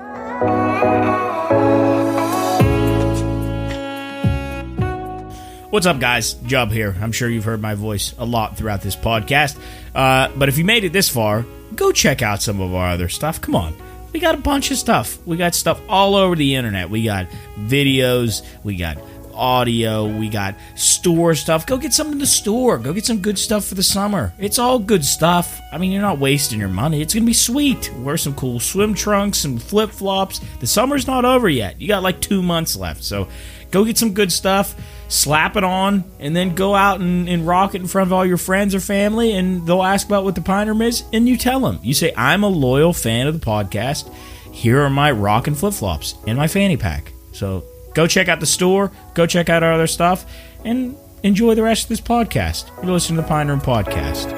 Speaker 3: What's up, guys? Jub here. I'm sure you've heard my voice a lot throughout this podcast. But if you made it this far, go check out some of our other stuff. Come on. We got a bunch of stuff. We got stuff all over the internet. We got videos. We got audio, we got store stuff. Go get something in the store. Go get some good stuff for the summer. It's all good stuff. I mean, you're not wasting your money. It's going to be sweet. Wear some cool swim trunks, some flip-flops. The summer's not over yet. You got like 2 months left. So go get some good stuff, slap it on, and then go out and rock it in front of all your friends or family, and they'll ask about what the Pine Room is, and you tell them. You say, I'm a loyal fan of the podcast. Here are my rockin' flip-flops and my fanny pack. So go check out the store, go check out our other stuff, and enjoy the rest of this podcast. You're listening to the Pine Room Podcast.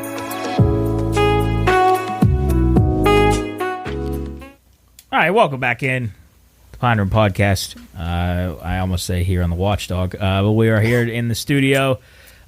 Speaker 3: All right, welcome back in. Pine Room Podcast. I almost say here on the Watchdog, but we are here in the studio.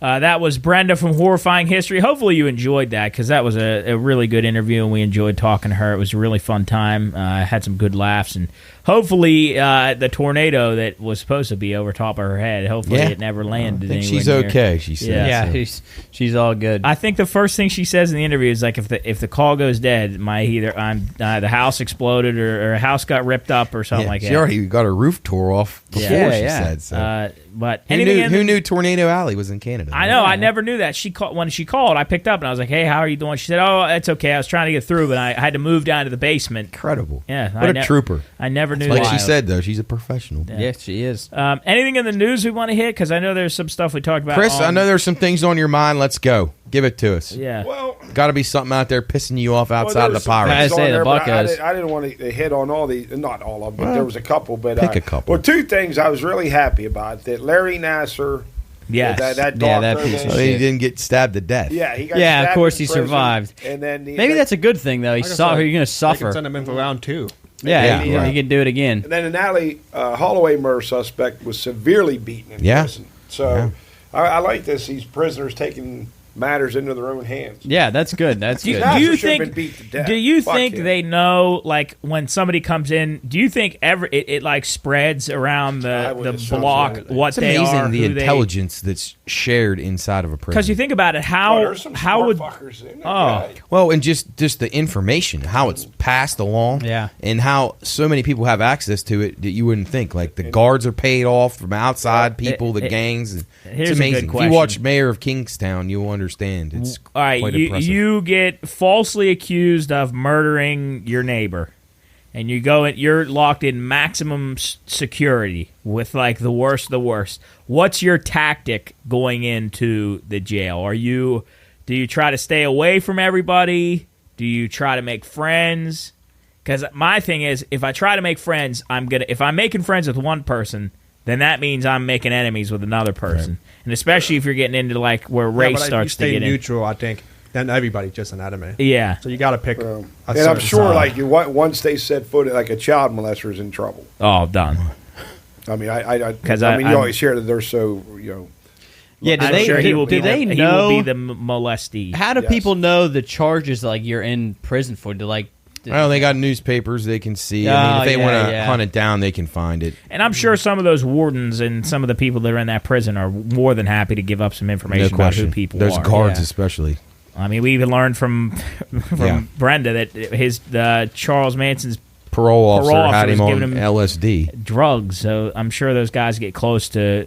Speaker 3: That was Brenda from Horrifying History. Hopefully you enjoyed that, because that was a really good interview, and we enjoyed talking to her. It was a really fun time. Had some good laughs, and hopefully the tornado that was supposed to be over top of her head, hopefully it never landed.
Speaker 2: I think
Speaker 3: anywhere
Speaker 2: she's
Speaker 3: near.
Speaker 2: okay. She said,
Speaker 1: Yeah,
Speaker 2: so.
Speaker 1: she's all good.
Speaker 3: I think the first thing she says in the interview is like, if the call goes dead, the house exploded or a house got ripped up or something like that.
Speaker 2: She already got her roof tore off before she said so.
Speaker 3: But
Speaker 2: who knew Tornado Alley was in Canada?
Speaker 3: I know. I never knew that. When she called, I picked up and I was like, "Hey, how are you doing?" She said, "Oh, it's okay. I was trying to get through, but I had to move down to the basement."
Speaker 2: Incredible.
Speaker 3: Yeah,
Speaker 2: What a trooper.
Speaker 3: I never knew.
Speaker 2: Like
Speaker 3: that.
Speaker 2: she said, though, she's a professional.
Speaker 1: Yeah, she is.
Speaker 3: Anything in the news we want to hit? Because I know there's some stuff we talked about.
Speaker 2: Chris, I know there's some things on your mind. Let's go. Give it to us.
Speaker 3: Yeah.
Speaker 5: Well,
Speaker 2: got to be something out there pissing you off outside of the Pirates.
Speaker 1: I say the Buckeyes.
Speaker 5: I didn't want to hit on all these, not all of them, but there was a couple. But
Speaker 2: pick a couple.
Speaker 5: Well, two things I was really happy about: that Larry Nasser,
Speaker 3: Yes.
Speaker 5: that
Speaker 1: that
Speaker 5: doctor,
Speaker 1: piece of
Speaker 2: So he didn't get stabbed to death.
Speaker 5: yeah, he got
Speaker 1: Yeah, of
Speaker 5: stabbed
Speaker 1: course
Speaker 5: in
Speaker 1: he
Speaker 5: prison,
Speaker 1: survived.
Speaker 5: And then
Speaker 1: Maybe that's a good thing, though. You're going to
Speaker 4: They can
Speaker 1: suffer.
Speaker 4: send him in for round 2.
Speaker 1: Yeah,
Speaker 2: Yeah, right.
Speaker 1: he can do it again.
Speaker 5: And then an Alley Holloway murder suspect was severely beaten in prison. So I like this. These prisoners taking matters into their own hands.
Speaker 1: Yeah, that's good. That's good.
Speaker 5: Nasser
Speaker 3: Do you
Speaker 5: should have
Speaker 3: think?
Speaker 5: been beat to death.
Speaker 3: Do you
Speaker 5: Fuck
Speaker 3: think
Speaker 5: him.
Speaker 3: they know? Like when somebody comes in, do you think it like spreads around
Speaker 5: I would
Speaker 3: the
Speaker 5: assume
Speaker 3: block
Speaker 5: so.
Speaker 3: what
Speaker 2: It's
Speaker 3: they
Speaker 2: amazing
Speaker 3: are?
Speaker 2: the intelligence that's shared inside of a prison.
Speaker 3: Because you think about it,
Speaker 5: Oh, there's some
Speaker 3: how
Speaker 5: smart
Speaker 3: would
Speaker 5: fuckers in there.
Speaker 3: Oh.
Speaker 2: Well, and just the information, how it's passed along,
Speaker 1: Yeah.
Speaker 2: and how so many people have access to it that you wouldn't think. Like the guards are paid off from outside people, the gangs.
Speaker 3: here's
Speaker 2: It's
Speaker 3: a good
Speaker 2: amazing. If
Speaker 3: question.
Speaker 2: you watch Mayor of Kingstown, you'll understand. It's
Speaker 3: all right?
Speaker 2: quite impressive.
Speaker 3: You get falsely accused of murdering your neighbor, and you're locked in maximum security with like the worst of the worst. What's your tactic going into the jail? Do you try to stay away from everybody? Do you try to make friends? Because my thing is, if I try to make friends, if I'm making friends with one person, then that means I'm making enemies with another person. Right. And especially if you're getting into like where race starts to get
Speaker 4: neutral, I think. Then everybody's just an enemy.
Speaker 3: Yeah.
Speaker 4: So you got to pick.
Speaker 5: And I'm sure, like once they set foot, like a child molester is in trouble.
Speaker 3: Oh, done.
Speaker 5: I mean, you always hear that they're so
Speaker 1: Yeah, do
Speaker 3: I'm
Speaker 1: they,
Speaker 3: sure
Speaker 1: do,
Speaker 3: he will
Speaker 1: do
Speaker 3: be,
Speaker 1: they
Speaker 3: he
Speaker 1: know?
Speaker 3: will be the molestee.
Speaker 1: How do
Speaker 5: Yes.
Speaker 1: people know the charges like you're in prison for?
Speaker 2: Well, they got newspapers they can see. I mean, if they want to hunt it down, they can find it.
Speaker 3: And I'm sure some of those wardens and some of the people that are in that prison are more than happy to give up some information about who people
Speaker 2: Those
Speaker 3: are.
Speaker 2: guards especially.
Speaker 3: I mean, we even learned from Brenda that his Charles Manson's
Speaker 2: Parole officer had
Speaker 3: was
Speaker 2: him on
Speaker 3: giving him
Speaker 2: LSD.
Speaker 3: drugs. So I'm sure those guys get close to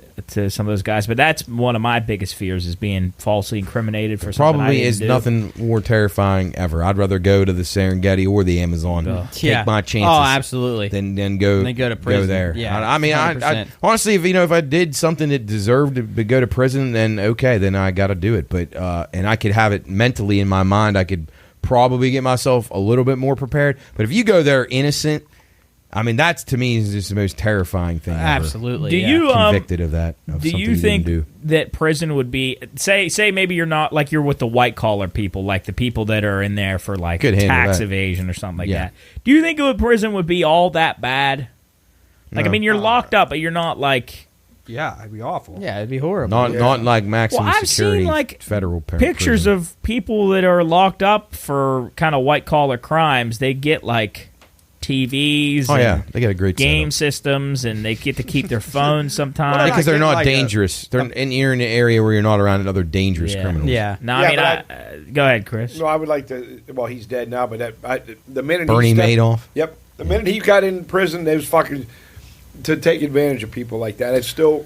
Speaker 3: some of those guys. But that's one of my biggest fears, is being falsely incriminated for something I
Speaker 2: Probably
Speaker 3: didn't
Speaker 2: is
Speaker 3: do.
Speaker 2: nothing more terrifying ever. I'd rather go to the Serengeti or the Amazon, take my chances.
Speaker 1: Oh, absolutely.
Speaker 2: Than go
Speaker 1: to prison.
Speaker 2: Go there.
Speaker 1: Yeah,
Speaker 2: I mean, I
Speaker 1: 100%.
Speaker 2: honestly, if I did something that deserved to go to prison, then okay, then I got to do it. But and I could have it mentally in my mind. I could probably get myself a little bit more prepared. But if you go there innocent, I mean, that's to me is just the most terrifying thing ever.
Speaker 1: Absolutely.
Speaker 3: Do
Speaker 1: yeah.
Speaker 3: you
Speaker 2: Convicted of that. Of
Speaker 3: do
Speaker 2: something
Speaker 3: you think
Speaker 2: didn't do.
Speaker 3: that prison would be say maybe you're not like you're with the white collar people, like the people that are in there for like
Speaker 2: Could handle
Speaker 3: tax
Speaker 2: that.
Speaker 3: evasion or something like
Speaker 2: Yeah.
Speaker 3: that? Do you think a prison would be all that bad? Like,
Speaker 2: No.
Speaker 3: I mean, you're locked up, but you're not like
Speaker 4: Yeah, it'd be awful.
Speaker 1: Yeah, it'd be horrible.
Speaker 2: Not like maximum
Speaker 3: Well, I've
Speaker 2: security
Speaker 3: seen, like,
Speaker 2: federal
Speaker 3: pictures
Speaker 2: prison.
Speaker 3: of people that are locked up for kind of white collar crimes. They get like TVs.
Speaker 2: Oh
Speaker 3: and
Speaker 2: yeah, they got a great
Speaker 3: game
Speaker 2: setup.
Speaker 3: systems, and they get to keep their phones sometimes.
Speaker 2: Because they're
Speaker 4: I get
Speaker 2: not
Speaker 4: like
Speaker 2: dangerous. You're in an area where you're not around other dangerous criminals.
Speaker 1: Yeah.
Speaker 3: No,
Speaker 5: Yeah,
Speaker 3: I mean,
Speaker 5: but
Speaker 3: go ahead, Chris.
Speaker 5: No, I would like to. Well, he's dead now, but the minute
Speaker 2: Bernie
Speaker 5: he stepped,
Speaker 2: Madoff.
Speaker 5: Yep, the minute he got in prison, they was fucking. to take advantage of people like that. It still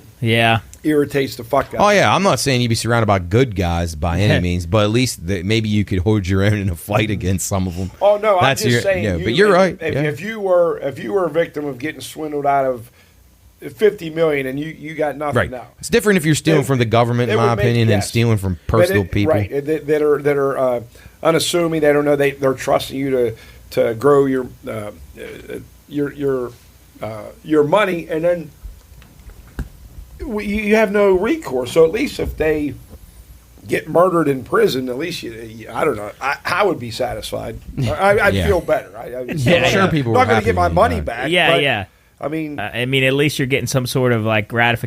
Speaker 5: irritates the fuck out.
Speaker 2: Oh yeah, I'm not saying you'd be surrounded by good guys by any means, but at least maybe you could hold your own in a fight against some of them.
Speaker 5: Oh no, I'm just saying.
Speaker 2: Yeah, but you're right.
Speaker 5: If you were a victim of getting swindled out of $50 million and you got nothing now,
Speaker 2: it's different if you're stealing from the government, in my opinion, than stealing from personal people.
Speaker 5: Right, that are unassuming. They don't know. They're trusting you to grow your money, and then you have no recourse. So at least if they get murdered in prison, at least I don't know. I would be satisfied. I'd feel better.
Speaker 2: I'm sure people
Speaker 5: not
Speaker 2: are
Speaker 5: going to get my money back.
Speaker 3: Yeah.
Speaker 5: I mean,
Speaker 3: at least you're getting some sort of like closure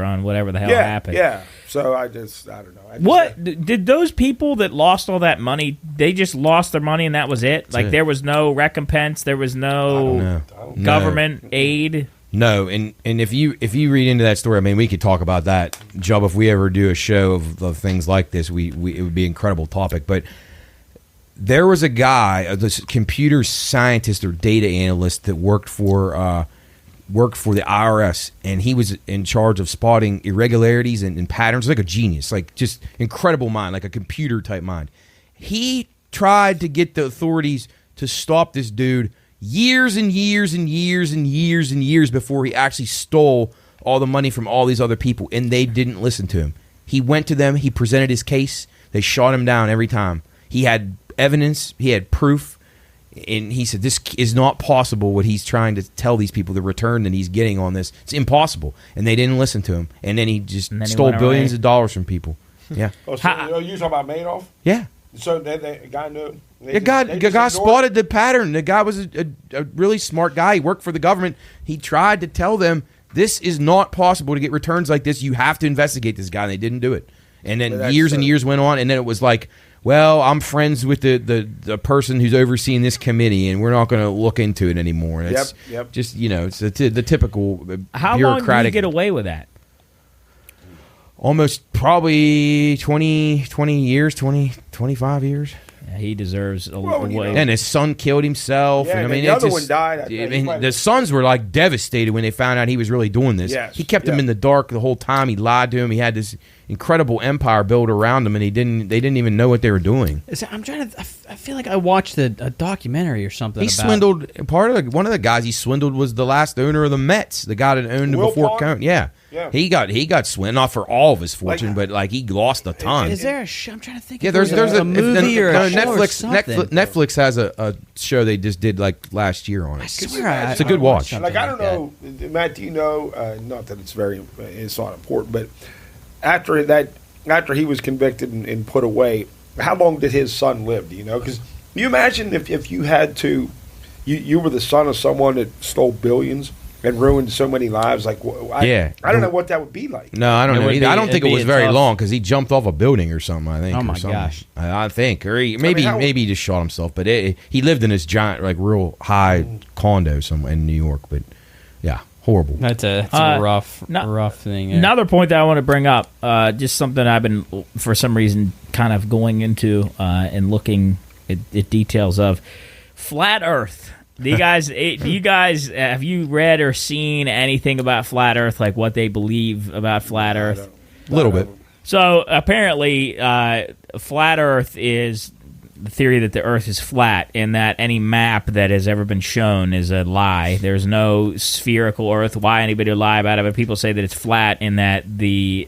Speaker 3: on whatever the hell happened.
Speaker 5: Yeah. So I don't know.
Speaker 3: Did those people that lost all that money? They just lost their money and that was it. There was no recompense. There was no government aid.
Speaker 2: No, and if you read into that story, we could talk about that, Job. If we ever do a show of things like this, it would be an incredible topic. But there was a guy, this computer scientist or data analyst that worked for the IRS, and he was in charge of spotting irregularities and patterns. Like a genius, like just incredible mind, like a computer type mind. He tried to get the authorities to stop this dude years and years and years and years and years before he actually stole all the money from all these other people, and they didn't listen to him. He went to them, he presented his case, they shot him down every time. He had evidence, he had proof, and he said this is not possible what he's trying to tell these people, the return that he's getting on this. It's impossible. And they didn't listen to him. And then he just stole billions of dollars from people. Yeah.
Speaker 5: Oh, so you talking about Madoff?
Speaker 2: Yeah.
Speaker 5: So the guy knew.
Speaker 2: The guy spotted the pattern. The guy was a really smart guy. He worked for the government. He tried to tell them this is not possible to get returns like this. You have to investigate this guy, and they didn't do it. And then years and years went on, and then it was like, well, I'm friends with the person who's overseeing this committee, and we're not going to look into it anymore. It's just, it's the typical bureaucratic.
Speaker 3: How long did you get away with that?
Speaker 2: Almost probably 20 years, 25 years.
Speaker 3: Yeah, he deserves a way.
Speaker 2: And his son killed himself.
Speaker 5: Yeah,
Speaker 2: and
Speaker 5: the other one died.
Speaker 2: The sons were like devastated when they found out he was really doing this.
Speaker 5: Yes,
Speaker 2: he kept them in the dark the whole time. He lied to him. He had this incredible empire built around him, and they didn't even know what they were doing.
Speaker 1: I feel like I watched a documentary or something.
Speaker 2: He swindled one of the guys he swindled was the last owner of the Mets, the guy that owned it before Cone. Yeah. He got swindled, not for all of his fortune, but like he lost a ton.
Speaker 1: Is there I'm trying to think.
Speaker 2: Yeah, there's a movie or a show or something. Netflix has a show they just did like last year on it.
Speaker 1: I swear,
Speaker 2: it's a good watch.
Speaker 5: Like I don't know, Matt. Do you know? Not that it's not important, but after he was convicted and put away, how long did his son live? Do you know? Because you imagine if you had to, you were the son of someone that stole billions and ruined so many lives. Like, I don't know what that would be like.
Speaker 2: No, I don't know either. I don't think it was very long because he jumped off a building or something. I think.
Speaker 1: Oh my gosh!
Speaker 2: I think, or maybe he just shot himself. But he lived in this giant, like, real high condo somewhere in New York. But yeah, horrible.
Speaker 1: That's a rough thing. Yeah.
Speaker 3: Another point that I want to bring up, just something I've been for some reason kind of going into and looking at details of flat Earth. Do you guys have you read or seen anything about flat Earth, like what they believe about flat Earth?
Speaker 2: A little bit.
Speaker 3: So apparently, flat Earth is the theory that the Earth is flat, and that any map that has ever been shown is a lie. There's no spherical Earth. Why anybody would lie about it? But people say that it's flat, and that the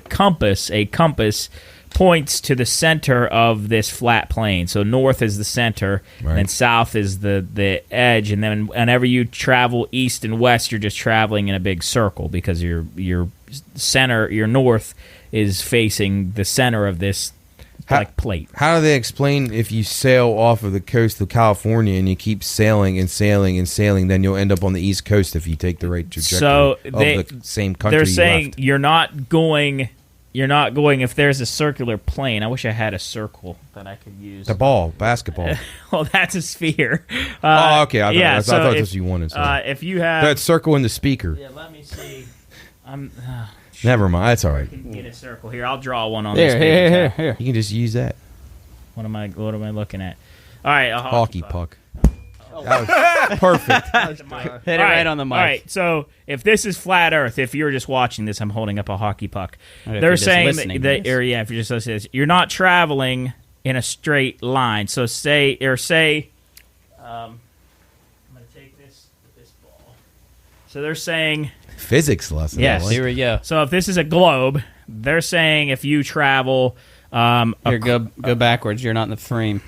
Speaker 3: compass, a compass, points to the center of this flat plane. So north is the center, and south is the edge. And then whenever you travel east and west, you're just traveling in a big circle because your center, your north, is facing the center of this plate. How
Speaker 2: do they explain if you sail off of the coast of California and you keep sailing and sailing and sailing, then you'll end up on the East Coast if you take the right trajectory of the same country?
Speaker 3: They're saying you're not going if there's a circular plane. I wish I had a circle that I could use.
Speaker 2: The ball, basketball.
Speaker 3: Well, that's a sphere.
Speaker 2: Okay. I thought that's what you wanted.
Speaker 3: If you have
Speaker 2: that circle in the speaker.
Speaker 3: Yeah, let me see.
Speaker 2: Never mind. That's all right.
Speaker 3: I can get a circle here. I'll draw one on
Speaker 1: this.
Speaker 3: Here.
Speaker 2: You can just use that.
Speaker 3: What am I looking at? All right.
Speaker 2: Hockey puck. That was perfect.
Speaker 1: Hit it right on the mic.
Speaker 3: All right, so if this is flat Earth, if you're just watching this, I'm holding up a hockey puck.
Speaker 1: Or if
Speaker 3: They're
Speaker 1: you're just
Speaker 3: saying
Speaker 1: listening
Speaker 3: that,
Speaker 1: to
Speaker 3: or
Speaker 1: this.
Speaker 3: yeah, if you're just listening to this, you're not traveling in a straight line. So say, I'm going to take this ball. So they're saying,
Speaker 2: Physics lesson.
Speaker 3: Yes.
Speaker 2: I like.
Speaker 1: Here we go.
Speaker 3: so if this is a globe, they're saying if you travel,
Speaker 1: Here, go backwards. You're not in the frame.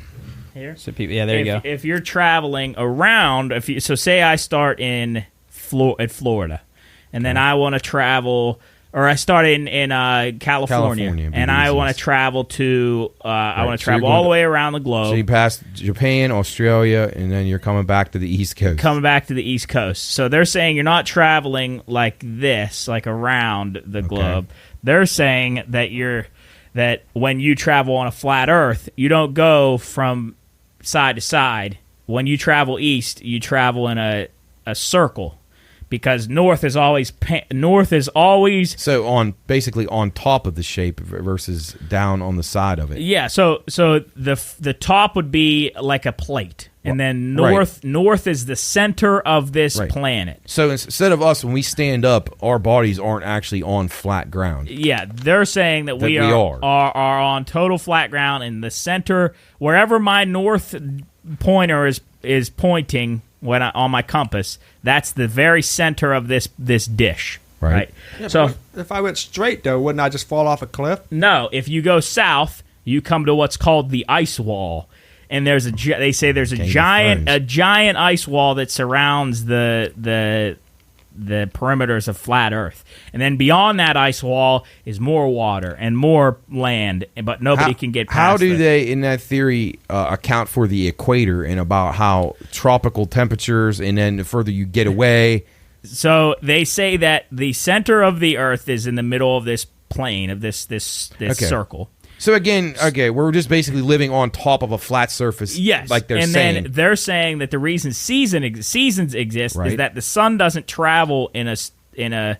Speaker 3: here.
Speaker 1: So people, yeah, there you go.
Speaker 3: If you're traveling around, so say I start in Florida, and then I want to travel, or I start in California,
Speaker 2: California would be
Speaker 3: and
Speaker 2: the
Speaker 3: I want to
Speaker 2: easiest.
Speaker 3: travel to I want to
Speaker 2: so you're
Speaker 3: travel
Speaker 2: going
Speaker 3: all the
Speaker 2: to-
Speaker 3: way around the
Speaker 2: So
Speaker 3: globe,
Speaker 2: you pass Japan, Australia, and then you're coming back to the East Coast.
Speaker 3: coming back to the East Coast. So they're saying you're not traveling like this, like around the globe. They're saying that when you travel on a flat Earth, you don't go from side to side. When you travel east, you travel in a circle, because north is always
Speaker 2: So basically on top of the shape versus down on the side of it.
Speaker 3: yeah. So the top would be like a plate, and then
Speaker 2: Right.
Speaker 3: north is the center of this
Speaker 2: Right.
Speaker 3: planet.
Speaker 2: So instead of us, when we stand up, our bodies aren't actually on flat ground.
Speaker 3: Yeah, they're saying that we
Speaker 2: we
Speaker 3: are on total flat ground in the center, wherever my north pointer is pointing on my compass. That's the very center of this dish,
Speaker 2: Right.
Speaker 4: Yeah,
Speaker 3: So
Speaker 4: but if I went straight though, wouldn't I just fall off a cliff?
Speaker 3: no, if you go south, you come to what's called the ice wall, and they say there's a
Speaker 2: Game of
Speaker 3: giant
Speaker 2: Thrones.
Speaker 3: ice wall that surrounds the perimeters of flat Earth, and then beyond that ice wall is more water and more land, but nobody can get past
Speaker 2: How do
Speaker 3: it.
Speaker 2: they, in that theory, account for the equator and about how tropical temperatures, and then the further you get away?
Speaker 3: So they say that the center of the Earth is in the middle of this plane of this
Speaker 2: Okay.
Speaker 3: circle.
Speaker 2: So again, we're just basically living on top of a flat surface.
Speaker 3: Yes,
Speaker 2: like they're
Speaker 3: and
Speaker 2: saying.
Speaker 3: then they're saying that the reason seasons exist is
Speaker 2: Right.
Speaker 3: that the sun doesn't travel in a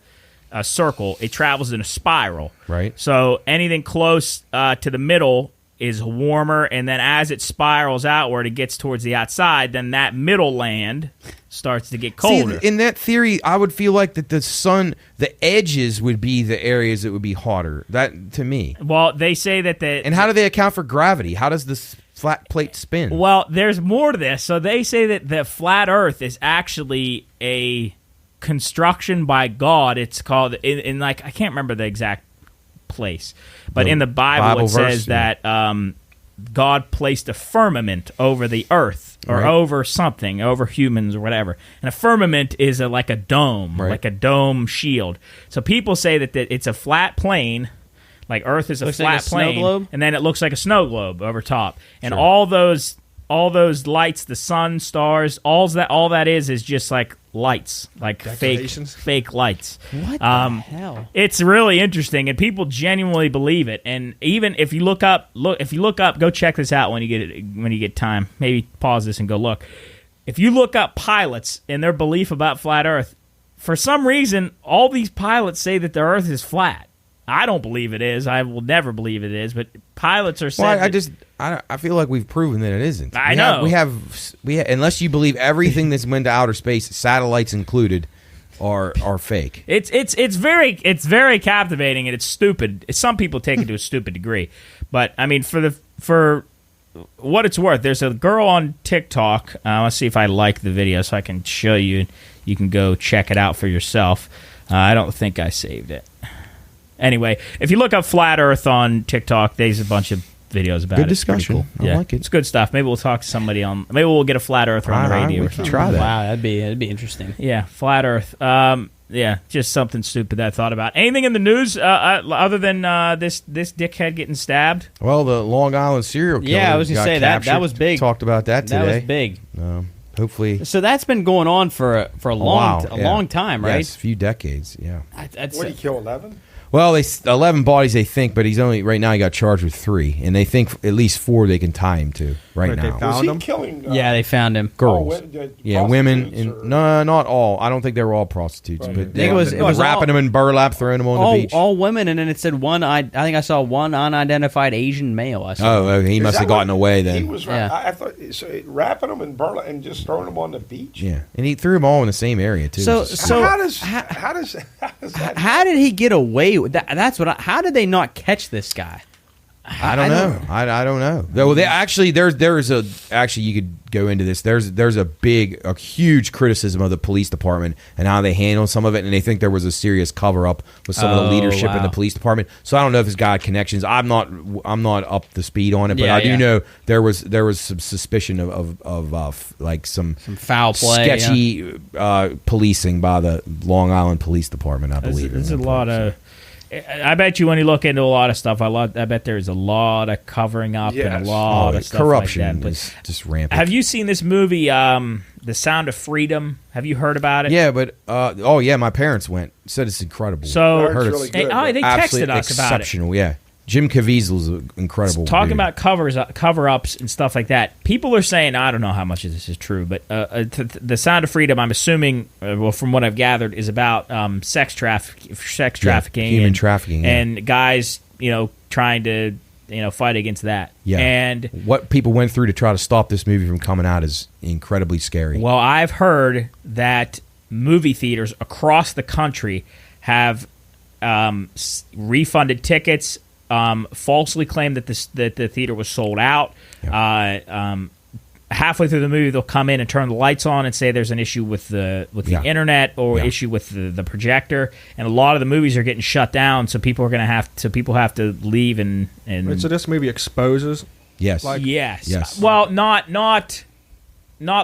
Speaker 3: circle; it travels in a spiral.
Speaker 2: Right.
Speaker 3: So anything close to the middle is warmer, and then as it spirals outward, it gets towards the outside. Then that middle land starts to get colder.
Speaker 2: See, in that theory, I would feel like that the sun, the edges would be the areas that would be hotter. That to me.
Speaker 3: Well, they say that
Speaker 2: And how do they account for gravity? How does this flat plate spin?
Speaker 3: Well, there's more to this. So they say that the flat Earth is actually a construction by God. It's called in like, I can't remember the exact place, but in the Bible it
Speaker 2: verse,
Speaker 3: says that God placed a firmament over the earth or
Speaker 2: Right.
Speaker 3: over something, over humans or whatever. And a firmament is like a dome,
Speaker 2: Right.
Speaker 3: like a dome shield. So people say that it's a flat plane. Like Earth is a
Speaker 1: Looks
Speaker 3: flat
Speaker 1: like a snow
Speaker 3: plane,
Speaker 1: globe?
Speaker 3: and then it looks like a snow globe over top, and all those lights, the sun, stars, all that is just like lights, like
Speaker 4: Decorations?
Speaker 3: fake lights.
Speaker 1: What the hell?
Speaker 3: It's really interesting, and people genuinely believe it. And even if you look up, go check this out when you get time. Maybe pause this and go look. If you look up pilots and their belief about flat Earth, for some reason, all these pilots say that the Earth is flat. I don't believe it is. I will never believe it is. But pilots are saying.
Speaker 2: I feel like we've proven that it isn't.
Speaker 3: I know.
Speaker 2: We have unless you believe everything that's went to outer space, satellites included, are fake.
Speaker 3: It's very captivating, and it's stupid. Some people take it to a stupid degree, but I mean, for what it's worth, there's a girl on TikTok. Let's see if I like the video so I can show you. You can go check it out for yourself. I don't think I saved it. Anyway, if you look up Flat Earth on TikTok, there's a bunch of videos about it.
Speaker 2: Good
Speaker 3: It's pretty
Speaker 2: discussion.
Speaker 3: cool.
Speaker 2: I like it.
Speaker 3: It's good stuff. Maybe we'll talk to somebody on. Maybe we'll get a Flat Earther on the radio.
Speaker 2: We
Speaker 3: or
Speaker 2: can
Speaker 3: something.
Speaker 2: try that.
Speaker 1: Wow, that'd be interesting.
Speaker 3: Yeah, Flat Earth. Yeah, just something stupid that I thought about. Anything in the news other than this dickhead getting stabbed?
Speaker 2: Well, the Long Island serial killer.
Speaker 1: Yeah, I was gonna
Speaker 2: got
Speaker 1: say that
Speaker 2: captured.
Speaker 1: was big.
Speaker 2: Talked about that today.
Speaker 1: That was big.
Speaker 2: Hopefully,
Speaker 1: So that's been going on for a long
Speaker 2: while, yeah.
Speaker 1: long time, right?
Speaker 2: Yes, a few decades. Yeah.
Speaker 1: That's,
Speaker 5: What, did he kill 11?
Speaker 2: Well, 11 bodies they think, but he's only right now. He got charged with 3, and they think at least 4 they can tie him to. right
Speaker 4: But they
Speaker 2: now.
Speaker 4: found
Speaker 5: Was he
Speaker 4: him?
Speaker 5: killing?
Speaker 1: Yeah, they found him.
Speaker 2: Girls. Women.
Speaker 5: prostitutes or-
Speaker 2: No, not all. I don't think they were all prostitutes,
Speaker 5: Right.
Speaker 2: but
Speaker 5: I
Speaker 1: think it was
Speaker 2: wrapping
Speaker 1: all-
Speaker 2: them in burlap, throwing them on the beach.
Speaker 1: All women, and then it said one. I think I saw one unidentified Asian male. I saw.
Speaker 2: Oh, he
Speaker 5: Is
Speaker 2: must
Speaker 5: that
Speaker 2: have gotten
Speaker 5: what-
Speaker 2: away
Speaker 5: He
Speaker 2: then.
Speaker 5: was.
Speaker 1: Yeah.
Speaker 5: I thought so. Wrapping them in burlap and just throwing them on the beach.
Speaker 2: Yeah, and he threw them all in the same area too.
Speaker 1: So-
Speaker 2: It's just-
Speaker 1: so-
Speaker 5: how does that?
Speaker 1: How did he get away with that? That's what. How did they not catch this guy?
Speaker 2: I don't know. I don't know. Well, they actually there's a actually you could go into this. There's a huge criticism of the police department and how they handle some of it, and they think there was a serious cover up with some of the leadership in
Speaker 1: wow.
Speaker 2: the police department. So I don't know if this guy had connections. I'm not up to speed on it, but
Speaker 1: Yeah,
Speaker 2: I do
Speaker 1: yeah.
Speaker 2: know there was some suspicion of like some
Speaker 1: Foul play.
Speaker 2: sketchy policing by the Long Island Police Department. I believe
Speaker 3: There's a
Speaker 2: in that
Speaker 3: lot
Speaker 2: part,
Speaker 3: of. I bet you when you look into a lot of stuff, I bet there's a lot of covering up and
Speaker 5: Yes.
Speaker 3: a lot
Speaker 2: so.
Speaker 3: of stuff
Speaker 2: Corruption
Speaker 3: like that. But
Speaker 2: is just rampant.
Speaker 3: have you seen this movie, The Sound of Freedom? Have you heard about it?
Speaker 2: Yeah, but my parents went. Said it's incredible.
Speaker 3: So
Speaker 5: It's really good.
Speaker 3: they
Speaker 2: Absolutely
Speaker 3: texted us about it.
Speaker 2: exceptional. Yeah, Jim Caviezel's incredible.
Speaker 3: Talking
Speaker 2: dude.
Speaker 3: about cover-ups and stuff like that. People are saying, I don't know how much of this is true, but The Sound of Freedom, I'm assuming, from what I've gathered, is about sex trafficking,
Speaker 2: human
Speaker 3: and,
Speaker 2: trafficking, yeah.
Speaker 3: and guys, trying to fight against that.
Speaker 2: Yeah,
Speaker 3: And
Speaker 2: what people went through to try to stop this movie from coming out is incredibly scary.
Speaker 3: well, I've heard that movie theaters across the country have refunded tickets. Falsely claimed that the theater was sold out. Halfway through the movie, they'll come in and turn the lights on and say there's an issue with the internet or issue with the projector, and a lot of the movies are getting shut down. So people have to leave and
Speaker 4: So this movie exposes.
Speaker 2: Yes,
Speaker 3: yes. Well, not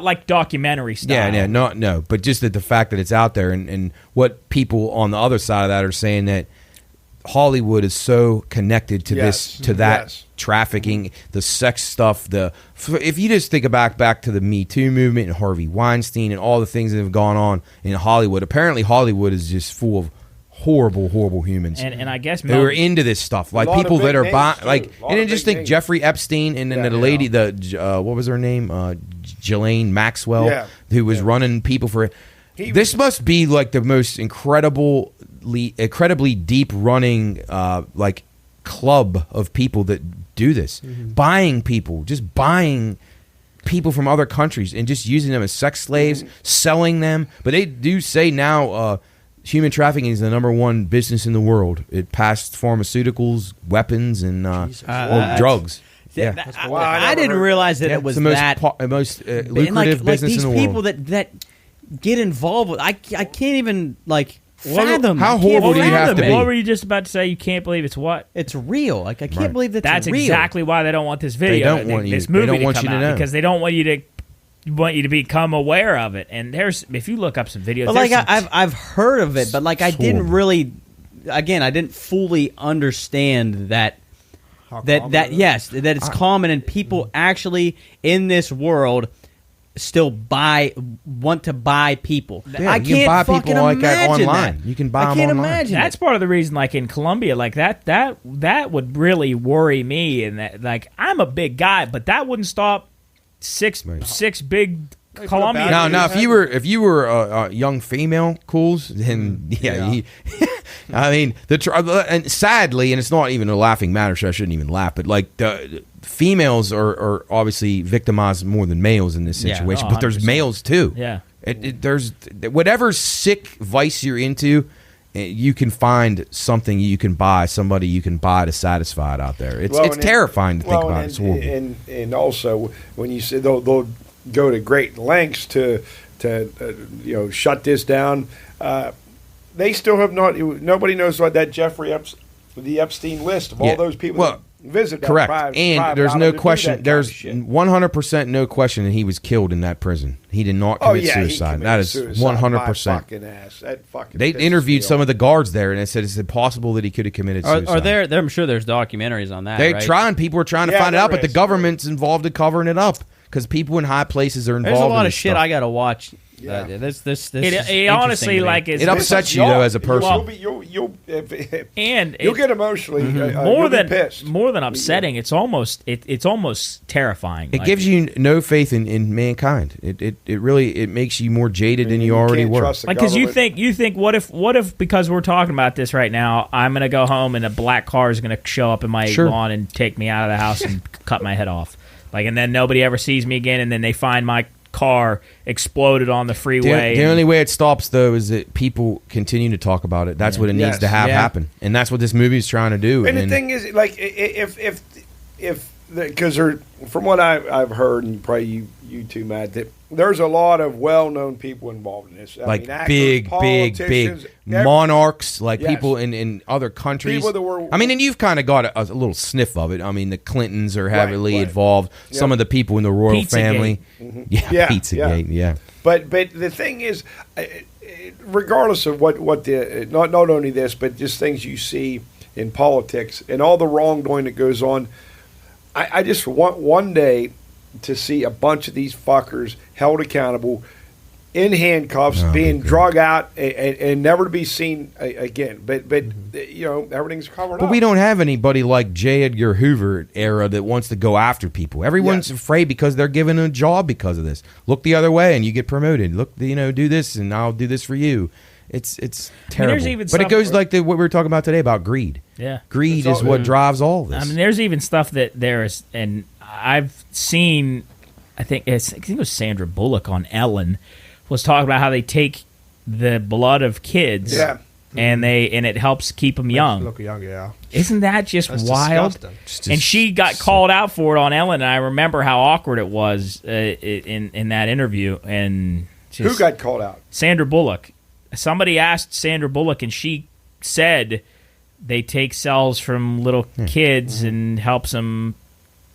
Speaker 3: like documentary style.
Speaker 2: yeah, no, but just the fact that it's out there and what people on the other side of that are saying that Hollywood is so connected to that trafficking, the sex stuff. If you just think back to the Me Too movement and Harvey Weinstein and all the things that have gone on in Hollywood, apparently Hollywood is just full of horrible humans.
Speaker 3: And I guess
Speaker 2: who are into this stuff, like people that are buying, like, and then just think Jeffrey Epstein and then the lady, what was her name, Ghislaine Maxwell, who was running people for. This must be like the most incredibly deep running like club of people that do this, buying people from other countries and just using them as sex slaves, selling them. But they do say now human trafficking is the #1 business in the world. It passed pharmaceuticals, weapons, and drugs. Yeah,
Speaker 1: I didn't realize that it was
Speaker 2: the most
Speaker 1: that
Speaker 2: most lucrative business
Speaker 1: these
Speaker 2: in the
Speaker 1: people
Speaker 2: world.
Speaker 1: that get involved with. I can't even fathom.
Speaker 2: How
Speaker 1: I can't
Speaker 2: horrible do you have
Speaker 1: fathom
Speaker 2: to
Speaker 1: it.
Speaker 2: be?
Speaker 3: What were you just about to say? You can't believe it's what?
Speaker 1: It's real. Like I can't believe
Speaker 3: That's
Speaker 1: real.
Speaker 3: exactly why they don't want this video.
Speaker 2: don't want
Speaker 3: this
Speaker 2: you-
Speaker 3: movie
Speaker 2: they don't want
Speaker 3: to come
Speaker 2: you to
Speaker 3: out
Speaker 2: know.
Speaker 3: because they don't want you to become aware of it. And if you look up some videos,
Speaker 1: But
Speaker 3: there's
Speaker 1: like
Speaker 3: some-
Speaker 1: I've heard of it, but like I didn't
Speaker 2: horrible.
Speaker 1: really. Again, I didn't fully understand that it's common and people actually in this world still want to buy people.
Speaker 2: Yeah,
Speaker 1: I
Speaker 2: you
Speaker 1: can't
Speaker 2: can buy
Speaker 1: fucking
Speaker 2: people like that
Speaker 1: imagine
Speaker 2: online.
Speaker 1: that.
Speaker 2: You can buy
Speaker 1: I
Speaker 2: them
Speaker 1: can't
Speaker 2: online.
Speaker 1: imagine
Speaker 3: that's
Speaker 1: it.
Speaker 3: part of the reason. Like in Colombia, like that would really worry me. And that, like, I'm a big guy, but that wouldn't stop six big Colombian.
Speaker 2: Now, if you were a young female, Cools, then I mean, and sadly, and it's not even a laughing matter, so I shouldn't even laugh. But like the females are obviously victimized more than males in this situation, but there's
Speaker 3: 100%.
Speaker 2: males too.
Speaker 3: Yeah.
Speaker 2: There's whatever sick vice you're into. You can find something you can buy, somebody you can buy to satisfy it out there. It's terrifying to think about. It's horrible.
Speaker 5: And also, when you say they'll go to great lengths to shut this down, they still have not. Nobody knows what that the Epstein list of all those people that visit. That
Speaker 2: Correct,
Speaker 5: private
Speaker 2: there's
Speaker 5: island
Speaker 2: no
Speaker 5: to do
Speaker 2: question.
Speaker 5: that kind
Speaker 2: There's
Speaker 5: of shit.
Speaker 2: 100% no question that he was killed in that prison. He did not commit
Speaker 5: he
Speaker 2: suicide.
Speaker 5: committed
Speaker 2: That is
Speaker 5: suicide.
Speaker 2: 100%.
Speaker 5: My fucking ass. That fucking
Speaker 2: They
Speaker 5: pisses
Speaker 2: interviewed
Speaker 5: me
Speaker 2: some
Speaker 5: off.
Speaker 2: of the guards there, and they said it's impossible that he could have committed suicide.
Speaker 1: Are there? I'm sure there's documentaries on that.
Speaker 2: They're
Speaker 1: right?
Speaker 2: trying. People are trying to
Speaker 5: Yeah,
Speaker 2: find it out,
Speaker 5: there
Speaker 2: but the
Speaker 5: is.
Speaker 2: government's involved in covering it up because people in high places are involved.
Speaker 1: There's a
Speaker 2: in
Speaker 1: lot of
Speaker 2: this
Speaker 1: shit
Speaker 2: stuff.
Speaker 1: I got to watch
Speaker 5: Yeah.
Speaker 1: This
Speaker 3: It honestly like is
Speaker 2: It upsets you though as a person.
Speaker 5: You'll
Speaker 3: and
Speaker 5: get emotionally
Speaker 3: more
Speaker 5: you'll
Speaker 3: than
Speaker 5: be pissed.
Speaker 3: more than upsetting. It's almost terrifying.
Speaker 2: It gives you no faith in mankind. It really makes you more jaded than you already
Speaker 5: can't
Speaker 2: were.
Speaker 5: trust the
Speaker 3: like because you
Speaker 5: government.
Speaker 3: think what if because we're talking about this right now, I'm gonna go home and a black car is gonna show up in my
Speaker 2: Sure.
Speaker 3: lawn and take me out of the house and cut my head off, like, and then nobody ever sees me again, and then they find my car exploded on the freeway.
Speaker 2: The only way it stops though is that people continue to talk about it. That's what it needs
Speaker 5: Yes.
Speaker 2: to have
Speaker 1: Yeah.
Speaker 2: happen, and that's what this movie is trying to do.
Speaker 5: And the thing is, like, if because from what I've heard, and probably you too, Matt, that there's a lot of well-known people involved in this. I
Speaker 2: like
Speaker 5: mean, actors,
Speaker 2: big
Speaker 5: politicians,
Speaker 2: monarchs, like
Speaker 5: Yes.
Speaker 2: people in other countries.
Speaker 5: People that were-
Speaker 2: I mean, and you've kind of got a little sniff of it. I mean, the Clintons are heavily
Speaker 5: right.
Speaker 2: involved.
Speaker 5: Yep.
Speaker 2: Some of the people in the royal
Speaker 3: Pizzagate.
Speaker 2: family. Yeah,
Speaker 5: Yeah,
Speaker 2: Pizzagate, yeah.
Speaker 5: But the thing is, regardless of what the not only this, but just things you see in politics and all the wrongdoing that goes on, I just want one day to see a bunch of these fuckers held accountable in handcuffs, being drug out and never to be seen again. But you know, everything's covered
Speaker 2: But
Speaker 5: up.
Speaker 2: we don't have anybody like J. Edgar Hoover era that wants to go after people. Everyone's afraid because they're given a job because of this. Look the other way and you get promoted. Look, do this and I'll do this for you. It's terrible.
Speaker 3: there's even
Speaker 2: but it
Speaker 3: stuff-
Speaker 2: goes like what we were talking about today about greed.
Speaker 3: Yeah.
Speaker 2: Greed
Speaker 5: It's
Speaker 2: is
Speaker 5: all-
Speaker 2: what drives all this.
Speaker 3: I mean, there's even stuff that there is, and I've seen. I think it was Sandra Bullock on Ellen was talking about how they take the blood of kids,
Speaker 5: Yeah.
Speaker 3: and it helps keep them young.
Speaker 4: Look young, yeah.
Speaker 3: Isn't that just
Speaker 4: That's
Speaker 3: wild?
Speaker 4: disgusting.
Speaker 3: And she got called out for it on Ellen, and I remember how awkward it was in that interview. And just,
Speaker 5: Who got called out?
Speaker 3: Sandra Bullock. Somebody asked Sandra Bullock, and she said they take cells from little kids and helps them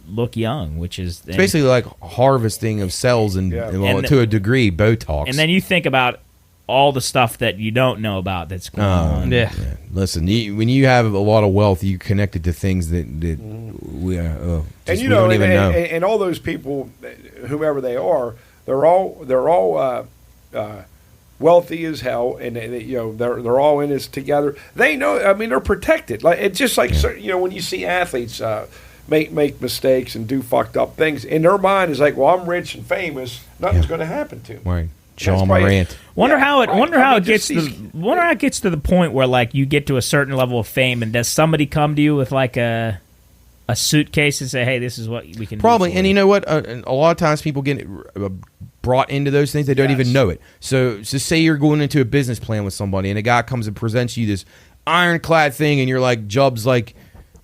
Speaker 3: look young, which is
Speaker 2: It's basically like harvesting of cells and,
Speaker 5: Yeah.
Speaker 2: well,
Speaker 3: And-
Speaker 2: to a degree, Botox.
Speaker 3: And then you think about all the stuff that you don't know about that's going on.
Speaker 1: Yeah.
Speaker 2: Listen, when you have a lot of wealth, you're connected to things that we
Speaker 5: And
Speaker 2: we
Speaker 5: you know,
Speaker 2: don't even know.
Speaker 5: and all those people, whomever they are, they're all wealthy as hell, and you know they're all in this together. They know. I mean, they're protected. Like it's just like you know when you see athletes make mistakes and do fucked up things, in their mind is like, well, I'm rich and famous, nothing's going to happen to me.
Speaker 2: Right.
Speaker 5: That's
Speaker 2: John
Speaker 5: why-
Speaker 2: Morant.
Speaker 3: Wonder how it
Speaker 5: just
Speaker 3: gets to the point where like you get to a certain level of fame, and does somebody come to you with like a suitcase and say, "Hey, this is what we can
Speaker 2: Probably,
Speaker 3: do for
Speaker 2: and you know what? A lot of times people get brought into those things, they don't
Speaker 5: Yes.
Speaker 2: even know it. So say you're going into a business plan with somebody, and a guy comes and presents you this ironclad thing, and you're like, Jub's like,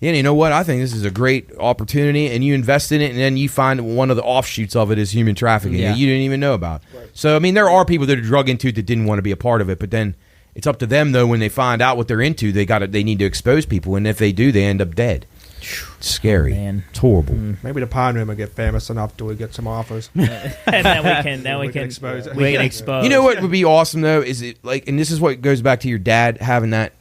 Speaker 2: yeah, you know what? I think this is a great opportunity, and you invest in it, and then you find one of the offshoots of it is human trafficking
Speaker 1: Yeah.
Speaker 2: that you didn't even know about. So, I mean, there are people that are drug into it that didn't want to be a part of it, but then it's up to them, though, when they find out what they're into, they need to expose people, and if they do, they end up dead. It's scary.
Speaker 3: Man.
Speaker 2: It's horrible.
Speaker 4: Maybe the Pine Room will get famous enough till we get some offers.
Speaker 3: and then we
Speaker 4: We can
Speaker 3: can
Speaker 4: expose it.
Speaker 3: we can expose.
Speaker 2: You know what would be awesome though is it like, and this is what goes back to your dad having that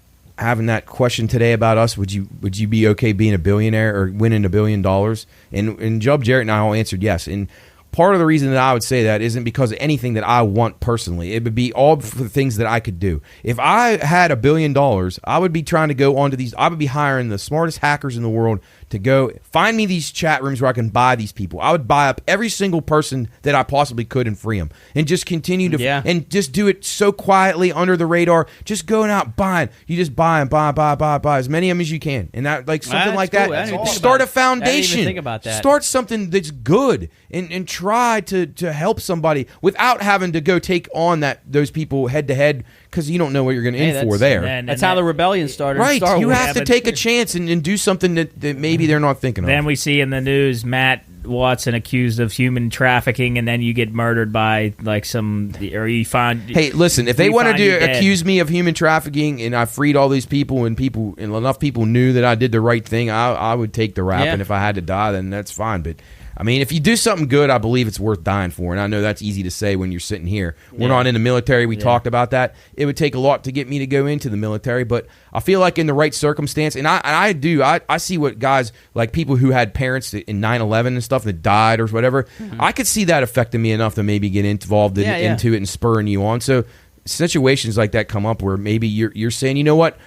Speaker 2: question today about us. Would you be okay being a billionaire or winning $1 billion? And Jub, Jarrett, and I all answered yes. And part of the reason that I would say that isn't because of anything that I want personally. It would be all for the things that I could do. If I had $1 billion, I would be trying to go onto these. I would be hiring the smartest hackers in the world to go find me these chat rooms where I can buy these people. I would buy up every single person that I possibly could and free them, and just continue to and just do it so quietly under the radar. Just going out buying. You just buy as many of them as you can, and that like something
Speaker 1: That's
Speaker 2: like
Speaker 1: cool.
Speaker 2: that.
Speaker 1: I didn't even think
Speaker 2: Start a
Speaker 1: about it. I didn't even
Speaker 2: foundation.
Speaker 1: think about that.
Speaker 2: Start something that's good and try to help somebody without having to go take on those people head to head because you don't know what you're going to in for there.
Speaker 1: That's how the rebellion started.
Speaker 2: Right.
Speaker 1: Star
Speaker 2: You
Speaker 1: Wars.
Speaker 2: have to take a chance and do something that maybe they're not thinking of.
Speaker 3: Then we see in the news Matt Watson accused of human trafficking, and then you get murdered by like or you find.
Speaker 2: Hey, listen, if they
Speaker 3: we
Speaker 2: wanted
Speaker 3: find you
Speaker 2: to
Speaker 3: dead.
Speaker 2: accuse me of human trafficking and I freed all these people and enough people knew that I did the right thing, I would take the rap.
Speaker 1: Yeah.
Speaker 2: And if I had to die, then that's fine. But I mean, if you do something good, I believe it's worth dying for. And I know that's easy to say when you're sitting here. We're not in the military. We talked about that. It would take a lot to get me to go into the military, but I feel like in the right circumstance, and I see what guys, like people who had parents in 9/11 and stuff that died or whatever, I could see that affecting me enough to maybe get involved into it and spurring you on. So situations like that come up where maybe you're saying, you know what?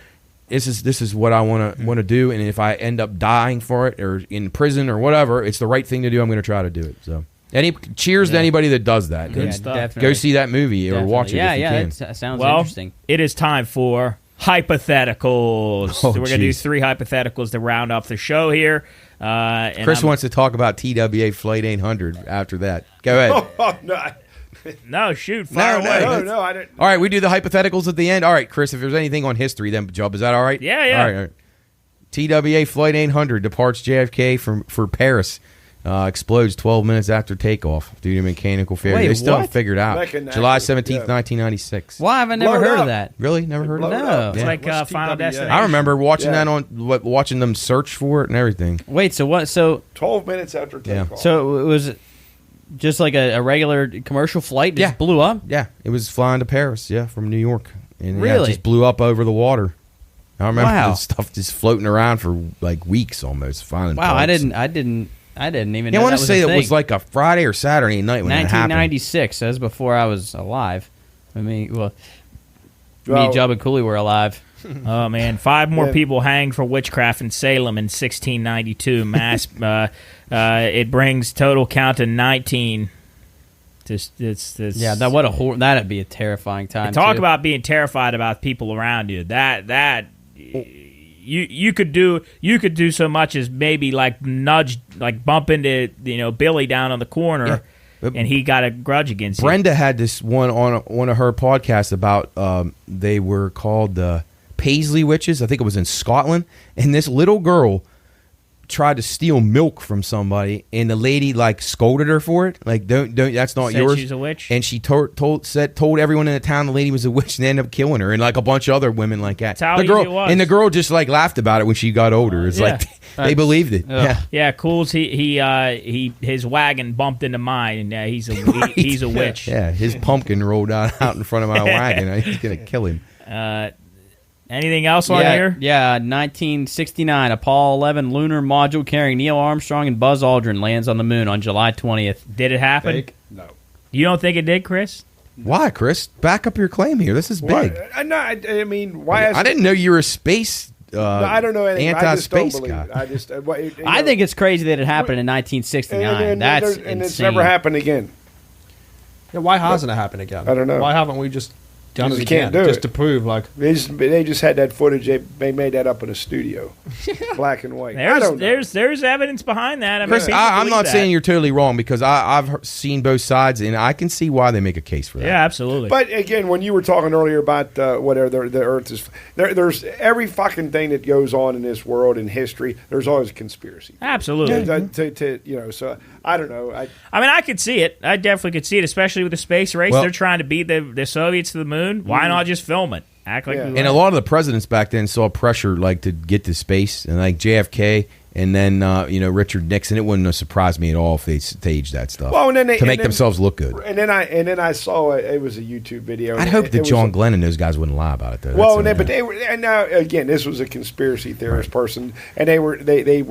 Speaker 2: This is what I want to do, and if I end up dying for it or in prison or whatever, it's the right thing to do. I'm going to try to do it. So, cheers to anybody that does that.
Speaker 3: Good stuff.
Speaker 1: Definitely.
Speaker 2: Go see that movie or watch it. if you can.
Speaker 1: That sounds
Speaker 3: Well,
Speaker 1: interesting.
Speaker 3: it is time for hypotheticals.
Speaker 2: Oh,
Speaker 3: We're going to do
Speaker 2: jeez.
Speaker 3: 3 hypotheticals to round off the show here. And
Speaker 2: Chris wants to talk about TWA Flight 800 after that. Go ahead.
Speaker 5: Oh, no.
Speaker 3: No, shoot, fire
Speaker 2: No,
Speaker 3: away.
Speaker 5: No, I didn't.
Speaker 2: All right, we do the hypotheticals at the end. All right, Chris, if there's anything on history, then Job, is that all right?
Speaker 3: Yeah.
Speaker 2: All right. TWA Flight 800 departs JFK for Paris. Explodes 12 minutes after takeoff due to mechanical failure.
Speaker 1: Wait,
Speaker 2: they still
Speaker 1: what?
Speaker 2: haven't figured out.
Speaker 5: Mechanical,
Speaker 2: July 17th,
Speaker 5: yeah.
Speaker 2: 1996.
Speaker 1: Why have I never
Speaker 5: Blow it
Speaker 1: heard
Speaker 5: up.
Speaker 1: of that?
Speaker 2: Really? Never heard of
Speaker 5: Blow it
Speaker 2: that?
Speaker 5: up.
Speaker 3: It's
Speaker 1: No.
Speaker 3: like
Speaker 5: What's
Speaker 3: Final
Speaker 5: TWA?
Speaker 3: Destination.
Speaker 2: I remember watching
Speaker 5: Yeah.
Speaker 2: that watching them search for it and everything.
Speaker 1: Wait, so what? So
Speaker 5: 12 minutes after takeoff.
Speaker 1: so it was just like a regular commercial flight just
Speaker 2: Yeah.
Speaker 1: blew up?
Speaker 2: Yeah, it was flying to Paris, from New York. And it
Speaker 1: Really?
Speaker 2: just blew up over the water. I remember
Speaker 1: Wow.
Speaker 2: the stuff just floating around for like weeks almost. Finding
Speaker 1: Wow, I
Speaker 2: parts.
Speaker 1: didn't even
Speaker 2: Yeah,
Speaker 1: know
Speaker 2: I
Speaker 1: that
Speaker 2: want to
Speaker 1: was
Speaker 2: say
Speaker 1: a
Speaker 2: it
Speaker 1: thing.
Speaker 2: was like a Friday or Saturday night when it happened.
Speaker 1: 1996. That was before I was alive. I mean, me,
Speaker 5: Well-
Speaker 1: Job, and Cooley were alive.
Speaker 3: Oh man, 5 more
Speaker 5: Yeah.
Speaker 3: people hanged for witchcraft in Salem in 1692. Mass. It brings total count to 19. It's
Speaker 1: Yeah, that'd be a terrifying time.
Speaker 3: talk
Speaker 1: too.
Speaker 3: about being terrified about people around you. That you could do so much as maybe like bump into Billy down on the corner,
Speaker 2: Yeah.
Speaker 3: and he got a grudge against you.
Speaker 2: Brenda had this one on one of her podcasts about they were called the Paisley witches. I think it was in Scotland, and this little girl tried to steal milk from somebody, and the lady like scolded her for it. Like, don't that's not
Speaker 3: Said
Speaker 2: yours.
Speaker 3: she's a witch?
Speaker 2: And she told everyone in the town the lady was a witch, and they ended up killing her, and like a bunch of other women like that.
Speaker 3: That's how
Speaker 2: the
Speaker 3: easy
Speaker 2: girl
Speaker 3: it was.
Speaker 2: and the girl just like laughed about it when she got older. It's
Speaker 3: Yeah.
Speaker 2: like they believed it.
Speaker 1: Ugh.
Speaker 2: Yeah.
Speaker 3: Yeah, Cools. His wagon bumped into mine, and he's a he's a witch.
Speaker 2: Yeah, his pumpkin rolled out in front of my wagon. He's gonna kill him.
Speaker 3: Anything else on here?
Speaker 1: Yeah, 1969, Apollo 11 lunar module carrying Neil Armstrong and Buzz Aldrin lands on the moon on July 20th.
Speaker 3: Did it happen?
Speaker 5: Fake? No.
Speaker 3: You don't think it did, Chris?
Speaker 2: Why, Chris? Back up your claim here. This is big.
Speaker 5: I mean, why?
Speaker 2: I didn't know you were a space.
Speaker 5: No, I don't know anything. I just don't
Speaker 2: Anti-space
Speaker 5: believe
Speaker 2: guy.
Speaker 5: it. I just.
Speaker 1: I think it's crazy that it happened in 1969. That's
Speaker 5: and it's
Speaker 1: insane.
Speaker 5: never happened again.
Speaker 4: Yeah, why hasn't it happened again?
Speaker 5: I don't know.
Speaker 4: Why haven't we just done
Speaker 5: Because
Speaker 4: it
Speaker 5: you can't
Speaker 4: again?
Speaker 5: do
Speaker 4: Just
Speaker 5: it.
Speaker 4: to prove, like,
Speaker 5: They just had that footage. They made that up in a studio, black and white. I don't know.
Speaker 3: There's evidence behind that. I mean,
Speaker 2: Chris,
Speaker 3: people
Speaker 2: I'm
Speaker 3: believe
Speaker 2: not
Speaker 3: that.
Speaker 2: saying you're totally wrong because I've seen both sides and I can see why they make a case for that.
Speaker 3: Yeah, absolutely.
Speaker 5: But again, when you were talking earlier about whatever the Earth is, there's every fucking thing that goes on in this world in history. There's always a conspiracy.
Speaker 3: Absolutely.
Speaker 5: So I don't know.
Speaker 3: I mean, I could see it. I definitely could see it, especially with the space race.
Speaker 2: Well-
Speaker 3: They're trying to beat the Soviets to the moon. Why not just film it? Act like
Speaker 5: Yeah.
Speaker 3: we
Speaker 2: And a
Speaker 3: were.
Speaker 2: lot of the presidents back then saw pressure like to get to space, and like JFK and then Richard Nixon. It wouldn't have surprised me at all if they staged that stuff
Speaker 5: Well, and then
Speaker 2: to make themselves look good.
Speaker 5: And then I saw it was a YouTube video.
Speaker 2: I'd
Speaker 5: and
Speaker 2: hope
Speaker 5: it
Speaker 2: that
Speaker 5: was
Speaker 2: John
Speaker 5: a-
Speaker 2: Glenn and those guys wouldn't lie about it though.
Speaker 5: Well,
Speaker 2: That's,
Speaker 5: but they were, and now again, this was a conspiracy theorist person, and they were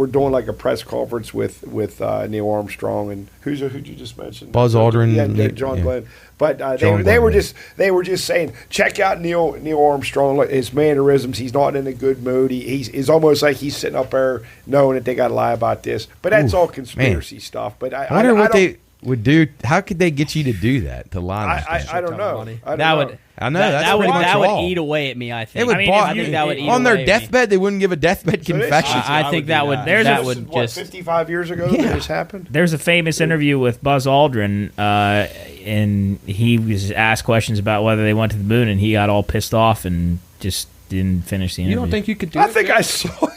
Speaker 5: doing like a press conference with Neil Armstrong and who'd you just mention?
Speaker 2: Buzz Aldrin,
Speaker 5: yeah, John
Speaker 2: yeah.
Speaker 5: Glenn. But
Speaker 2: John
Speaker 5: they were
Speaker 2: Glenn,
Speaker 5: they were just saying, check out Neil Armstrong, like, his mannerisms. He's not in a good mood. He's almost like he's sitting up there knowing that they got to lie about this. But that's all conspiracy stuff. But
Speaker 2: I wonder what they would do. How could they get you to do that? To lie? to us?
Speaker 5: I don't know.
Speaker 4: money.
Speaker 5: I don't
Speaker 1: That
Speaker 5: know.
Speaker 1: would
Speaker 2: I know that's
Speaker 1: that would
Speaker 2: pretty much
Speaker 1: that would
Speaker 2: all.
Speaker 1: eat away at me. I think.
Speaker 2: It would
Speaker 3: I mean,
Speaker 2: bother-
Speaker 3: if you-
Speaker 1: I think that would eat
Speaker 2: on
Speaker 1: away
Speaker 2: their
Speaker 1: at me.
Speaker 2: deathbed, they wouldn't give a deathbed
Speaker 5: So this-
Speaker 2: confession.
Speaker 1: I think that would
Speaker 3: There's
Speaker 1: that
Speaker 3: a-
Speaker 1: would
Speaker 5: What,
Speaker 1: just
Speaker 5: 55 years ago
Speaker 2: Yeah.
Speaker 5: that this happened?
Speaker 3: There's a famous interview with Buzz Aldrin, and he was asked questions about whether they went to the moon, and he got all pissed off and just didn't finish the interview.
Speaker 4: you don't think you could do
Speaker 5: I
Speaker 4: it?
Speaker 5: think I saw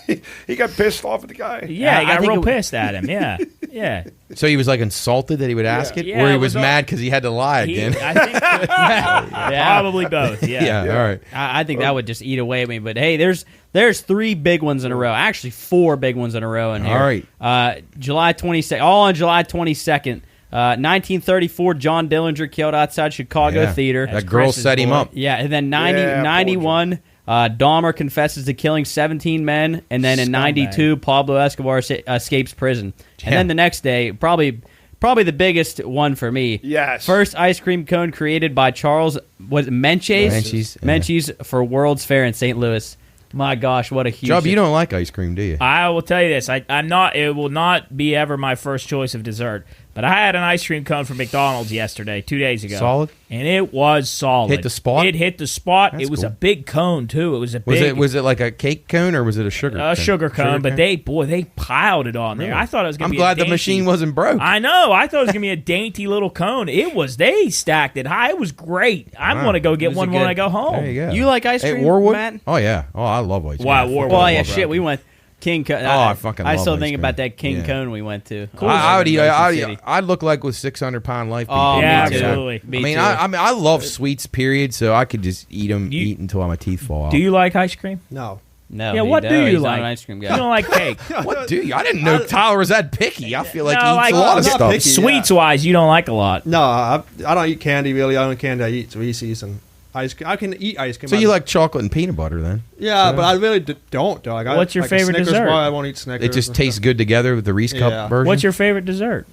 Speaker 5: he got pissed off at the guy.
Speaker 3: Yeah, he
Speaker 1: I
Speaker 3: got
Speaker 1: think
Speaker 3: real
Speaker 1: it-
Speaker 3: pissed at him. Yeah. Yeah.
Speaker 2: So he was like insulted that he would ask it,
Speaker 3: Yeah,
Speaker 2: or he
Speaker 3: it
Speaker 2: was
Speaker 3: was
Speaker 2: mad because he had to lie again.
Speaker 3: I think probably both. Yeah.
Speaker 2: All right.
Speaker 1: I think that would just eat away at me. But hey, there's 3 big ones in a row. Actually, 4 big ones in a row in here.
Speaker 2: All right.
Speaker 1: July 22nd. All on July 22nd. 1934, John Dillinger killed outside Chicago Theater.
Speaker 2: That girl
Speaker 3: Chris's
Speaker 2: set him
Speaker 3: boy.
Speaker 2: up.
Speaker 1: Yeah, and then 91, Dahmer confesses to killing 17 men, and then in
Speaker 3: Scumbag.
Speaker 1: 92, Pablo Escobar escapes prison. And then the next day, probably the biggest one for me.
Speaker 5: Yes.
Speaker 1: First ice cream cone created by Charles Menches.
Speaker 2: Menches, yeah.
Speaker 1: For World's Fair in St. Louis. My gosh, what a huge...
Speaker 2: Job, you don't like ice cream, do you?
Speaker 3: I will tell you this. I'm not. It will not be ever my first choice of dessert. But I had an ice cream cone from McDonald's yesterday, 2 days ago.
Speaker 2: Solid?
Speaker 3: And it was solid.
Speaker 2: Hit the spot?
Speaker 3: It hit the spot.
Speaker 2: That's
Speaker 3: it was
Speaker 2: cool.
Speaker 3: a big cone, too. It was a big...
Speaker 2: Was it like a cake cone or was it a sugar cone?
Speaker 3: sugar cone, but they piled it on there.
Speaker 2: Really?
Speaker 3: I thought it was going to
Speaker 2: I'm
Speaker 3: be
Speaker 2: glad the machine wasn't broke.
Speaker 3: I know. I thought it was going to be a dainty little cone. It was. They stacked it high. It was great. I'm
Speaker 2: Wow.
Speaker 3: going to go get
Speaker 1: was
Speaker 3: one
Speaker 1: a
Speaker 3: when
Speaker 1: good-
Speaker 3: I go home.
Speaker 2: There you go.
Speaker 1: You like ice
Speaker 2: Hey,
Speaker 1: cream,
Speaker 2: Warwood?
Speaker 1: Matt?
Speaker 2: Oh, yeah. Oh, I love ice cream.
Speaker 3: Wow,
Speaker 2: I
Speaker 3: Warwood.
Speaker 2: fucking
Speaker 1: Well, yeah,
Speaker 2: love
Speaker 1: shit,
Speaker 2: that.
Speaker 1: we went King Cone.
Speaker 2: I fucking
Speaker 1: I
Speaker 2: love
Speaker 1: still
Speaker 2: ice
Speaker 1: think
Speaker 2: cream.
Speaker 1: about that King
Speaker 2: Yeah.
Speaker 1: Cone we went to.
Speaker 2: I would eat.
Speaker 1: Ocean City.
Speaker 2: I'd look like with 600-pound life. people.
Speaker 1: Oh,
Speaker 3: Yeah,
Speaker 1: me too.
Speaker 3: absolutely.
Speaker 1: Me
Speaker 2: I mean,
Speaker 1: too.
Speaker 2: I love sweets. Period. So I could just eat them,
Speaker 3: You-
Speaker 2: eat until my teeth fall out.
Speaker 3: Do you like ice cream?
Speaker 4: No.
Speaker 1: No,
Speaker 3: Yeah,
Speaker 1: he
Speaker 3: what
Speaker 1: don't.
Speaker 3: do you
Speaker 1: He's not
Speaker 3: like?
Speaker 1: an ice cream guy.
Speaker 3: You don't like cake.
Speaker 2: What do you? I didn't know Tyler was that picky. I feel like
Speaker 3: No,
Speaker 2: he eats
Speaker 3: like-
Speaker 2: a lot of
Speaker 4: I'm not
Speaker 2: stuff.
Speaker 4: picky.
Speaker 3: Sweets wise, you don't like a lot.
Speaker 4: No, I don't eat candy really. The only candy I eat is Reese's and ice cream. I can eat ice cream.
Speaker 2: So you like chocolate and peanut butter then?
Speaker 4: Yeah, but I really don't. Though. Like,
Speaker 3: What's your
Speaker 4: like a
Speaker 3: favorite
Speaker 4: Snickers
Speaker 3: dessert?
Speaker 4: bar, I won't eat Snickers.
Speaker 2: It just
Speaker 4: and
Speaker 2: tastes
Speaker 4: stuff.
Speaker 2: good together with the Reese cup
Speaker 4: Yeah.
Speaker 2: version.
Speaker 3: What's your favorite dessert?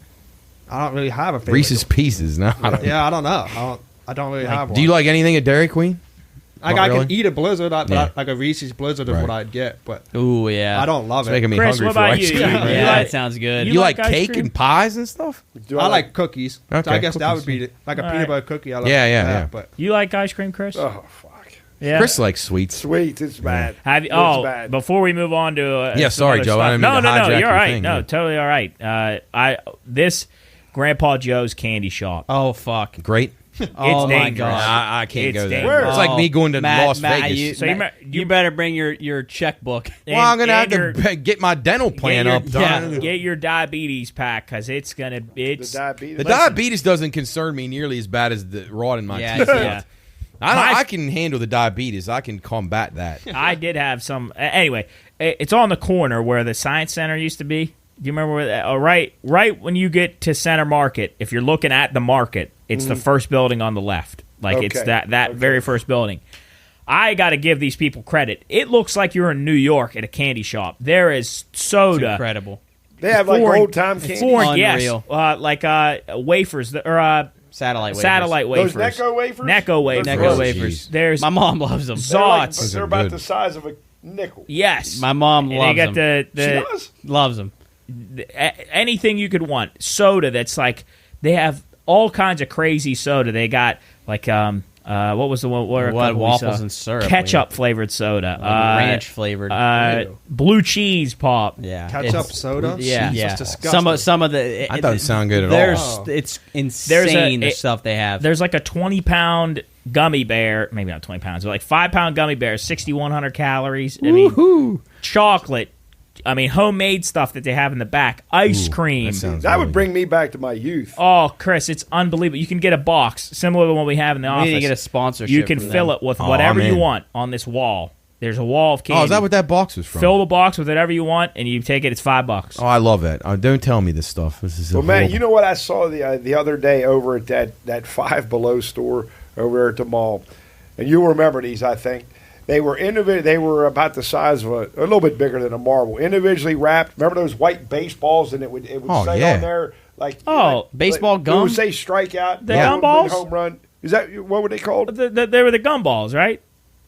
Speaker 4: I don't really have a favorite.
Speaker 2: Reese's Pieces? No. I don't-
Speaker 4: Yeah, I don't know. I don't really have one.
Speaker 2: Do you like anything at Dairy Queen?
Speaker 4: Like,
Speaker 2: Not
Speaker 4: I
Speaker 2: really?
Speaker 4: can eat a Blizzard, but
Speaker 2: Yeah.
Speaker 4: like a Reese's Blizzard is
Speaker 2: Right.
Speaker 4: what I'd get. But
Speaker 1: Ooh, yeah.
Speaker 4: I don't love
Speaker 2: It's
Speaker 4: it.
Speaker 2: making me
Speaker 3: Chris,
Speaker 2: hungry
Speaker 3: what
Speaker 2: for
Speaker 3: about
Speaker 2: ice
Speaker 3: you?
Speaker 2: cream.
Speaker 3: You
Speaker 1: Yeah,
Speaker 3: like-
Speaker 1: that sounds good.
Speaker 3: you
Speaker 2: You
Speaker 3: like
Speaker 2: like
Speaker 3: ice
Speaker 2: cake
Speaker 3: cream?
Speaker 2: and pies and stuff?
Speaker 5: Do
Speaker 4: I like cookies.
Speaker 2: Okay,
Speaker 4: So I guess that
Speaker 2: cookies.
Speaker 4: would be like a
Speaker 3: All
Speaker 4: peanut
Speaker 3: right.
Speaker 4: butter cookie. I love
Speaker 2: Yeah, yeah,
Speaker 4: that,
Speaker 2: yeah.
Speaker 4: But
Speaker 3: You like ice cream, Chris?
Speaker 5: Oh fuck.
Speaker 3: Yeah.
Speaker 2: Chris likes sweets.
Speaker 5: Sweet, it's bad.
Speaker 3: Have you,
Speaker 5: It's
Speaker 3: oh,
Speaker 5: bad.
Speaker 3: before we move on to
Speaker 2: Yeah,
Speaker 3: some
Speaker 2: sorry,
Speaker 3: other
Speaker 2: Joe. I
Speaker 3: stuff.
Speaker 2: didn't mean to
Speaker 3: No,
Speaker 2: hijack
Speaker 3: you're
Speaker 2: your
Speaker 3: all right.
Speaker 2: thing,
Speaker 3: No,
Speaker 2: yeah.
Speaker 3: totally all right. This Grandpa Joe's candy shop.
Speaker 1: Oh, fuck.
Speaker 2: Great.
Speaker 1: Oh, my
Speaker 3: dangerous.
Speaker 1: God.
Speaker 2: I can't
Speaker 3: It's
Speaker 2: go there.
Speaker 3: dangerous.
Speaker 2: It's like me going to
Speaker 1: Matt,
Speaker 2: Las
Speaker 1: Matt,
Speaker 2: Vegas.
Speaker 1: You,
Speaker 3: So you
Speaker 1: Matt,
Speaker 3: ma-
Speaker 1: you better bring your checkbook.
Speaker 2: well, I'm going to have
Speaker 3: and
Speaker 2: to get my dental plan
Speaker 3: your,
Speaker 2: up. Don.
Speaker 3: Get your diabetes pack because it's gonna.
Speaker 5: The
Speaker 3: It's
Speaker 5: diabetes.
Speaker 2: The diabetes doesn't concern me nearly as bad as the rod in my
Speaker 1: Yeah,
Speaker 2: teeth.
Speaker 1: yeah.
Speaker 2: I can handle the diabetes. I can combat that.
Speaker 3: I did have some. Anyway, it's on the corner where the Science Center used to be. Do you remember where that? Oh, right when you get to Center Market. If you're looking at the market, it's the first building on the left. Like it's
Speaker 5: Okay.
Speaker 3: that very first building. I got to give these people credit. It looks like you're in New York at a candy shop. There is
Speaker 1: It's
Speaker 3: soda.
Speaker 1: incredible.
Speaker 5: They have like
Speaker 3: Foreign-
Speaker 5: old time candy.
Speaker 3: Foreign, yes,
Speaker 1: Unreal.
Speaker 3: like wafers or
Speaker 1: Satellite wafers.
Speaker 3: satellite
Speaker 5: Those
Speaker 3: wafers.
Speaker 5: Necco wafers.
Speaker 3: Necco wafers.
Speaker 5: They're
Speaker 1: Necco
Speaker 5: gross.
Speaker 1: wafers.
Speaker 3: There's
Speaker 1: My mom loves them.
Speaker 5: They're like-
Speaker 3: Zots.
Speaker 2: Those
Speaker 5: They're
Speaker 2: are
Speaker 5: about
Speaker 2: good.
Speaker 5: the size of a nickel.
Speaker 3: Yes,
Speaker 1: My mom
Speaker 3: And
Speaker 1: loves
Speaker 3: they got
Speaker 1: them.
Speaker 5: She
Speaker 3: the
Speaker 5: does.
Speaker 1: Loves them.
Speaker 3: anything you could want. Soda that's like they have all kinds of crazy soda. They got like what was the one? What
Speaker 1: waffles and syrup?
Speaker 3: Ketchup flavored soda.
Speaker 1: Ranch flavored.
Speaker 3: Blue cheese pop.
Speaker 1: yeah.
Speaker 4: ketchup
Speaker 1: It's-
Speaker 4: soda.
Speaker 1: Yeah,
Speaker 4: Jeez,
Speaker 1: yeah.
Speaker 4: that's disgusting.
Speaker 1: Some of the.
Speaker 2: That doesn't sound good at
Speaker 1: there's,
Speaker 2: all.
Speaker 1: It's insane the stuff they have.
Speaker 3: There's like a 20-pound gummy bear, maybe not 20 pounds, but like 5-pound gummy bear, 6,100 calories. I mean, chocolate. I mean, homemade stuff that they have in the back. Ice cream.
Speaker 2: That sounds
Speaker 5: That
Speaker 2: really
Speaker 5: would bring me back to my youth.
Speaker 3: Oh, Chris, it's unbelievable. You can get a box similar to the one we have in the
Speaker 1: We
Speaker 3: office.
Speaker 1: need to get a sponsorship.
Speaker 3: You can
Speaker 1: for
Speaker 3: fill
Speaker 1: them.
Speaker 3: it with
Speaker 2: Oh,
Speaker 3: whatever you
Speaker 2: man.
Speaker 3: want on this wall. There's a wall of candy.
Speaker 2: Oh, is that what that box was from?
Speaker 3: Fill the box with whatever you want, and you take it. It's $5.
Speaker 2: Oh, I love that. Don't tell me this stuff. This is
Speaker 5: Well, man,
Speaker 2: horrible.
Speaker 5: you know what I saw the other day over at that Five Below store over there at the mall, and you'll remember these. I think they were They were about the size of a little bit bigger than a marble, individually wrapped. Remember those white baseballs, and it would
Speaker 2: Oh,
Speaker 5: say
Speaker 2: yeah.
Speaker 5: on there like
Speaker 1: baseball
Speaker 5: It
Speaker 1: gum?
Speaker 5: would say strikeout.
Speaker 3: The gumballs?
Speaker 5: home run. Is that what were they called?
Speaker 3: They were the gumballs, right?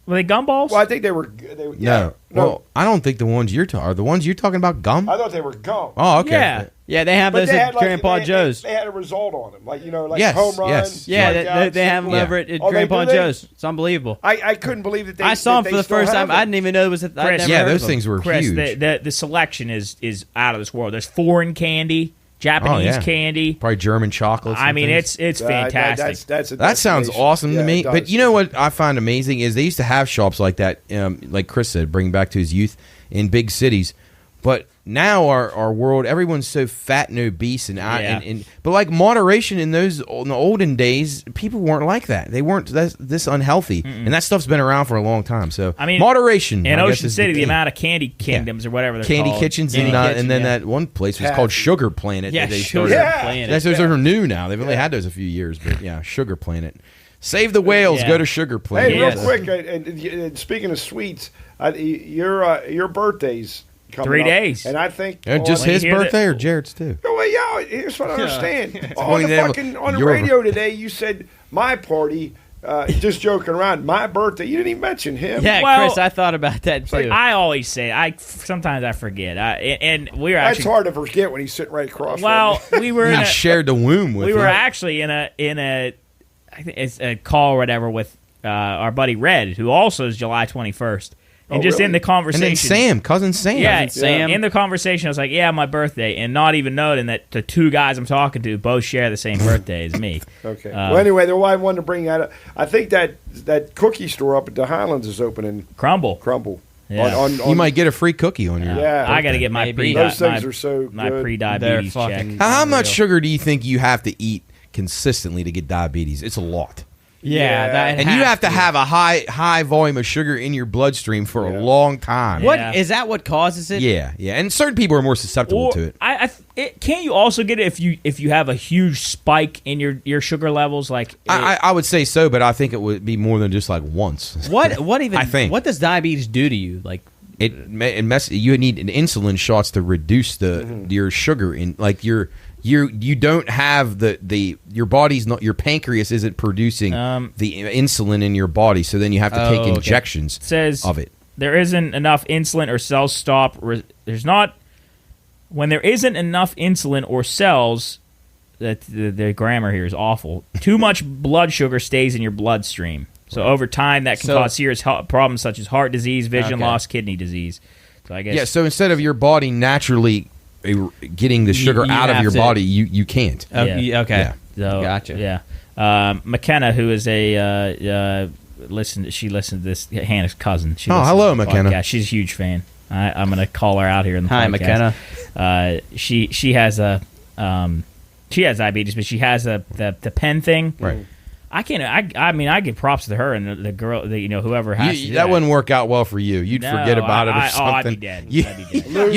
Speaker 3: Were they gumballs?
Speaker 5: Well, I think they were.
Speaker 2: No. Well, I don't think the ones you're talking are the ones you're talking about gum.
Speaker 5: I thought they were gum.
Speaker 2: Oh, okay.
Speaker 3: Yeah.
Speaker 1: Yeah, they have
Speaker 5: But
Speaker 1: those
Speaker 5: they
Speaker 1: at
Speaker 5: had like,
Speaker 1: Grandpa Joe's.
Speaker 5: They had a result on them, like
Speaker 2: Yes,
Speaker 5: home run.
Speaker 2: yes.
Speaker 1: Yeah,
Speaker 5: strikeouts,
Speaker 1: they have them
Speaker 2: Yeah.
Speaker 1: over at
Speaker 5: Oh, they
Speaker 1: Grandpa
Speaker 5: do they?
Speaker 1: Joe's. It's unbelievable.
Speaker 5: I couldn't believe that they.
Speaker 1: I saw
Speaker 5: that
Speaker 1: them for
Speaker 5: they
Speaker 1: the
Speaker 5: still
Speaker 1: first
Speaker 5: have
Speaker 1: time. I
Speaker 5: them.
Speaker 1: didn't even know it was. I'd
Speaker 3: Chris,
Speaker 1: never
Speaker 2: Yeah,
Speaker 1: heard
Speaker 2: those
Speaker 1: of
Speaker 2: things were
Speaker 3: Chris,
Speaker 2: huge.
Speaker 3: the selection is out of this world. There's foreign candy, Japanese
Speaker 2: Oh, yeah.
Speaker 3: candy.
Speaker 2: Probably German chocolates.
Speaker 3: I
Speaker 2: and
Speaker 3: mean,
Speaker 2: things.
Speaker 3: it's fantastic.
Speaker 5: That's a
Speaker 2: That sounds
Speaker 5: destination.
Speaker 2: awesome
Speaker 5: Yeah,
Speaker 2: to me.
Speaker 5: it
Speaker 2: But
Speaker 5: does.
Speaker 2: you know what I find amazing is they used to have shops like that, like Chris said, bring back to his youth in big cities. But now our world, everyone's so fat and obese, but like moderation in the olden days, people weren't like that. They weren't this unhealthy, and that stuff's been around for a long time. So
Speaker 3: I mean,
Speaker 2: moderation
Speaker 3: in
Speaker 2: I guess,
Speaker 3: Ocean
Speaker 2: is
Speaker 3: City, the
Speaker 2: key.
Speaker 3: amount of candy kingdoms or whatever they're
Speaker 2: Candy
Speaker 3: called.
Speaker 2: kitchens,
Speaker 1: Candy
Speaker 2: and
Speaker 1: kitchen,
Speaker 2: then
Speaker 1: yeah.
Speaker 2: that one place was called Sugar Planet.
Speaker 1: Yeah,
Speaker 2: that they
Speaker 1: Sugar
Speaker 2: started.
Speaker 1: Planet.
Speaker 2: Those are new now. They've only had those a few years, but yeah, Sugar Planet. Save the whales.
Speaker 3: Yeah.
Speaker 2: Go to Sugar
Speaker 5: Hey,
Speaker 2: Planet.
Speaker 5: real
Speaker 3: Yes.
Speaker 5: quick, and speaking of sweets, your birthday's coming
Speaker 3: 3
Speaker 5: up,
Speaker 3: days.
Speaker 5: and I think
Speaker 2: Just
Speaker 3: When you
Speaker 2: his
Speaker 3: hear
Speaker 2: birthday
Speaker 3: that-
Speaker 2: or Jared's too?
Speaker 5: Oh, well, yeah, here's what I understand. on
Speaker 2: Only
Speaker 5: the
Speaker 2: them-
Speaker 5: fucking on the
Speaker 2: your-
Speaker 5: radio today, you said my party. Just joking around. My birthday. You didn't even mention him.
Speaker 1: Yeah,
Speaker 3: Well,
Speaker 1: Chris, I thought about that too.
Speaker 3: I always say sometimes I forget. And we were
Speaker 5: That's
Speaker 3: actually
Speaker 5: hard to forget when he's sitting right across.
Speaker 3: well,
Speaker 5: from
Speaker 3: we were in
Speaker 2: He
Speaker 3: a,
Speaker 2: shared the womb with
Speaker 3: we
Speaker 2: him.
Speaker 3: were actually in a I think it's a call or whatever with our buddy Red, who also is July 21st, and
Speaker 5: Oh,
Speaker 3: just
Speaker 5: really?
Speaker 3: in the
Speaker 2: and
Speaker 3: conversation,
Speaker 2: then cousin Sam.
Speaker 3: yeah,
Speaker 1: Sam.
Speaker 3: in the conversation, I was like, "Yeah, my birthday," and not even noting that the two guys I'm talking to both share the same birthday as me.
Speaker 5: Okay. Well, anyway, the why I wanted to bring that up. I think that cookie store up at the Highlands is opening.
Speaker 3: Crumble.
Speaker 5: On,
Speaker 3: Yeah.
Speaker 5: on,
Speaker 2: You might get a free cookie on your.
Speaker 5: Yeah.
Speaker 3: I got to get my
Speaker 1: Maybe.
Speaker 5: Those things are so
Speaker 3: my
Speaker 5: good.
Speaker 3: pre-diabetes
Speaker 1: They're
Speaker 3: check.
Speaker 1: fucking-
Speaker 2: How much
Speaker 1: Unreal.
Speaker 2: sugar do you think you have to eat consistently to get diabetes? It's a lot.
Speaker 1: yeah, that
Speaker 2: And you have to have a high volume of sugar in your bloodstream for a long time.
Speaker 1: What
Speaker 3: Yeah.
Speaker 1: is that? What causes it?
Speaker 2: Yeah, and certain people are more susceptible
Speaker 3: Or
Speaker 2: to it.
Speaker 3: can't you also get it if you have a huge spike in your sugar levels? Like
Speaker 2: I would say so, but I think it would be more than just like once.
Speaker 1: What even?
Speaker 2: I think.
Speaker 1: What does diabetes do to you? Like,
Speaker 2: You need an insulin shots to reduce your sugar in like you don't have your body's not, your pancreas isn't producing the insulin in your body, so then you have to take
Speaker 1: okay.
Speaker 2: injections
Speaker 3: says
Speaker 2: of it.
Speaker 3: there isn't enough insulin or cells stop. There's not when there isn't enough insulin or cells. That the grammar here is awful. Too much blood sugar stays in your bloodstream, so over time that can cause serious health problems such as heart disease, vision loss, kidney disease. So I guess
Speaker 2: Yeah, so instead of your body naturally getting the sugar
Speaker 1: you
Speaker 2: out of
Speaker 1: have
Speaker 2: your
Speaker 1: to-
Speaker 2: body, you can't.
Speaker 3: Yeah.
Speaker 1: Okay.
Speaker 2: Yeah.
Speaker 3: So,
Speaker 1: Gotcha.
Speaker 3: Yeah. McKenna, who is she listened to this, Hannah's cousin. She
Speaker 2: Oh,
Speaker 3: listens
Speaker 2: hello,
Speaker 3: to the
Speaker 2: McKenna.
Speaker 3: podcast. She's a huge fan. I'm going to call her out here in the
Speaker 1: Hi,
Speaker 3: podcast.
Speaker 1: McKenna.
Speaker 3: She has she has diabetes, but she has the pen thing.
Speaker 2: Right.
Speaker 3: I mean, I give props to her and the girl, whoever has to do
Speaker 2: That wouldn't work out well for you. You'd
Speaker 3: No,
Speaker 2: forget about it or something.
Speaker 3: I'd be dead. I'd be dead.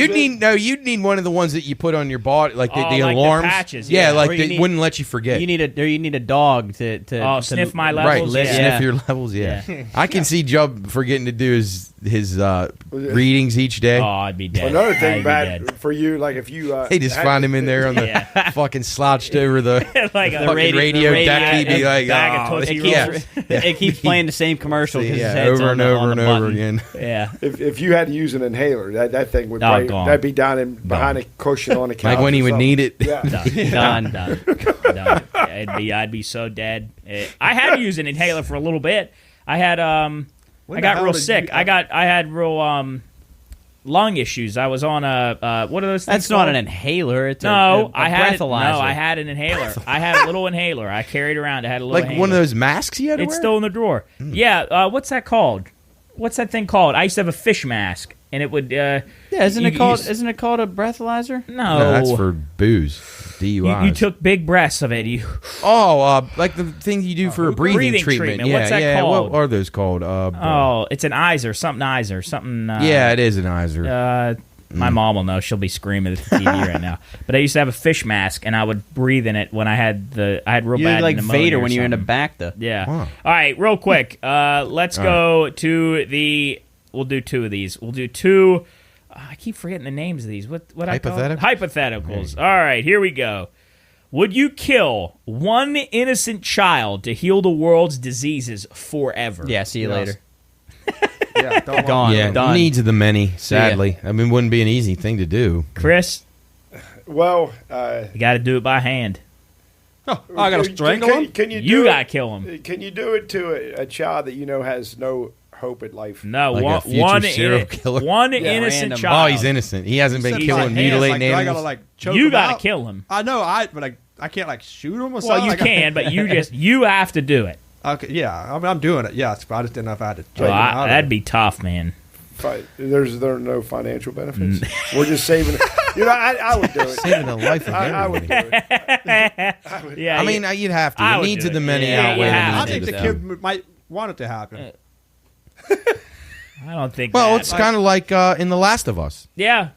Speaker 2: You'd need one of the ones that you put on your body, like the
Speaker 3: Oh, like the
Speaker 2: alarms.
Speaker 3: patches,
Speaker 2: yeah,
Speaker 3: yeah.
Speaker 2: like
Speaker 1: Or you
Speaker 2: they
Speaker 1: need-
Speaker 2: wouldn't let you forget.
Speaker 1: You need a dog to
Speaker 3: sniff my
Speaker 2: right,
Speaker 3: levels.
Speaker 1: live-
Speaker 3: Yeah.
Speaker 2: sniff your levels. Yeah, I can see Job forgetting to do his readings each day.
Speaker 3: Oh, I'd be dead.
Speaker 5: Another
Speaker 3: I'd
Speaker 5: thing
Speaker 3: be
Speaker 5: bad
Speaker 3: dead.
Speaker 5: for you, like if you
Speaker 2: They just find him in there on the
Speaker 3: Yeah.
Speaker 2: fucking slouched over the
Speaker 3: Like a
Speaker 2: fucking radio deck. He'd be like,
Speaker 3: bag of
Speaker 2: "Oh,
Speaker 3: Tootsie
Speaker 2: yeah."
Speaker 3: Rolls.
Speaker 1: It keeps playing the same commercial because
Speaker 2: Yeah,
Speaker 1: his head's
Speaker 2: over
Speaker 1: on
Speaker 2: and
Speaker 1: the,
Speaker 2: over
Speaker 1: on
Speaker 2: and
Speaker 1: the
Speaker 2: over
Speaker 1: button.
Speaker 2: again.
Speaker 3: Yeah.
Speaker 5: if you had to use an inhaler, that thing would
Speaker 3: Oh, gone.
Speaker 5: that'd be down in behind a cushion on the couch.
Speaker 2: Like when
Speaker 5: or
Speaker 2: he would
Speaker 5: something.
Speaker 2: need it.
Speaker 5: Yeah.
Speaker 3: Done. I'd be so dead. I had to use an inhaler for a little bit. I had I
Speaker 4: the
Speaker 3: got
Speaker 4: hell
Speaker 3: real
Speaker 4: did
Speaker 3: sick.
Speaker 4: you-
Speaker 3: I had real lung issues. I was on a what are those things
Speaker 1: That's not
Speaker 3: called?
Speaker 1: an inhaler. It's
Speaker 3: No,
Speaker 1: a
Speaker 3: I had it, no,
Speaker 1: breathalyzer.
Speaker 3: I had an inhaler. I had a little inhaler. I carried around. I had a little
Speaker 2: Like
Speaker 3: inhaler.
Speaker 2: one of those masks you had to
Speaker 3: It's
Speaker 2: wear?
Speaker 3: still in the drawer. Yeah. What's that called? What's that thing called? I used to have a fish mask, and it would.
Speaker 1: Yeah, isn't
Speaker 3: you-
Speaker 1: it called?
Speaker 3: you-
Speaker 1: Isn't it called a breathalyzer?
Speaker 3: No,
Speaker 2: No, that's for booze. DUIs.
Speaker 3: you took big breaths of it.
Speaker 2: Like the thing you do for a breathing,
Speaker 3: breathing
Speaker 2: treatment.
Speaker 3: treatment.
Speaker 2: Yeah,
Speaker 3: What's that
Speaker 2: yeah.
Speaker 3: called?
Speaker 2: What are those called?
Speaker 3: It's an Iser, something.
Speaker 2: yeah, it is an Iser.
Speaker 3: My mom will know. She'll be screaming at the TV right now. But I used to have a fish mask, and I would breathe in it when I had real
Speaker 1: You
Speaker 3: bad
Speaker 1: look like
Speaker 3: pneumonia
Speaker 1: Vader
Speaker 3: or
Speaker 1: when you're in the
Speaker 3: something.
Speaker 1: back, though.
Speaker 3: Yeah.
Speaker 2: Wow.
Speaker 3: All right, real quick. Let's go to the. We'll do two of these. We'll do two. I keep forgetting the names of these. What I call it? Hypotheticals. All right, here we go. Would you kill one innocent child to heal the world's diseases forever?
Speaker 1: Yeah. See you
Speaker 4: Yes.
Speaker 1: later.
Speaker 4: Yeah, don't want-
Speaker 1: Gone.
Speaker 2: Yeah,
Speaker 1: Done.
Speaker 2: needs of the many. Sadly, I mean, wouldn't be an easy thing to do.
Speaker 3: Chris,
Speaker 5: Well,
Speaker 3: you got to do it by hand.
Speaker 4: Oh, I gotta strangle him.
Speaker 5: Can you?
Speaker 3: You
Speaker 5: do
Speaker 3: got to
Speaker 5: it?
Speaker 3: kill him.
Speaker 5: Can you do it to a child that you know has no hope at life?
Speaker 3: No,
Speaker 2: Like a future
Speaker 3: one
Speaker 2: serial killer?
Speaker 3: innocent
Speaker 1: random.
Speaker 3: child.
Speaker 2: Oh, he's innocent. He hasn't been
Speaker 4: Except
Speaker 2: killing,
Speaker 4: my hands,
Speaker 2: mutilating
Speaker 4: like, do I
Speaker 2: animals.
Speaker 4: gotta like choke
Speaker 3: You
Speaker 4: him
Speaker 3: got to
Speaker 4: out?
Speaker 3: kill him.
Speaker 4: I know, but I can't like shoot him or
Speaker 3: Well,
Speaker 4: something.
Speaker 3: you
Speaker 4: Like,
Speaker 3: can, but you have to do it.
Speaker 4: Okay, yeah, I'm doing it. Yes, but I just didn't know if I had to.
Speaker 3: Well, that'd be tough, man.
Speaker 5: There are no financial benefits. We're just saving. I would do it.
Speaker 2: Saving the life of
Speaker 5: I would
Speaker 2: everybody.
Speaker 5: do it.
Speaker 3: Yeah,
Speaker 2: I mean, you'd have to.
Speaker 3: I
Speaker 2: The
Speaker 3: would
Speaker 2: needs
Speaker 3: do
Speaker 2: of the
Speaker 3: it.
Speaker 2: many
Speaker 3: Yeah,
Speaker 2: outweigh
Speaker 3: you
Speaker 2: the
Speaker 3: have
Speaker 4: I
Speaker 2: needs
Speaker 4: think
Speaker 2: of
Speaker 4: the
Speaker 2: the
Speaker 4: kid
Speaker 2: few.
Speaker 4: might want it to happen.
Speaker 3: I don't think.
Speaker 2: Well,
Speaker 3: that.
Speaker 2: it's kind of like in The Last of Us.
Speaker 3: Yeah.